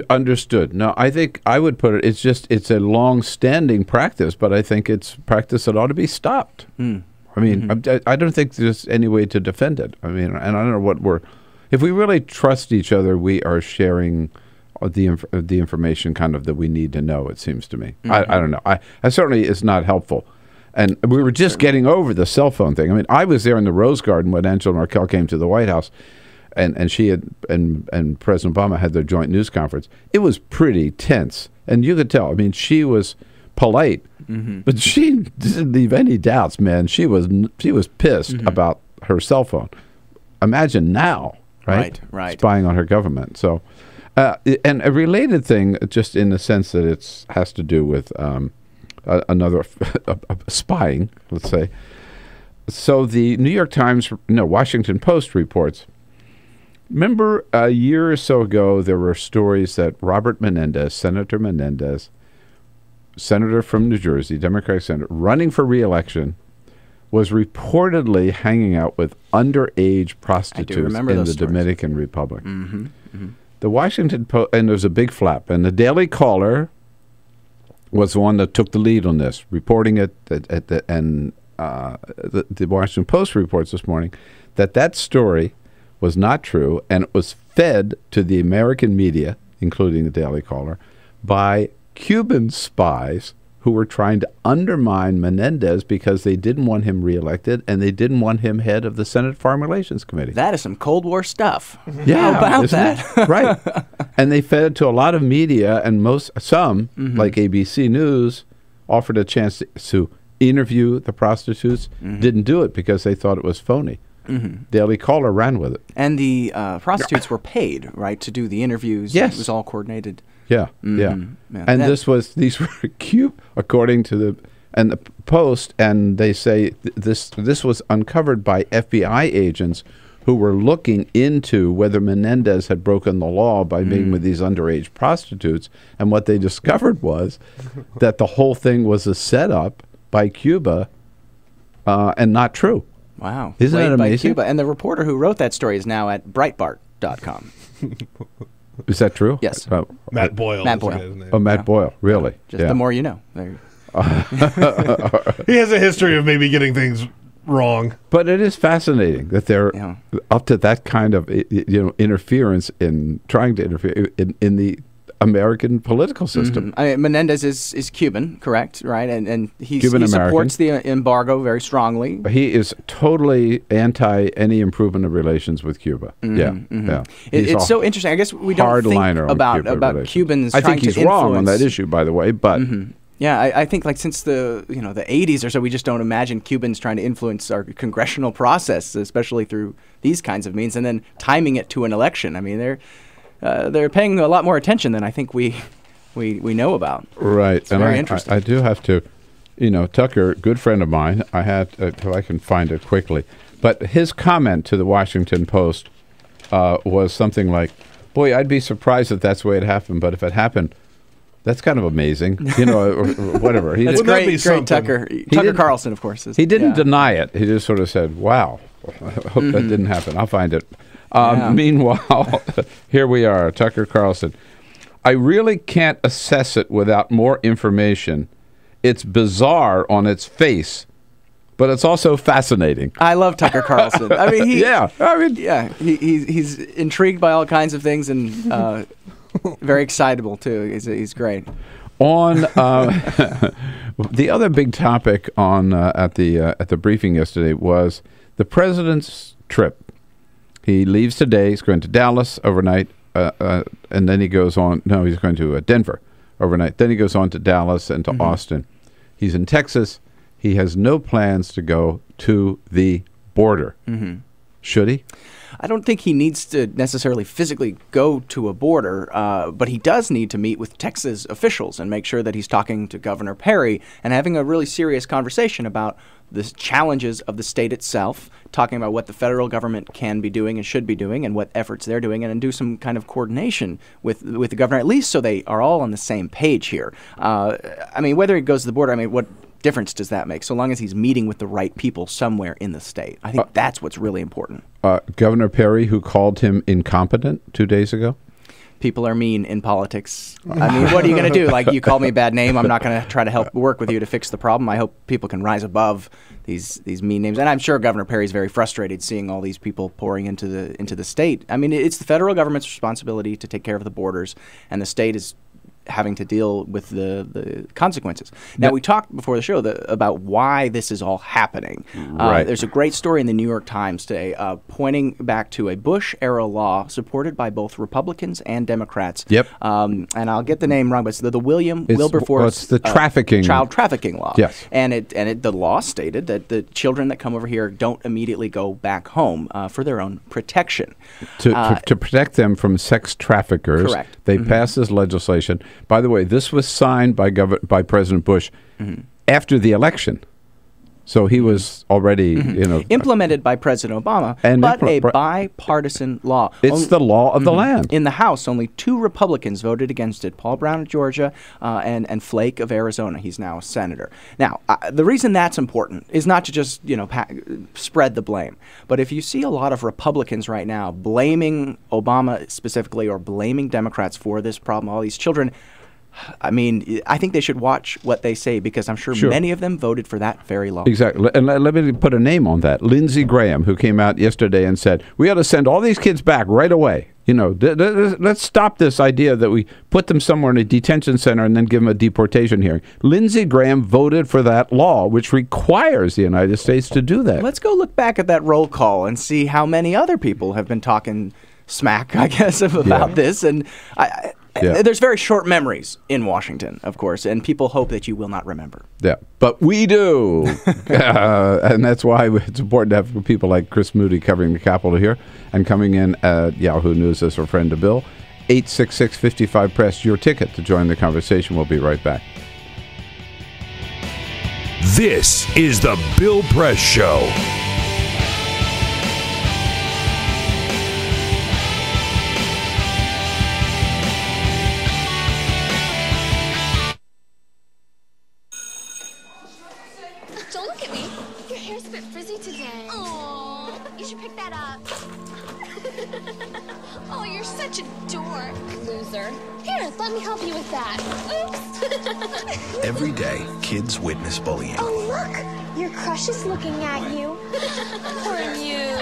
understood. No, I think I would put it. It's a long-standing practice, but I think it's practice that ought to be stopped. I mean, I don't think there's any way to defend it. I mean, and I don't know if we really trust each other, we are sharing the information kind of that we need to know. It seems to me. I don't know. I certainly is not helpful. And we were just getting over the cell phone thing. I mean, I was there in the Rose Garden when Angela Merkel came to the White House, and she had and President Obama had their joint news conference. It was pretty tense, and you could tell. I mean, she was polite, but she didn't leave any doubts. Man, she was pissed about her cell phone. Imagine now, right? Spying on her government. So, and a related thing, just in the sense that it has to do with. Another spying, let's say. So the New York Times, Washington Post reports. Remember a year or so ago, there were stories that Robert Menendez, Senator Menendez, senator from New Jersey, Democratic senator, running for re-election, was reportedly hanging out with underage prostitutes in the Dominican Republic. The Washington Post, and there was a big flap, and the Daily Caller was the one that took the lead on this, reporting it, and the Washington Post reports this morning that story was not true, and it was fed to the American media, including the Daily Caller, by Cuban spies who were trying to undermine Menendez because they didn't want him reelected and they didn't want him head of the Senate Foreign Relations Committee. That is some Cold War stuff. Yeah, how about that? Right. And they fed it to a lot of media, and some, like ABC News, offered a chance to interview the prostitutes, didn't do it because they thought it was phony. Daily Caller ran with it. And the prostitutes were paid, right, to do the interviews. Yes. It was all coordinated. Yeah. And these were according to the Post, and they say this was uncovered by FBI agents who were looking into whether Menendez had broken the law by being with these underage prostitutes, and what they discovered was that the whole thing was a setup by Cuba and not true. Wow. Isn't that amazing? By Cuba. And the reporter who wrote that story is now at Breitbart.com. Is that true? Yes. Matt Boyle. Matt Boyle. Oh, Matt Boyle. Really? Just the more you know. There He has a history of maybe getting things wrong. But it is fascinating that they're up to that kind of interference in trying to interfere in the American political system. I mean, Menendez is Cuban, correct? Right, and he Cuban-American. supports the embargo very strongly. He is totally anti any improvement of relations with Cuba. It's so interesting. I guess we don't think about Cubans. I think he's wrong on that issue, by the way, but. Yeah, I think since the 80s or so, we just don't imagine Cubans trying to influence our congressional process, especially through these kinds of means, and then timing it to an election. I mean, they're paying a lot more attention than I think we know about. Right, it's very interesting. I do have to, Tucker, good friend of mine. I had, if I can find it quickly, but his comment to the Washington Post was something like, "Boy, I'd be surprised if that's the way it happened, but if it happened." That's kind of amazing, or whatever. That's great, Tucker. Tucker Carlson, of course. He didn't deny it. He just sort of said, wow, I hope that didn't happen. I'll find it. Meanwhile, here we are, Tucker Carlson. I really can't assess it without more information. It's bizarre on its face, but it's also fascinating. I love Tucker Carlson. I mean, he's intrigued by all kinds of things and... very excitable too. He's great. On the other big topic at the briefing yesterday was the president's trip. He leaves today. He's going to Dallas overnight, and then he goes on. No, he's going to Denver overnight. Then he goes on to Dallas and to Austin. He's in Texas. He has no plans to go to the border. Should he? I don't think he needs to necessarily physically go to a border, but he does need to meet with Texas officials and make sure that he's talking to Governor Perry and having a really serious conversation about the challenges of the state itself, talking about what the federal government can be doing and should be doing and what efforts they're doing, and do some kind of coordination with the governor, at least so they are all on the same page here. I mean, whether he goes to the border, I mean, what difference does that make, so long as he's meeting with the right people somewhere in the state? I think that's what's really important. Governor Perry, who called him incompetent 2 days ago? People are mean in politics. I mean, what are you going to do? Like, you called me a bad name. I'm not going to try to help work with you to fix the problem. I hope people can rise above these mean names. And I'm sure Governor Perry's very frustrated seeing all these people pouring into the state. I mean, it's the federal government's responsibility to take care of the borders, and the state is having to deal with the consequences. Now, we talked before the show about why this is all happening. There's a great story in the New York Times today pointing back to a Bush-era law supported by both Republicans and Democrats. And I'll get the name wrong, but it's the Wilberforce it's the trafficking child trafficking law. Yes. And the law stated that the children that come over here don't immediately go back home for their own protection. To protect them from sex traffickers. Correct. They passed this legislation. By the way, this was signed by President Bush after the election. So he was already, implemented by President Obama, but a bipartisan law. It's the law of the land. In the House, only 2 Republicans voted against it, Paul Brown of Georgia and Flake of Arizona. He's now a senator. Now, the reason that's important is not to just, spread the blame. But if you see a lot of Republicans right now blaming Obama specifically or blaming Democrats for this problem, all these children, I mean, I think they should watch what they say, because I'm sure many of them voted for that very law. Exactly. And let me put a name on that. Lindsey Graham, who came out yesterday and said, we ought to send all these kids back right away. Let's stop this idea that we put them somewhere in a detention center and then give them a deportation hearing. Lindsey Graham voted for that law, which requires the United States to do that. Let's go look back at that roll call and see how many other people have been talking smack, I guess, about this. And there's very short memories in Washington, of course, and people hope that you will not remember. Yeah, but we do. And that's why it's important to have people like Chris Moody covering the Capitol here and coming in at Yahoo News as a friend to Bill. 866-55-PRESS, your ticket to join the conversation. We'll be right back. This is the Bill Press Show. Don't look at me. Your hair's a bit frizzy today. Aww, you should pick that up. Oh, you're such a dork. Loser. Here, let me help you with that. Oops. Every day, kids witness bullying. Oh, look. Your crush is looking at you. Poor you.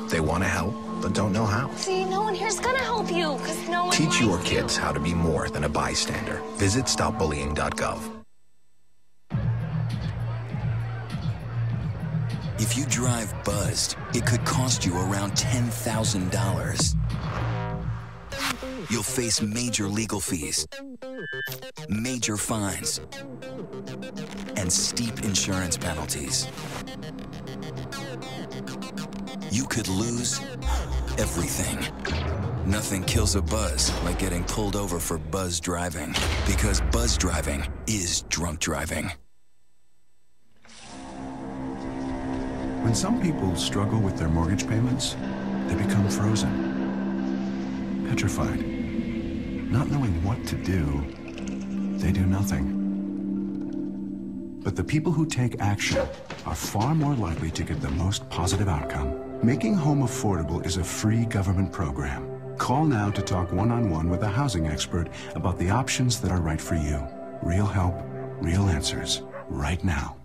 They want to help, but don't know how. See, no one here's gonna help you, because no one Teach your likes kids how to be more than a bystander. Visit stopbullying.gov. If you drive buzzed, it could cost you around $10,000. You'll face major legal fees, major fines, and steep insurance penalties. You could lose everything. Nothing kills a buzz like getting pulled over for buzz driving, because buzz driving is drunk driving. When some people struggle with their mortgage payments, they become frozen, petrified. Not knowing what to do, they do nothing. But the people who take action are far more likely to get the most positive outcome. Making home affordable is a free government program. Call now to talk one-on-one with a housing expert about the options that are right for you. Real help, real answers, right now.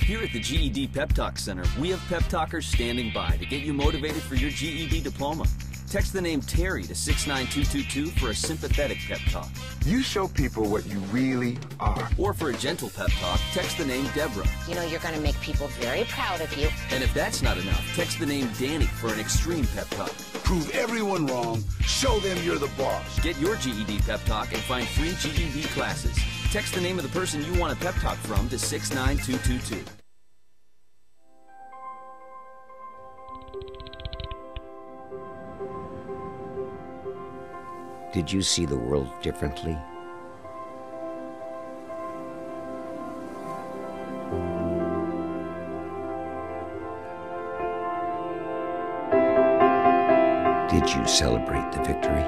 Here at the GED Pep Talk Center, we have pep talkers standing by to get you motivated for your GED diploma. Text the name Terry to 69222 for a sympathetic pep talk. You show people what you really are. Or for a gentle pep talk, text the name Deborah. You know you're going to make people very proud of you. And if that's not enough, text the name Danny for an extreme pep talk. Prove everyone wrong. Show them you're the boss. Get your GED pep talk and find free GED classes. Text the name of the person you want a pep talk from to 69222. Did you see the world differently? Did you celebrate the victory?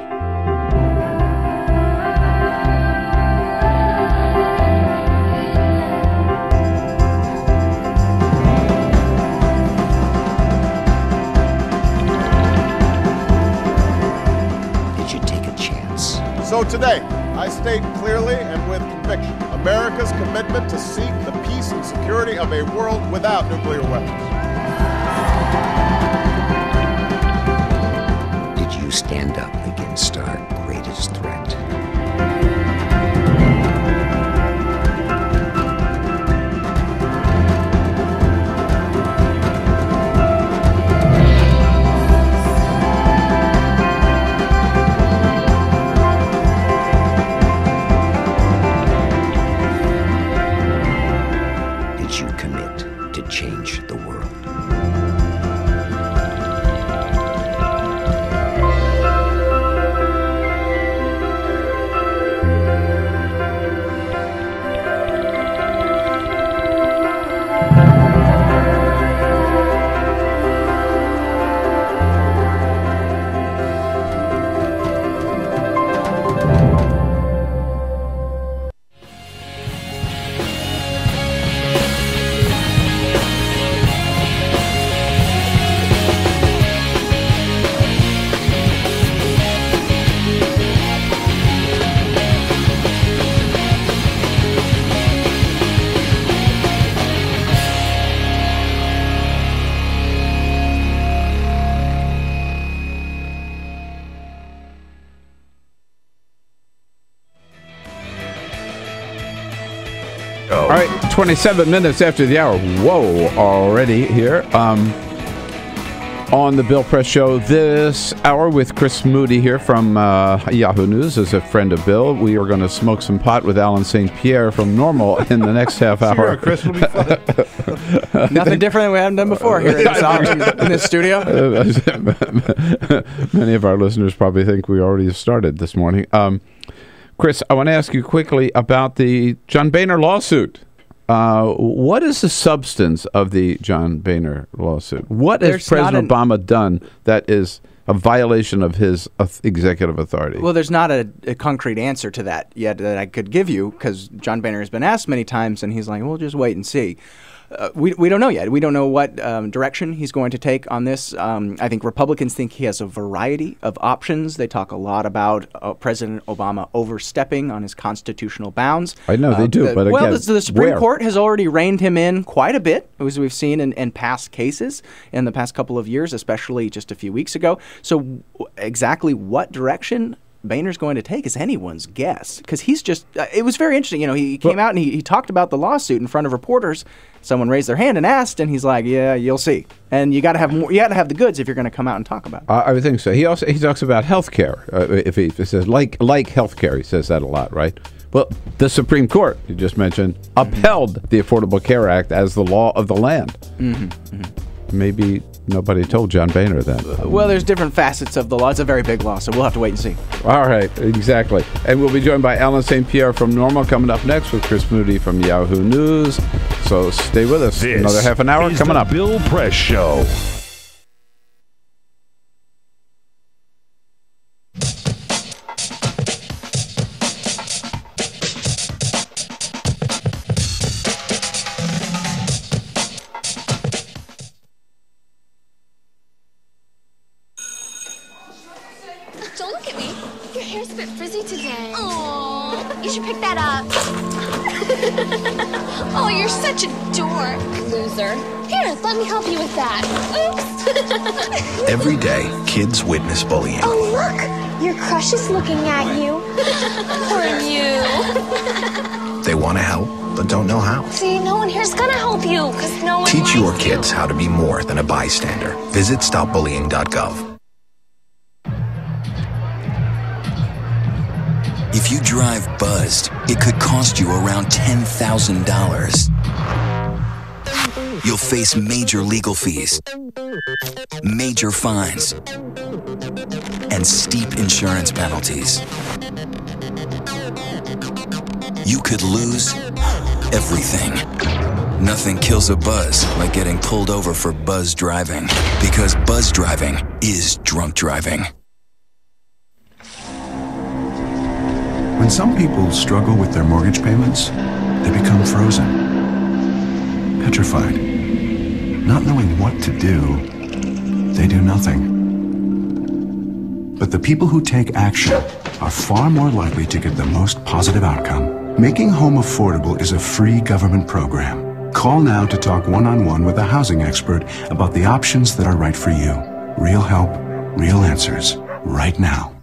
So today, I state clearly and with conviction America's commitment to seek the peace and security of a world without nuclear weapons. Did you stand up against our greatest threat? Change the world. All right, 27 minutes after the hour. Whoa, already here. On the Bill Press Show this hour with Chris Moody here from Yahoo News as a friend of Bill. We are going to smoke some pot with Alan St. Pierre from NORML in the next half hour. Sure, Chris will be fun. Nothing different than we haven't done before here in this studio. Many of our listeners probably think we already started this morning. Chris, I want to ask you quickly about the John Boehner lawsuit. What is the substance of the John Boehner lawsuit? What has President Obama done that is a violation of his executive authority? Well, there's not a concrete answer to that yet that I could give you because John Boehner has been asked many times, and he's like, we'll just wait and see. We don't know yet. We don't know what direction he's going to take on this. I think Republicans think he has a variety of options. They talk a lot about President Obama overstepping on his constitutional bounds. I know they do, but again, the Supreme Court has already reined him in quite a bit, as we've seen in past cases in the past couple of years, especially just a few weeks ago. So exactly what direction Boehner's going to take is anyone's guess, because he's just it was very interesting. You know, he came out and he talked about the lawsuit in front of reporters. Someone raised their hand and asked, and he's like, yeah, you'll see. And you got to have more, you got to have the goods if you're going to come out and talk about it. I would think so. He talks about health care. If he says like health care, he says that a lot, right? Well, the Supreme Court, you just mentioned, upheld the Affordable Care Act as the law of the land. Maybe nobody told John Boehner that. Well, there's different facets of the law. It's a very big law, so we'll have to wait and see. All right, exactly. And we'll be joined by Alan St. Pierre from NORML coming up next with Chris Moody from Yahoo News. So stay with us. Another half an hour coming up. Bill Press Show. Don't look at me. Your hair's a bit frizzy today. Aww. You should pick that up. Oh, you're such a dork, loser. Here, let me help you with that. Oops. Every day, kids witness bullying. Oh, look. Your crush is looking at you. Poor you. They want to help, but don't know how. See, no one here's gonna help you, because no one Teach likes your you. kids how to be more than a bystander. Visit stopbullying.gov. If you drive buzzed, it could cost you around $10,000. You'll face major legal fees, major fines, and steep insurance penalties. You could lose everything. Nothing kills a buzz like getting pulled over for buzz driving, because buzz driving is drunk driving. When some people struggle with their mortgage payments, they become frozen, petrified. Not knowing what to do, they do nothing. But the people who take action are far more likely to get the most positive outcome. Making home affordable is a free government program. Call now to talk one-on-one with a housing expert about the options that are right for you. Real help, real answers, right now.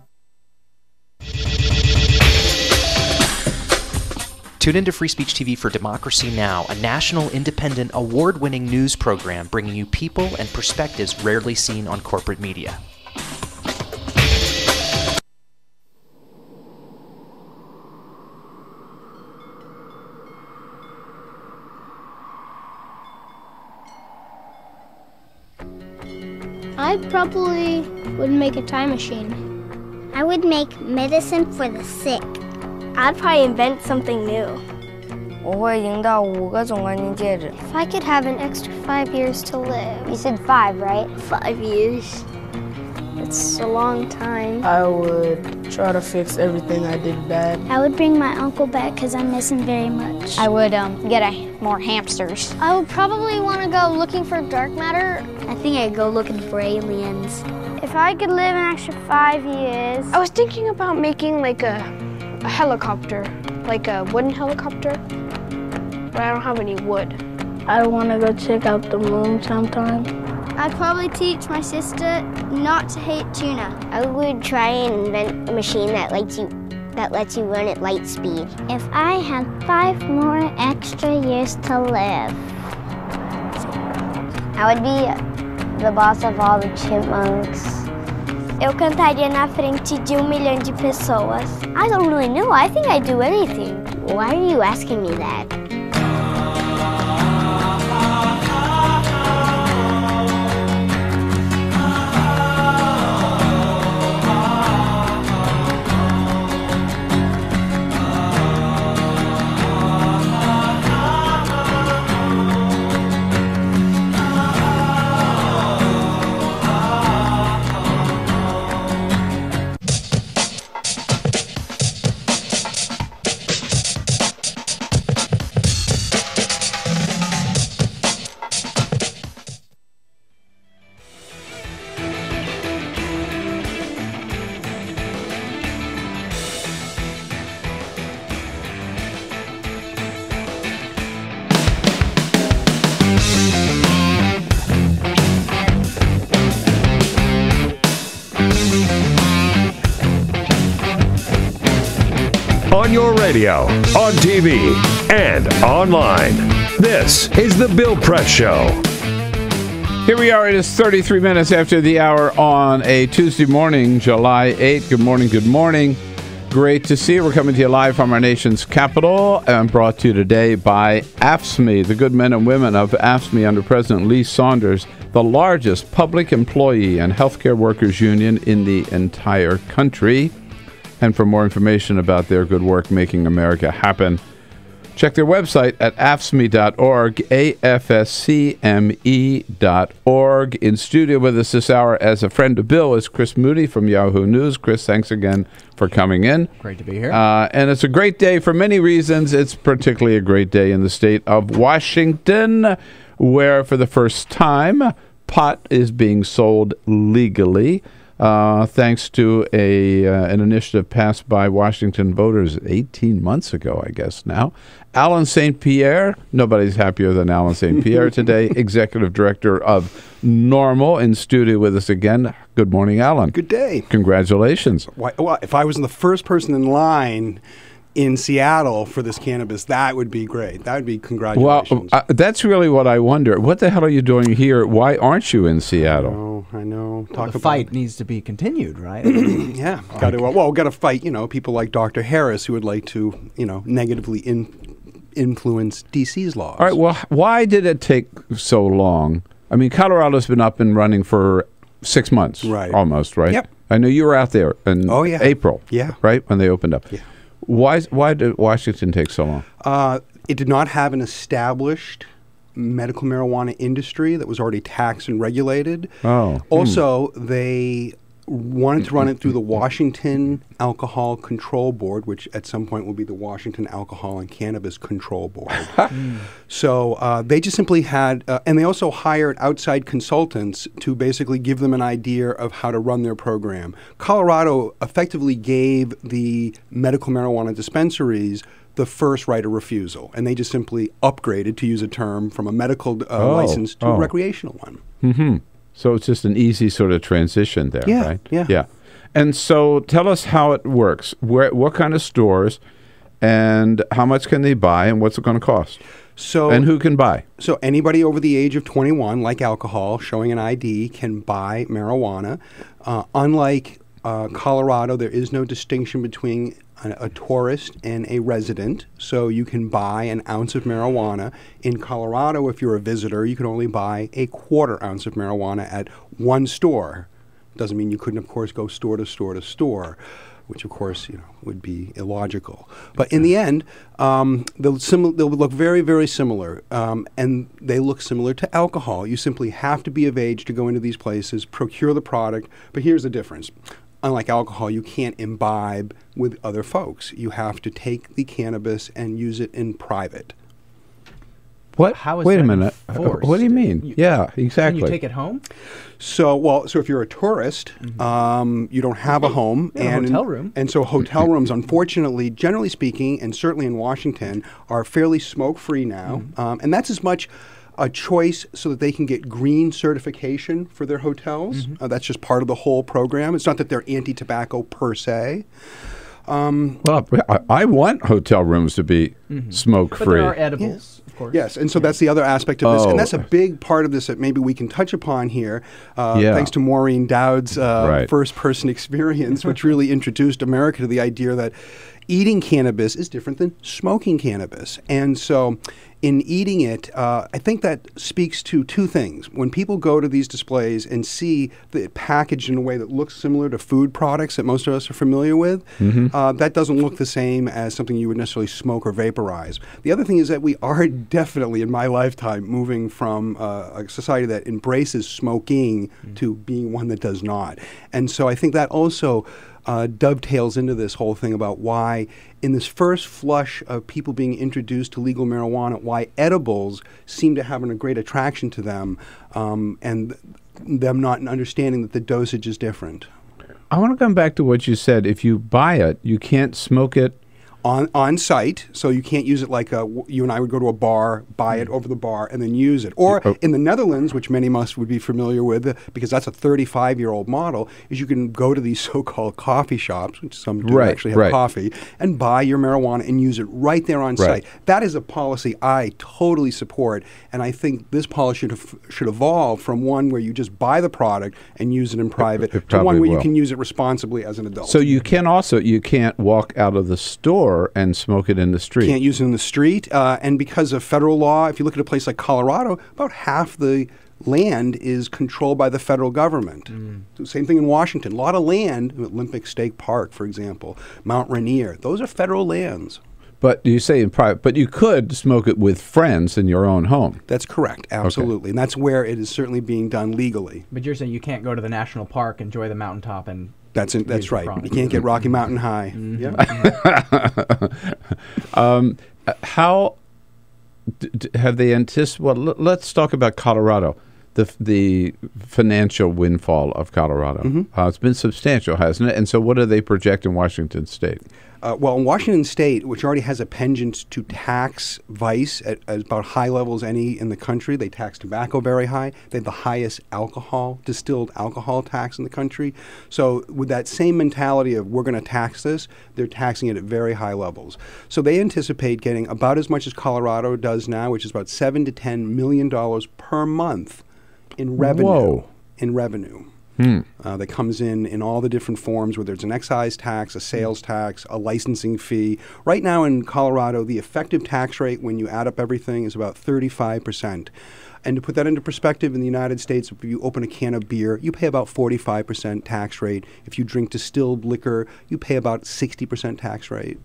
Tune into Free Speech TV for Democracy Now!, a national, independent, award-winning news program bringing you people and perspectives rarely seen on corporate media. I probably would make a time machine. I would make medicine for the sick. I'd probably invent something new. If I could have an extra 5 years to live. You said 5, right? 5 years. It's a long time. I would try to fix everything I did bad. I would bring my uncle back because I miss him very much. I would get more hamsters. I would probably want to go looking for dark matter. I think I'd go looking for aliens. If I could live an extra 5 years... I was thinking about making like a helicopter, like a wooden helicopter, but I don't have any wood. I want to go check out the moon sometime. I'd probably teach my sister not to hate tuna. I would try and invent a machine that lets you run at light speed. If I had 5 more extra years to live, I would be the boss of all the chipmunks. Eu cantaria na frente de 1 milhão de pessoas. I don't really know. I think I'd do anything. Why are you asking me that? On your radio, on TV, and online. This is The Bill Press Show. Here we are. It is 33 minutes after the hour on a Tuesday morning, July 8th. Good morning. Good morning. Great to see you. We're coming to you live from our nation's capital and brought to you today by AFSCME, the good men and women of AFSCME under President Lee Saunders, the largest public employee and healthcare workers union in the entire country. And for more information about their good work making America happen, check their website at afscme.org, afscme.org. In studio with us this hour as a friend of Bill is Chris Moody from Yahoo News. Chris, thanks again for coming in. Great to be here. And it's a great day for many reasons. It's particularly a great day in the state of Washington, where for the first time, pot is being sold legally. Thanks to an initiative passed by Washington voters 18 months ago, I guess now. Alan St. Pierre. Nobody's happier than Alan St. Pierre today. Executive Director of NORML in studio with us again. Good morning, Alan. Good day. Congratulations. Well, if I was the first person in line in Seattle for this cannabis, that would be great. That would be congratulations. Well, that's really what I wonder. What the hell are you doing here? Why aren't you in Seattle? I know. Well, the fight needs to be continued, right? Yeah. Got to fight, people like Dr. Harris who would like to, negatively influence DC's laws. All right. Well, why did it take so long? I mean, Colorado's been up and running for 6 months. Right. Almost, right? Yep. I know you were out there in April. Yeah. Right? When they opened up. Yeah. Why did Washington take so long? It did not have an established medical marijuana industry that was already taxed and regulated. Oh. Also, they wanted to run it through the Washington Alcohol Control Board, which at some point will be the Washington Alcohol and Cannabis Control Board. So they just simply had, and they also hired outside consultants to basically give them an idea of how to run their program. Colorado effectively gave the medical marijuana dispensaries the first right of refusal, and they just simply upgraded, to use a term, from a medical license to a recreational one. Mm-hmm. So it's just an easy sort of transition there, right? Yeah. And so tell us how it works. What kind of stores, and how much can they buy, and what's it going to cost? And who can buy? So anybody over the age of 21, like alcohol, showing an ID, can buy marijuana. Unlike Colorado, there is no distinction between a tourist and a resident, so you can buy an ounce of marijuana. In Colorado, if you're a visitor, you can only buy a quarter ounce of marijuana at one store. Doesn't mean you couldn't, of course, go store to store to store, which, of course, would be illogical. But in the end, they'll look very, very similar, and they look similar to alcohol. You simply have to be of age to go into these places, procure the product, but here's the difference. Unlike alcohol, you can't imbibe with other folks. You have to take the cannabis and use it in private. What? How is Wait a that minute. enforced? What do you mean? Yeah, exactly. Can you take it home? So if you're a tourist, you don't have a home. You have a hotel room. And so hotel rooms, unfortunately, generally speaking, and certainly in Washington, are fairly smoke-free now. And that's as much a choice so that they can get green certification for their hotels. That's just part of the whole program. It's not that they're anti-tobacco per se. Well, I want hotel rooms to be smoke-free. But there are edibles, of course. Yes, and so that's the other aspect of this. And that's a big part of this that maybe we can touch upon here, thanks to Maureen Dowd's first-person experience, which really introduced America to the idea that eating cannabis is different than smoking cannabis. And so in eating it, I think that speaks to two things. When people go to these displays and see the packaged in a way that looks similar to food products that most of us are familiar with, that doesn't look the same as something you would necessarily smoke or vaporize. The other thing is that we are definitely, in my lifetime, moving from a society that embraces smoking to being one that does not. And so I think that also dovetails into this whole thing about why, in this first flush of people being introduced to legal marijuana, why edibles seem to have a great attraction to them, and them not understanding that the dosage is different. I want to come back to what you said. If you buy it, you can't smoke it on site, so you can't use it like you and I would go to a bar, buy it over the bar, and then use it. Or in the Netherlands, which many of us would be familiar with, because that's a 35-year-old model, is you can go to these so-called coffee shops, which some do actually have coffee, and buy your marijuana and use it right there on site. That is a policy I totally support, and I think this policy should evolve from one where you just buy the product and use it in private to one where you can use it responsibly as an adult. So you can't walk out of the store and smoke it in the street. Can't use it in the street. And because of federal law, if you look at a place like Colorado, about half the land is controlled by the federal government. Same thing in Washington. A lot of land, Olympic State Park, for example, Mount Rainier, those are federal lands. But you say in private, but you could smoke it with friends in your own home. That's correct, absolutely. And that's where it is certainly being done legally. But you're saying you can't go to the national park, enjoy the mountaintop, and That's right. You can't get Rocky Mountain High. How have they anticipated? Well, let's talk about Colorado. the financial windfall of Colorado. It's been substantial, hasn't it? And so what do they project in Washington State? Well, in Washington State, which already has a penchant to tax vice at about high levels any in the country, they tax tobacco very high. They have the highest distilled alcohol tax in the country. So with that same mentality of we're going to tax this, they're taxing it at very high levels. So they anticipate getting about as much as Colorado does now, which is about $7 to $10 million per month in revenue. Whoa. In revenue. That comes in all the different forms, whether it's an excise tax, a sales tax, a licensing fee. Right now in Colorado, the effective tax rate when you add up everything is about 35%. And to put that into perspective, in the United States, if you open a can of beer, you pay about 45% tax rate. If you drink distilled liquor, you pay about 60% tax rate.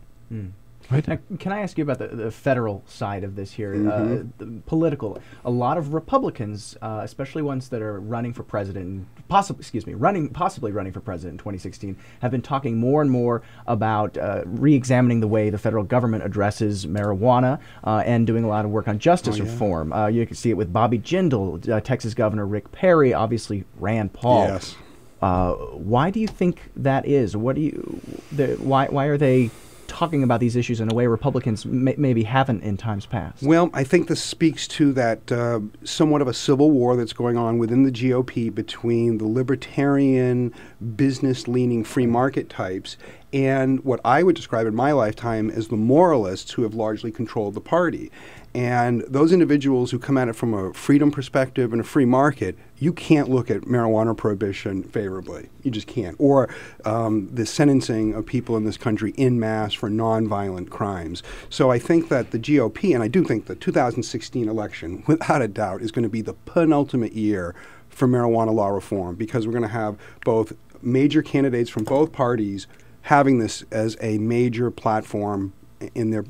Right. Now, can I ask you about the federal side of this here? The political. A lot of Republicans, especially ones that are running for president, possibly running for president in 2016, have been talking more and more about re-examining the way the federal government addresses marijuana and doing a lot of work on justice reform. You can see it with Bobby Jindal, Texas Governor Rick Perry, obviously Rand Paul. Yes. Why do you think that is? Why are they talking about these issues in a way Republicans maybe haven't in times past? Well, I think this speaks to that somewhat of a civil war that's going on within the GOP between the libertarian, business-leaning free market types and what I would describe in my lifetime as the moralists who have largely controlled the party. And those individuals who come at it from a freedom perspective and a free market, you can't look at marijuana prohibition favorably. You just can't. Or the sentencing of people in this country en masse for nonviolent crimes. So I think that the GOP, and I do think the 2016 election, without a doubt, is going to be the penultimate year for marijuana law reform, because we're going to have both major candidates from both parties having this as a major platform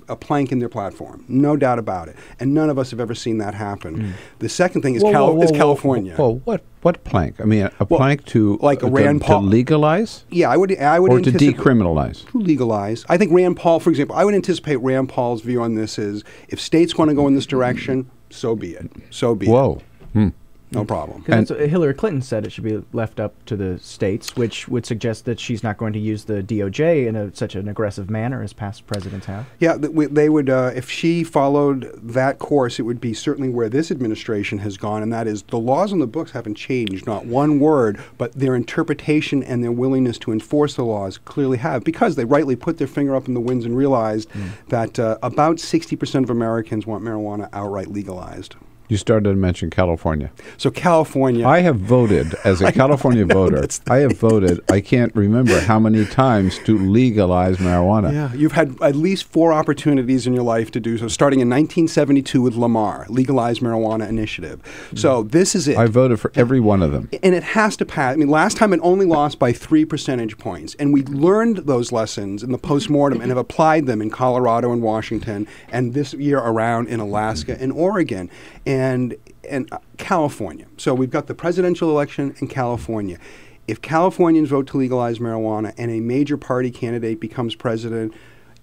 a plank in their platform, no doubt about it. And none of us have ever seen that happen. The second thing is California. What plank? I mean, a plank to like a Rand Paul to legalize? Yeah, I would or to decriminalize. To legalize. I think Rand Paul, for example, I would anticipate Rand Paul's view on this is if states want to go in this direction, so be it. So be it. No problem. Because Hillary Clinton said it should be left up to the states, which would suggest that she's not going to use the DOJ in such an aggressive manner as past presidents have. Yeah, they would. If she followed that course, it would be certainly where this administration has gone, and that is the laws on the books haven't changed, not one word, but their interpretation and their willingness to enforce the laws clearly have, because they rightly put their finger up in the winds and realized that about 60% of Americans want marijuana outright legalized. You started to mention California. So California. I have voted as a California voter. I have voted, I can't remember how many times, to legalize marijuana. Yeah, you've had at least 4 opportunities in your life to do so, starting in 1972 with Lamar, Legalized Marijuana Initiative. So this is it. I voted for every one of them. And it has to pass. I mean, last time it only lost by 3 percentage points. And we learned those lessons in the postmortem and have applied them in Colorado and Washington, and this year around in Alaska and Oregon. And California. So we've got the presidential election in California. If Californians vote to legalize marijuana and a major party candidate becomes president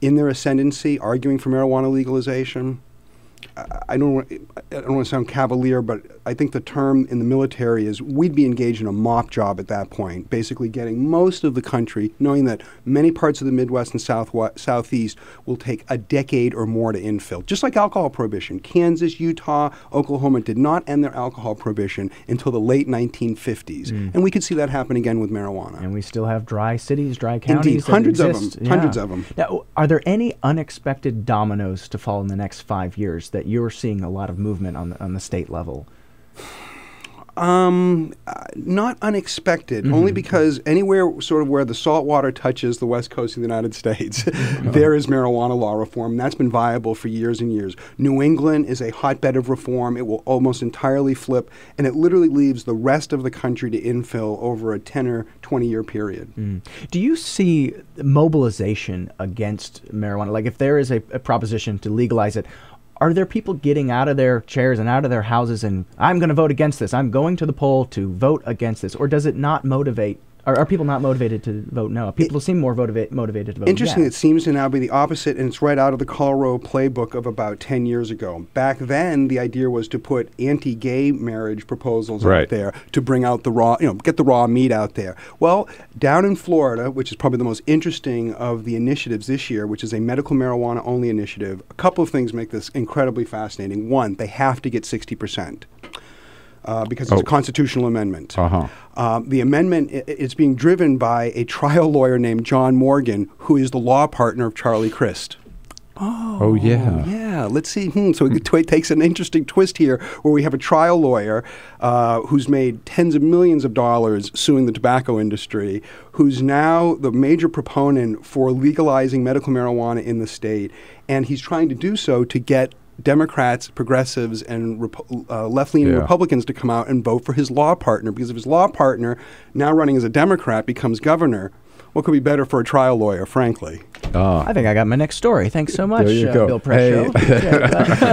in their ascendancy, arguing for marijuana legalization, I don't want to sound cavalier, but I think the term in the military is we'd be engaged in a mop job at that point, basically getting most of the country, knowing that many parts of the Midwest and Southeast will take a decade or more to infill. Just like alcohol prohibition. Kansas, Utah, Oklahoma did not end their alcohol prohibition until the late 1950s. And we could see that happen again with marijuana. And we still have dry cities, dry counties. Indeed, hundreds of them. Yeah. Hundreds of them. Now, are there any unexpected dominoes to fall in the next 5 years that you're seeing a lot of movement on the state level? Not unexpected, only because anywhere sort of where the salt water touches the west coast of the United States, there is marijuana law reform. And that's been viable for years and years. New England is a hotbed of reform. It will almost entirely flip, and it literally leaves the rest of the country to infill over a 10 or 20-year period. Do you see mobilization against marijuana? Like if there is a proposition to legalize it, are there people getting out of their chairs and out of their houses and I'm going to vote against this, I'm going to the poll to vote against this, or does it not motivate Are people not motivated to vote no? People seem more motivated to vote Interesting, yes. It seems to now be the opposite, and it's right out of the Colorado playbook of about 10 years ago. Back then, the idea was to put anti-gay marriage proposals out there to bring out the raw, get the raw meat out there. Well, down in Florida, which is probably the most interesting of the initiatives this year, which is a medical marijuana-only initiative, a couple of things make this incredibly fascinating. One, they have to get 60%. Because it's a constitutional amendment. The amendment is being driven by a trial lawyer named John Morgan, who is the law partner of Charlie Crist. Oh, yeah. Yeah, let's see. So it takes an interesting twist here where we have a trial lawyer who's made tens of millions of dollars suing the tobacco industry, who's now the major proponent for legalizing medical marijuana in the state, and he's trying to do so to get Democrats, progressives, and left-leaning Republicans to come out and vote for his law partner, because if his law partner, now running as a Democrat, becomes governor, what could be better for a trial lawyer, frankly? I think I got my next story. Thanks so much, there you go. Bill Press Show.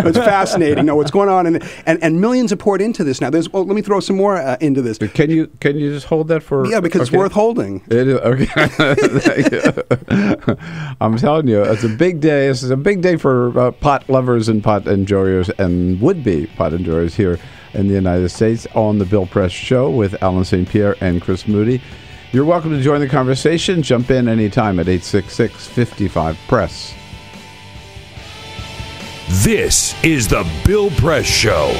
It's fascinating. No, what's going on, and millions have poured into this now. Let me throw some more into this. Can you just hold that for? Yeah, because it's worth holding. It is okay. I'm telling you, it's a big day. This is a big day for pot lovers and pot enjoyers and would-be pot enjoyers here in the United States on the Bill Press Show with Alan St. Pierre and Chris Moody. You're welcome to join the conversation. Jump in anytime at 866-55-PRESS. This is the Bill Press Show.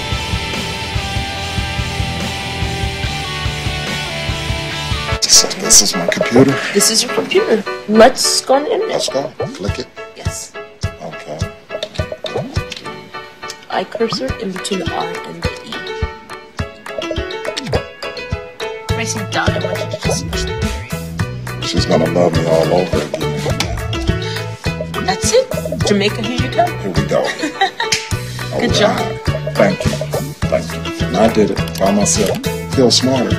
This is my computer. This is your computer. Let's go on the internet. Let's go. Click it. Yes. Okay. I cursor in between the R and the E. Pressing down, I want you to just push the period. She's gonna love me all over again. That's it. Jamaica, here you go. Here we go. Good job. Thank you. Thank you. And I did it by myself. Feel smarter.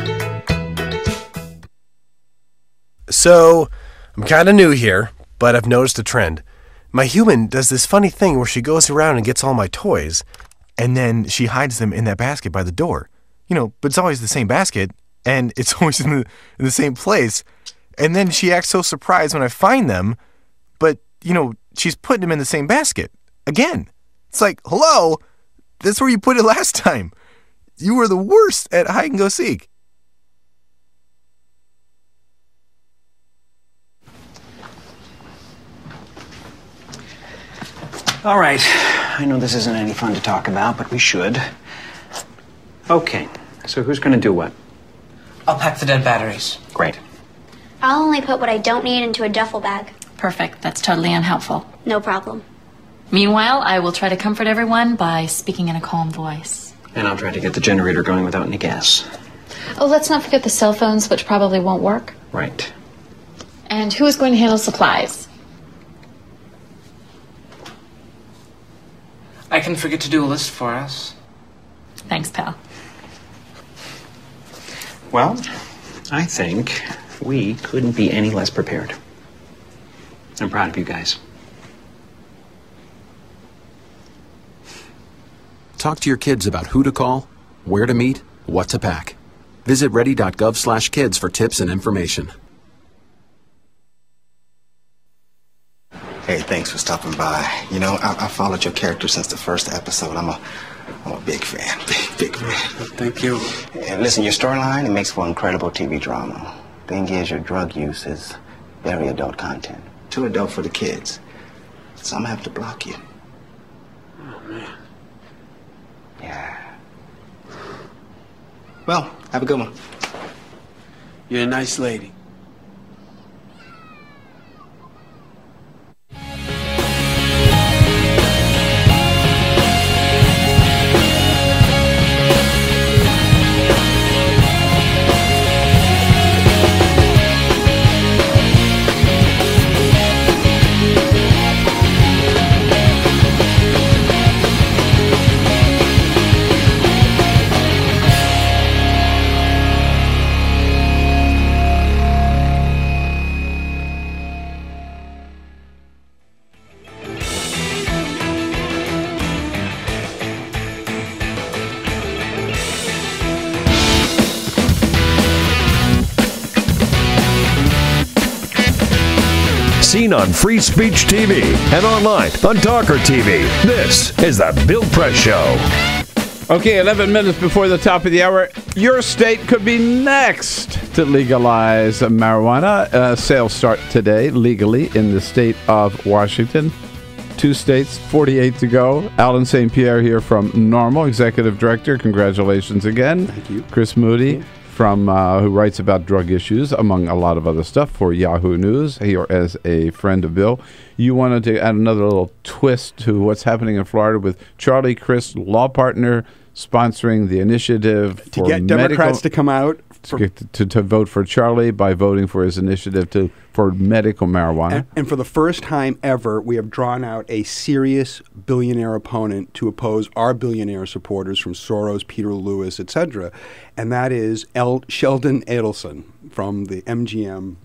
So, I'm kind of new here, but I've noticed a trend. My human does this funny thing where she goes around and gets all my toys, and then she hides them in that basket by the door. But it's always the same basket, and it's always in the same place. And then she acts so surprised when I find them, but, she's putting them in the same basket. Again. It's like, hello, that's where you put it last time. You were the worst at hide and go seek. All right. I know this isn't any fun to talk about, but we should. Okay. So who's going to do what? I'll pack the dead batteries. Great. I'll only put what I don't need into a duffel bag. Perfect. That's totally unhelpful. No problem. Meanwhile, I will try to comfort everyone by speaking in a calm voice. And I'll try to get the generator going without any gas. Oh, let's not forget the cell phones, which probably won't work. Right. And who is going to handle supplies? I can forget to do a list for us. Thanks, pal. Well, I think we couldn't be any less prepared. I'm proud of you guys. Talk to your kids about who to call, where to meet, what to pack. Visit ready.gov/kids for tips and information. Hey, thanks for stopping by. I followed your character since the first episode. I'm a big fan. Big fan. Thank you. And listen, your storyline, it makes for incredible TV drama. Thing is, your drug use is very adult content. Too adult for the kids. So I'm gonna have to block you. Oh, man. Yeah. Well, have a good one. You're a nice lady. seen on Free Speech TV and online on Talker TV. This is the Bill Press Show. Okay, 11 minutes before the top of the hour. Your state could be next to legalize marijuana. Sales start today legally in the state of Washington. 2 states, 48 to go. Alan St. Pierre here from NORML, Executive Director. Congratulations again. Thank you. Chris Moody, from who writes about drug issues, among a lot of other stuff, for Yahoo News, here as a friend of Bill. You wanted to add another little twist to what's happening in Florida with Charlie Crist, law partner, sponsoring the initiative to get Democrats to come out to vote for Charlie by voting for his initiative for medical marijuana. And for the first time ever, we have drawn out a serious billionaire opponent to oppose our billionaire supporters from Soros, Peter Lewis, etc. And that is Sheldon Adelson from the MGM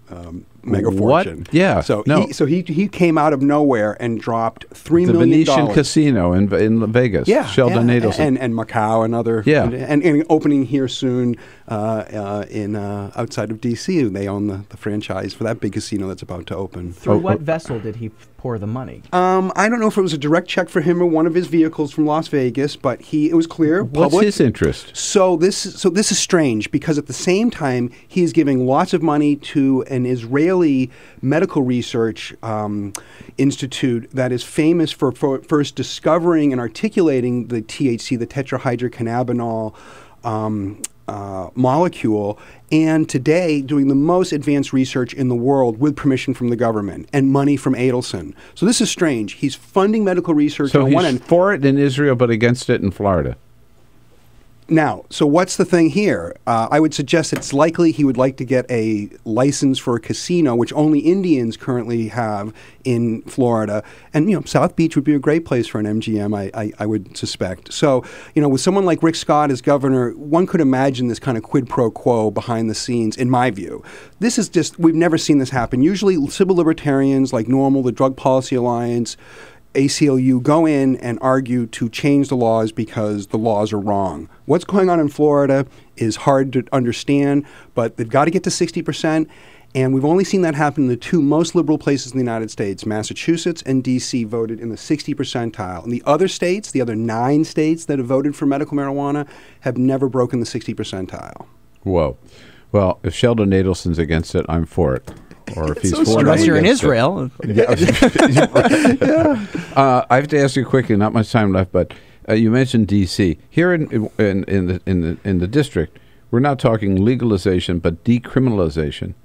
mega fortune. What? Yeah. So he came out of nowhere and dropped $3 million. The Venetian Casino in Vegas. Yeah. Sheldon Adelson. And Macau and other. Yeah. And opening here soon in outside of D.C. They own the franchise for that big casino that's about to open. Through what vessel did he pour the money? I don't know if it was a direct check for him or one of his vehicles from Las Vegas, but it was clear. What's his interest? So this is strange because at the same time he is giving lots of money to an Israeli medical research institute that is famous for first discovering and articulating the THC, the tetrahydrocannabinol molecule, and today doing the most advanced research in the world with permission from the government and money from Adelson. So this is strange. He's funding medical research on one end. So he's for it in Israel but against it in Florida. Now, so what's the thing here? I would suggest it's likely he would like to get a license for a casino, which only Indians currently have in Florida. And, South Beach would be a great place for an MGM, I would suspect. So, with someone like Rick Scott as governor, one could imagine this kind of quid pro quo behind the scenes, in my view. This is we've never seen this happen. Usually civil libertarians like NORML, the Drug Policy Alliance, ACLU go in and argue to change the laws because the laws are wrong. What's going on in Florida is hard to understand, but they've got to get to 60%, and we've only seen that happen in the 2 most liberal places in the United States. Massachusetts and D.C. voted in the 60 percentile. And the other states, the other 9 states that have voted for medical marijuana, have never broken the 60 percentile. Whoa. Well, if Sheldon Adelson's against it, I'm for it. Or if he's for it, unless you're in Israel. I have to ask you quickly. Not much time left, but you mentioned D.C. Here in the district, we're not talking legalization, but decriminalization,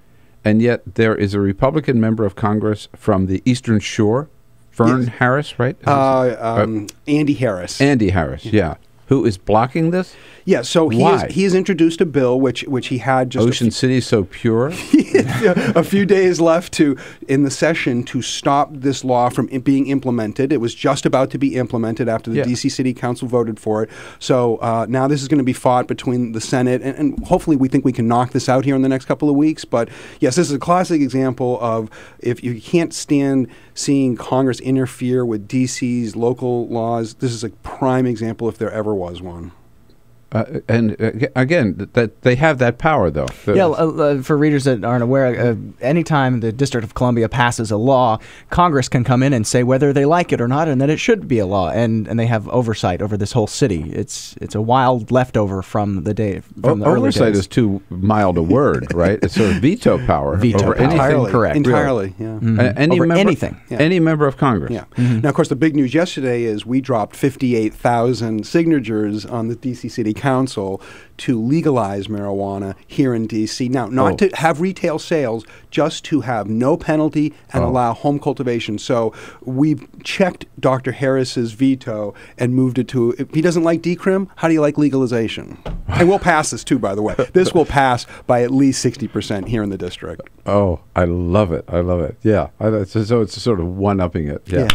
and yet there is a Republican member of Congress from the Eastern Shore, Fern Harris, right? Andy Harris. Andy Harris, yeah. Who is blocking this? Yeah, so he has introduced a bill which he had just Ocean City so pure. A few days left in the session to stop this law from being implemented. It was just about to be implemented after the D.C. City Council voted for it. So now this is going to be fought between the Senate, and hopefully we think we can knock this out here in the next couple of weeks. But yes, this is a classic example of if you can't stand seeing Congress interfere with D.C.'s local laws, this is a prime example if there ever was one. And again, that they have that power, though. For readers that aren't aware, anytime the District of Columbia passes a law, Congress can come in and say whether they like it or not, and that it should be a law, and they have oversight over this whole city. It's a wild leftover from the day. From the oversight days. Is too mild a word, right? It's sort of veto power. Veto over power. Anything. Correct. Entirely. Yeah. Mm-hmm. Anything. Yeah. Any member of Congress. Yeah. Mm-hmm. Now, of course, the big news yesterday is we dropped 58,000 signatures on the D.C. City Council to legalize marijuana here in D.C. Now, not to have retail sales, just to have no penalty and allow home cultivation. So we've checked Dr. Harris's veto and moved it to, if he doesn't like decrim, how do you like legalization? And we'll pass this too, by the way. This will pass by at least 60% here in the district. Oh, I love it. I love it. Yeah. So it's sort of one-upping it. Yeah.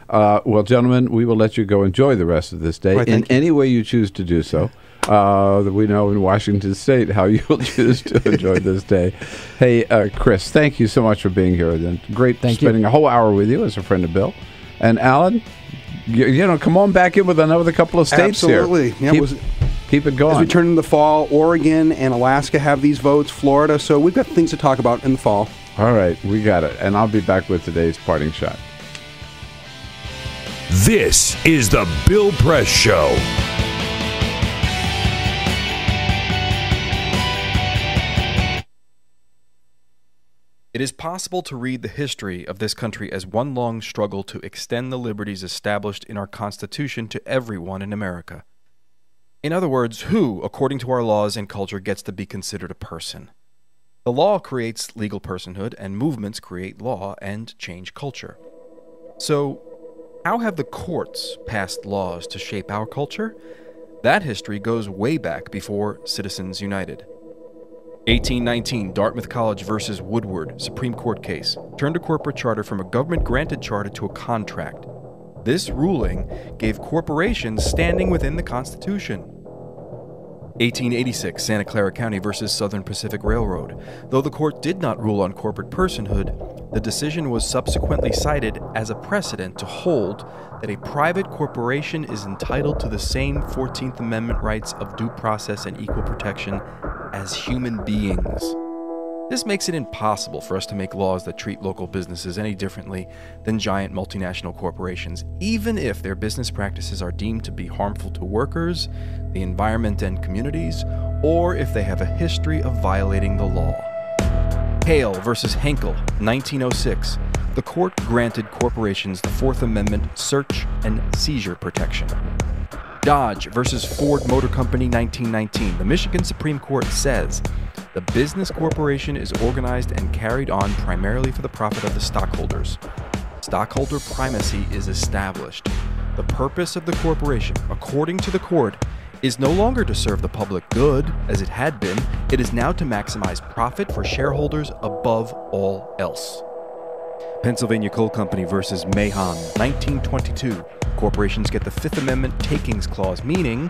Well, gentlemen, we will let you go enjoy the rest of this day in any way you choose to do so. We know in Washington State how you will choose to enjoy this day. Hey, Chris, thank you so much for being here. Great spending a whole hour with you as a friend of Bill. And Alan, come on back in with another couple of states Absolutely. here. Keep it going. As we turn into the fall, Oregon and Alaska have these votes, Florida. So we've got things to talk about in the fall. All right, we got it. And I'll be back with today's parting shot. This is the Bill Press Show. It is possible to read the history of this country as one long struggle to extend the liberties established in our Constitution to everyone in America. In other words, who, according to our laws and culture, gets to be considered a person? The law creates legal personhood, and movements create law and change culture. So, how have the courts passed laws to shape our culture? That history goes way back before Citizens United. 1819, Dartmouth College versus Woodward, Supreme Court case, turned a corporate charter from a government-granted charter to a contract. This ruling gave corporations standing within the Constitution. 1886, Santa Clara County versus Southern Pacific Railroad. Though the court did not rule on corporate personhood, the decision was subsequently cited as a precedent to hold that a private corporation is entitled to the same 14th Amendment rights of due process and equal protection as human beings. This makes it impossible for us to make laws that treat local businesses any differently than giant multinational corporations, even if their business practices are deemed to be harmful to workers, the environment and communities, or if they have a history of violating the law. Hale versus Henkel, 1906. The court granted corporations the Fourth Amendment search and seizure protection. Dodge versus Ford Motor Company, 1919. The Michigan Supreme Court says the business corporation is organized and carried on primarily for the profit of the stockholders. Stockholder primacy is established. The purpose of the corporation, according to the court, is no longer to serve the public good, as it had been. It is now to maximize profit for shareholders above all else. Pennsylvania Coal Company versus Mahon, 1922. Corporations get the Fifth Amendment takings clause, meaning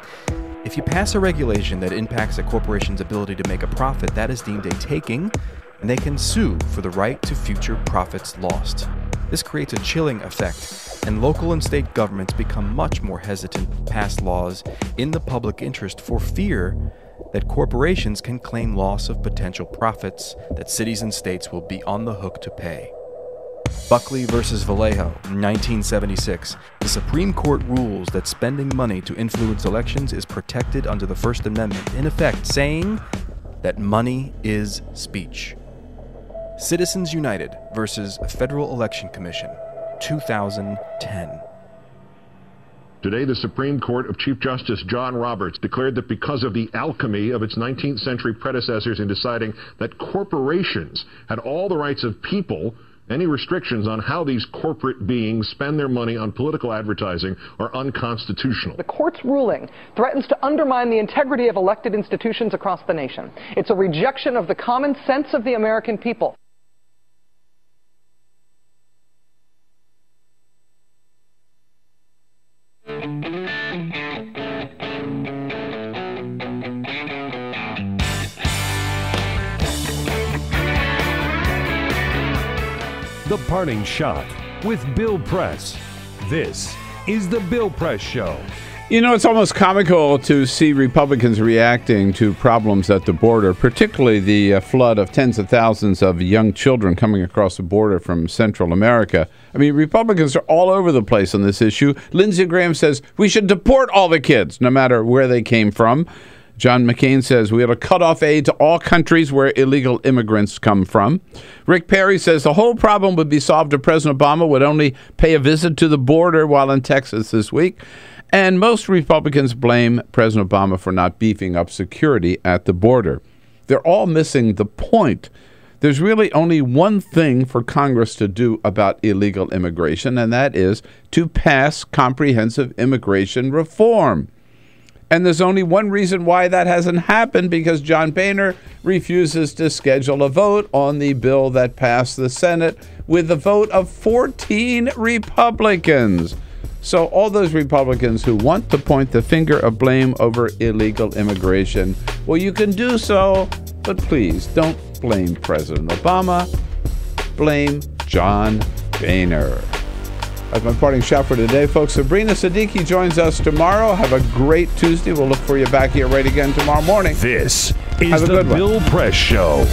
if you pass a regulation that impacts a corporation's ability to make a profit, that is deemed a taking, and they can sue for the right to future profits lost. This creates a chilling effect, and local and state governments become much more hesitant to pass laws in the public interest for fear that corporations can claim loss of potential profits that cities and states will be on the hook to pay. Buckley versus Vallejo, 1976. The Supreme Court rules that spending money to influence elections is protected under the First Amendment, in effect saying that money is speech. Citizens United versus Federal Election Commission, 2010. Today, the Supreme Court of Chief Justice John Roberts declared that because of the alchemy of its 19th century predecessors in deciding that corporations had all the rights of people, any restrictions on how these corporate beings spend their money on political advertising are unconstitutional. The court's ruling threatens to undermine the integrity of elected institutions across the nation. It's a rejection of the common sense of the American people. The Parting Shot with Bill Press. This is the Bill Press Show. You know, it's almost comical to see Republicans reacting to problems at the border, particularly the flood of tens of thousands of young children coming across the border from Central America. I mean, Republicans are all over the place on this issue. Lindsey Graham says we should deport all the kids, no matter where they came from. John McCain says we ought to cut off aid to all countries where illegal immigrants come from. Rick Perry says the whole problem would be solved if President Obama would only pay a visit to the border while in Texas this week. And most Republicans blame President Obama for not beefing up security at the border. They're all missing the point. There's really only one thing for Congress to do about illegal immigration, and that is to pass comprehensive immigration reform. And there's only one reason why that hasn't happened, because John Boehner refuses to schedule a vote on the bill that passed the Senate with the vote of 14 Republicans. So all those Republicans who want to point the finger of blame over illegal immigration, well, you can do so, but please don't blame President Obama. Blame John Boehner. That's my parting shot for today, folks. Sabrina Siddiqui joins us tomorrow. Have a great Tuesday. We'll look for you back here right again tomorrow morning. This is the Bill Press Show.